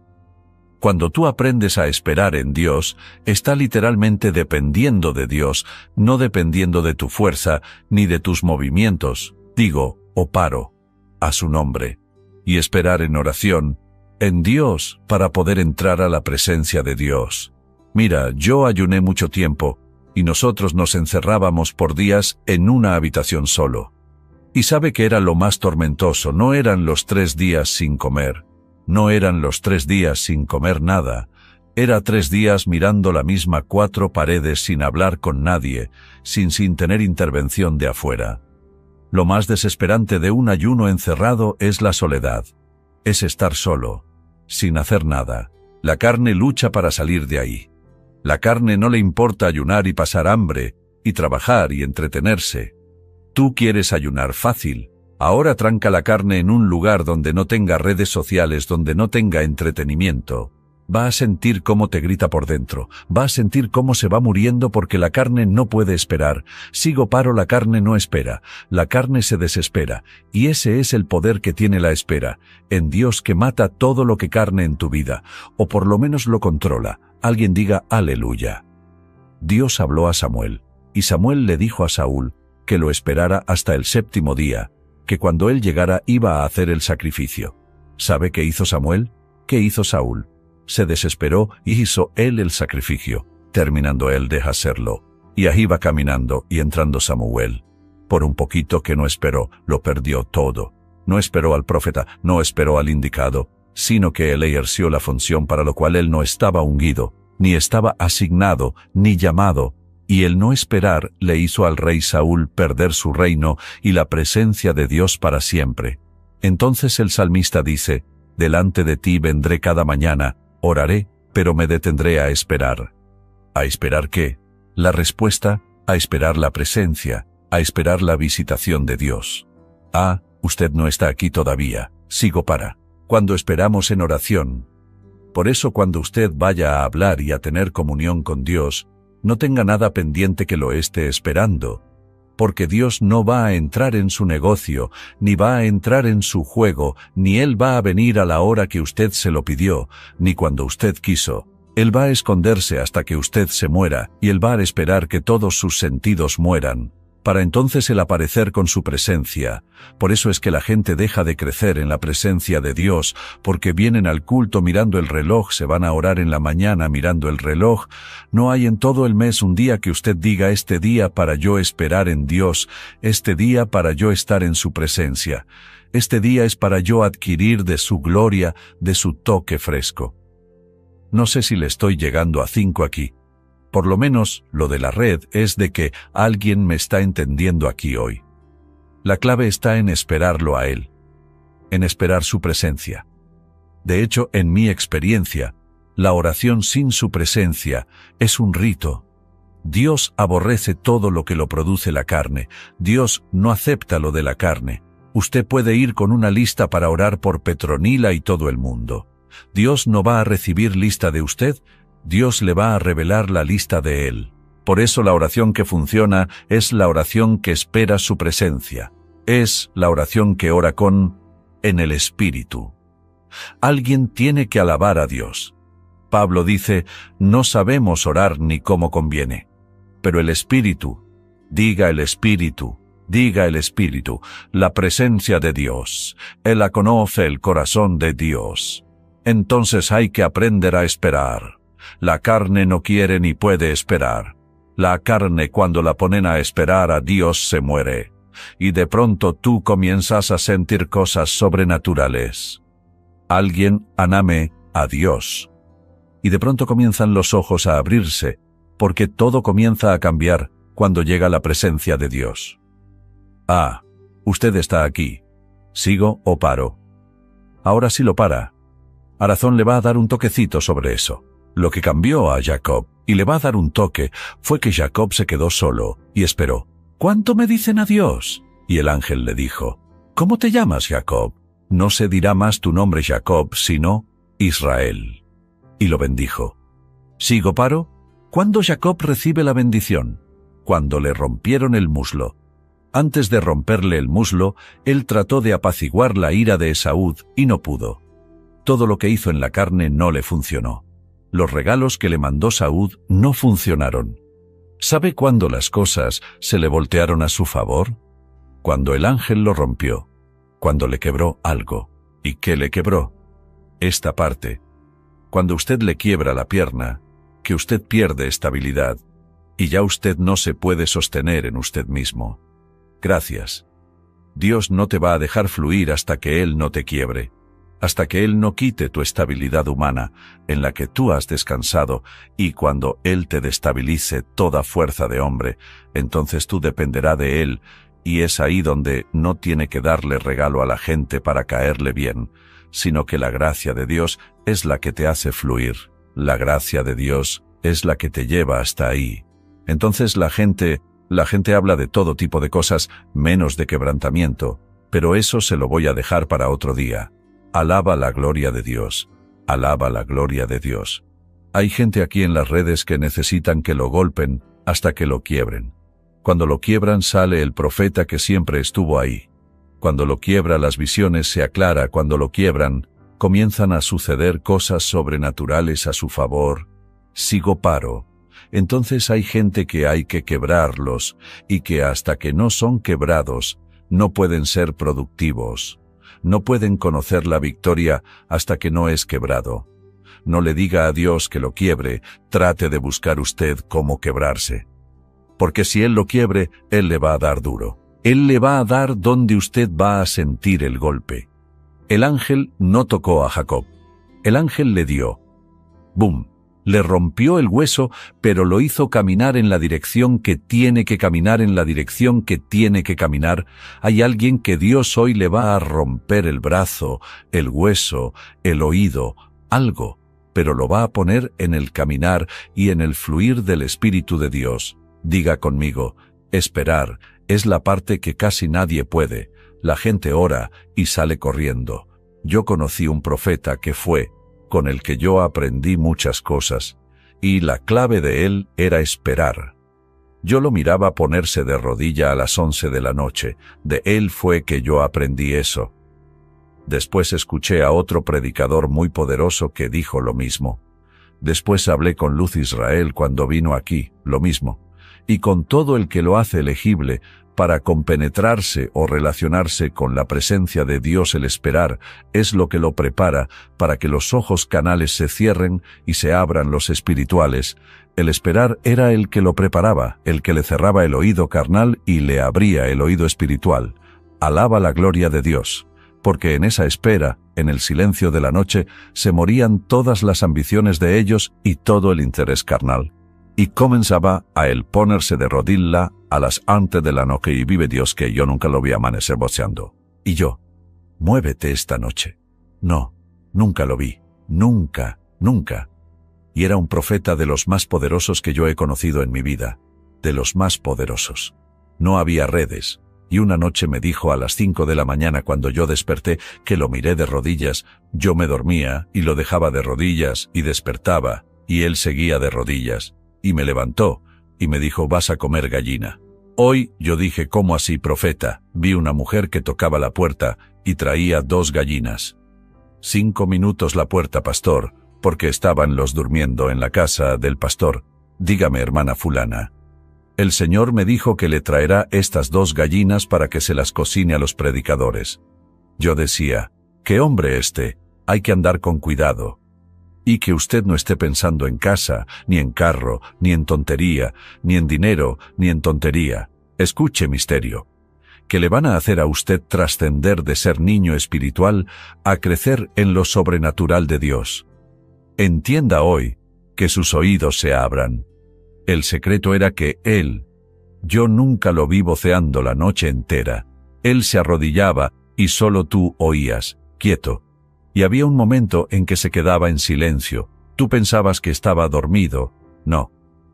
D: Cuando tú aprendes a esperar en Dios, está literalmente dependiendo de Dios, no dependiendo de tu fuerza ni de tus movimientos, digo, o paro, a su nombre, y esperar en oración, en Dios, para poder entrar a la presencia de Dios. Mira, yo ayuné mucho tiempo, y nosotros nos encerrábamos por días en una habitación solo. Y sabe que era lo más tormentoso, no eran los 3 días sin comer, no eran los 3 días sin comer nada, era 3 días mirando la misma 4 paredes sin hablar con nadie, sin tener intervención de afuera. Lo más desesperante de un ayuno encerrado es la soledad, es estar solo, sin hacer nada. La carne lucha para salir de ahí. La carne no le importa ayunar y pasar hambre, y trabajar y entretenerse. Tú quieres ayunar fácil. Ahora tranca la carne en un lugar donde no tenga redes sociales, donde no tenga entretenimiento. Va a sentir cómo te grita por dentro. Va a sentir cómo se va muriendo porque la carne no puede esperar. Sigo paro, la carne no espera. La carne se desespera. Y ese es el poder que tiene la espera. En Dios que mata todo lo que carne en tu vida. O por lo menos lo controla. Alguien diga aleluya. Dios habló a Samuel, y Samuel le dijo a Saúl que lo esperara hasta el 7º día, que cuando él llegara iba a hacer el sacrificio. ¿Sabe qué hizo Samuel? ¿Qué hizo Saúl? Se desesperó y hizo él el sacrificio. Terminando él deja hacerlo. Y ahí va caminando y entrando Samuel. Por un poquito que no esperó, lo perdió todo. No esperó al profeta, no esperó al indicado, sino que él ejerció la función para lo cual él no estaba ungido, ni estaba asignado, ni llamado, y el no esperar le hizo al rey Saúl perder su reino y la presencia de Dios para siempre. Entonces el salmista dice, «Delante de ti vendré cada mañana, oraré, pero me detendré a esperar». ¿A esperar qué? La respuesta, a esperar la presencia, a esperar la visitación de Dios. Ah, usted no está aquí todavía, sigo para. Cuando esperamos en oración. Por eso cuando usted vaya a hablar y a tener comunión con Dios, no tenga nada pendiente que lo esté esperando, porque Dios no va a entrar en su negocio, ni va a entrar en su juego, ni Él va a venir a la hora que usted se lo pidió, ni cuando usted quiso. Él va a esconderse hasta que usted se muera, y Él va a esperar que todos sus sentidos mueran, para entonces el aparecer con su presencia. Por eso es que la gente deja de crecer en la presencia de Dios, porque vienen al culto mirando el reloj, se van a orar en la mañana mirando el reloj. No hay en todo el mes un día que usted diga, este día para yo esperar en Dios, este día para yo estar en su presencia, este día es para yo adquirir de su gloria, de su toque fresco. No sé si le estoy llegando a 5 aquí. Por lo menos, lo de la red es de que alguien me está entendiendo aquí hoy. La clave está en esperarlo a Él, en esperar su presencia. De hecho, en mi experiencia, la oración sin su presencia es un rito. Dios aborrece todo lo que lo produce la carne. Dios no acepta lo de la carne. Usted puede ir con una lista para orar por Petronila y todo el mundo. Dios no va a recibir lista de usted, Dios le va a revelar la lista de Él. Por eso la oración que funciona es la oración que espera su presencia. Es la oración que ora en el Espíritu. Alguien tiene que alabar a Dios. Pablo dice, no sabemos orar ni cómo conviene. Pero el Espíritu, diga el Espíritu, la presencia de Dios. Él la conoce el corazón de Dios. Entonces hay que aprender a esperar. La carne no quiere ni puede esperar. La carne cuando la ponen a esperar a Dios se muere. Y de pronto tú comienzas a sentir cosas sobrenaturales. Alguien aname a Dios. Y de pronto comienzan los ojos a abrirse, porque todo comienza a cambiar cuando llega la presencia de Dios. Ah, usted está aquí. ¿Sigo o paro? Ahora sí lo para. Arazón le va a dar un toquecito sobre eso. Lo que cambió a Jacob, y le va a dar un toque, fue que Jacob se quedó solo y esperó. ¿Cuánto me dicen adiós? Y el ángel le dijo, ¿cómo te llamas, Jacob? No se dirá más tu nombre Jacob, sino Israel. Y lo bendijo. ¿Sigo paro? ¿Cuándo Jacob recibe la bendición? Cuando le rompieron el muslo. Antes de romperle el muslo, él trató de apaciguar la ira de Esaú y no pudo. Todo lo que hizo en la carne no le funcionó. Los regalos que le mandó Saúl no funcionaron. ¿Sabe cuándo las cosas se le voltearon a su favor? Cuando el ángel lo rompió, cuando le quebró algo. ¿Y qué le quebró? Esta parte. Cuando usted le quiebra la pierna, que usted pierde estabilidad, y ya usted no se puede sostener en usted mismo. Gracias. Dios no te va a dejar fluir hasta que Él no te quiebre. Hasta que Él no quite tu estabilidad humana, en la que tú has descansado, y cuando Él te destabilice toda fuerza de hombre, entonces tú dependerás de Él, y es ahí donde no tiene que darle regalo a la gente para caerle bien, sino que la gracia de Dios es la que te hace fluir. La gracia de Dios es la que te lleva hasta ahí. Entonces la gente habla de todo tipo de cosas, menos de quebrantamiento, pero eso se lo voy a dejar para otro día. Alaba la gloria de Dios. Alaba la gloria de Dios. Hay gente aquí en las redes que necesitan que lo golpen hasta que lo quiebren. Cuando lo quiebran sale el profeta que siempre estuvo ahí. Cuando lo quiebra las visiones se aclara, cuando lo quiebran, comienzan a suceder cosas sobrenaturales a su favor. Sigo paro. Entonces hay gente que hay que quebrarlos y que hasta que no son quebrados, no pueden ser productivos. no pueden conocer la victoria hasta que no es quebrado. No le diga a Dios que lo quiebre, trate de buscar usted cómo quebrarse. Porque si Él lo quiebre, Él le va a dar duro. Él le va a dar donde usted va a sentir el golpe. El ángel no tocó a Jacob. El ángel le dio. ¡Bum! Le rompió el hueso, pero lo hizo caminar en la dirección que tiene que caminar, en la dirección que tiene que caminar. Hay alguien que Dios hoy le va a romper el brazo, el hueso, el oído, algo, pero lo va a poner en el caminar y en el fluir del Espíritu de Dios. Diga conmigo, esperar es la parte que casi nadie puede. La gente ora y sale corriendo. Yo conocí un profeta que fue, con el que yo aprendí muchas cosas, y la clave de él era esperar. Yo lo miraba ponerse de rodilla a las 11 de la noche, de él fue que yo aprendí eso. Después escuché a otro predicador muy poderoso que dijo lo mismo. Después hablé con Luz Israel cuando vino aquí, lo mismo, y con todo el que lo hace elegible para compenetrarse o relacionarse con la presencia de Dios. El esperar es lo que lo prepara para que los ojos canales se cierren y se abran los espirituales. El esperar era el que lo preparaba, el que le cerraba el oído carnal y le abría el oído espiritual. Alaba la gloria de Dios, porque en esa espera, en el silencio de la noche, se morían todas las ambiciones de ellos y todo el interés carnal. Y comenzaba a él ponerse de rodilla a las antes de la noche, y vive Dios que yo nunca lo vi amanecer boceando. Y yo, muévete esta noche. No, nunca lo vi, nunca, nunca. Y era un profeta de los más poderosos que yo he conocido en mi vida, de los más poderosos. No había redes, y una noche me dijo a las 5 de la mañana cuando yo desperté que lo miré de rodillas, yo me dormía y lo dejaba de rodillas y despertaba, y él seguía de rodillas. Y me levantó, y me dijo, vas a comer gallina. Hoy yo dije, ¿cómo así, profeta? Vi una mujer que tocaba la puerta, y traía 2 gallinas. 5 minutos la puerta, pastor, porque estaban los durmiendo en la casa del pastor. Dígame, hermana fulana. El Señor me dijo que le traerá estas 2 gallinas para que se las cocine a los predicadores. Yo decía, ¿qué hombre este? Hay que andar con cuidado. Y que usted no esté pensando en casa, ni en carro, ni en tontería, ni en dinero, ni en tontería. Escuche, misterio. Que le van a hacer a usted trascender de ser niño espiritual a crecer en lo sobrenatural de Dios. Entienda hoy que sus oídos se abran. El secreto era que él, yo nunca lo vi voceando la noche entera. Él se arrodillaba y solo tú oías, quieto. Y había un momento en que se quedaba en silencio. Tú pensabas que estaba dormido. No.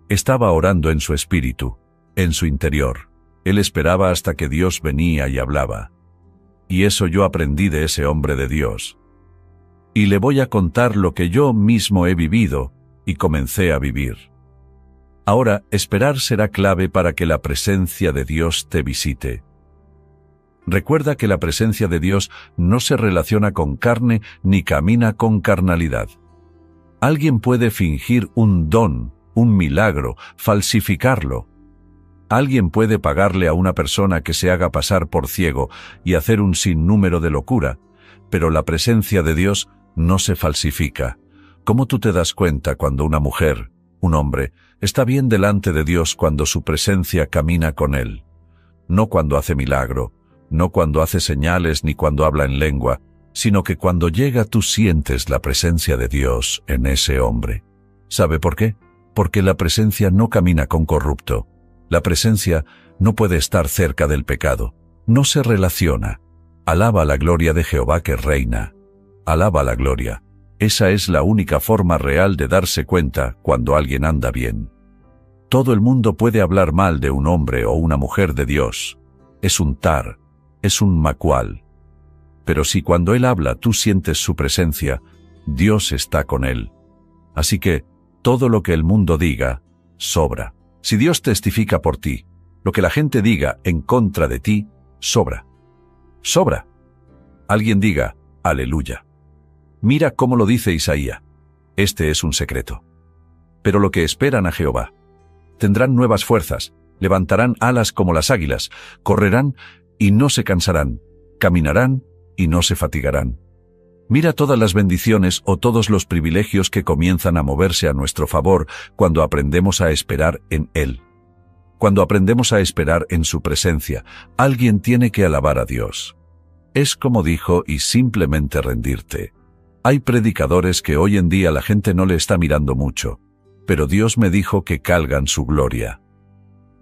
D: Estaba orando en su espíritu, en su interior. Él esperaba hasta que Dios venía y hablaba. Y eso yo aprendí de ese hombre de Dios. Y le voy a contar lo que yo mismo he vivido, y comencé a vivir. Ahora, esperar será clave para que la presencia de Dios te visite. Recuerda que la presencia de Dios no se relaciona con carne ni camina con carnalidad. Alguien puede fingir un don, un milagro, falsificarlo. Alguien puede pagarle a una persona que se haga pasar por ciego y hacer un sinnúmero de locura, pero la presencia de Dios no se falsifica. ¿Cómo tú te das cuenta cuando una mujer, un hombre, está bien delante de Dios cuando su presencia camina con él? No cuando hace milagro, no cuando hace señales ni cuando habla en lengua, sino que cuando llega tú sientes la presencia de Dios en ese hombre. ¿Sabe por qué? Porque la presencia no camina con corrupto. La presencia no puede estar cerca del pecado. No se relaciona. Alaba la gloria de Jehová que reina. Alaba la gloria. Esa es la única forma real de darse cuenta cuando alguien anda bien. Todo el mundo puede hablar mal de un hombre o una mujer de Dios. Es un tar. Es un macual. Pero si cuando él habla tú sientes su presencia, Dios está con él. Así que todo lo que el mundo diga, sobra. Si Dios testifica por ti, lo que la gente diga en contra de ti, sobra. Sobra. Alguien diga, aleluya. Mira cómo lo dice Isaías. Este es un secreto. Pero lo que esperan a Jehová. Tendrán nuevas fuerzas, levantarán alas como las águilas, correrán y no se cansarán, caminarán y no se fatigarán. Mira todas las bendiciones o todos los privilegios que comienzan a moverse a nuestro favor cuando aprendemos a esperar en Él. Cuando aprendemos a esperar en su presencia, alguien tiene que alabar a Dios. Es como dijo y simplemente rendirte. Hay predicadores que hoy en día la gente no le está mirando mucho, pero Dios me dijo que calgan su gloria.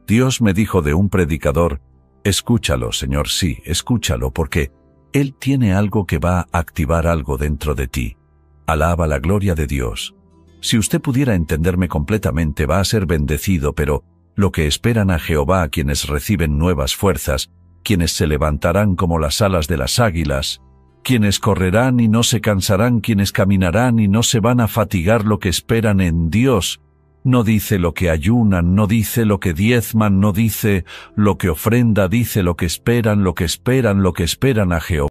D: Dios me dijo de un predicador, escúchalo, Señor, sí, escúchalo, porque Él tiene algo que va a activar algo dentro de ti. Alaba la gloria de Dios. Si usted pudiera entenderme completamente, va a ser bendecido, pero lo que esperan a Jehová quienes reciben nuevas fuerzas, quienes se levantarán como las alas de las águilas, quienes correrán y no se cansarán, quienes caminarán y no se van a fatigar, lo que esperan en Dios. No dice lo que ayunan, no dice lo que diezman, no dice lo que ofrenda, dice lo que esperan a Jehová.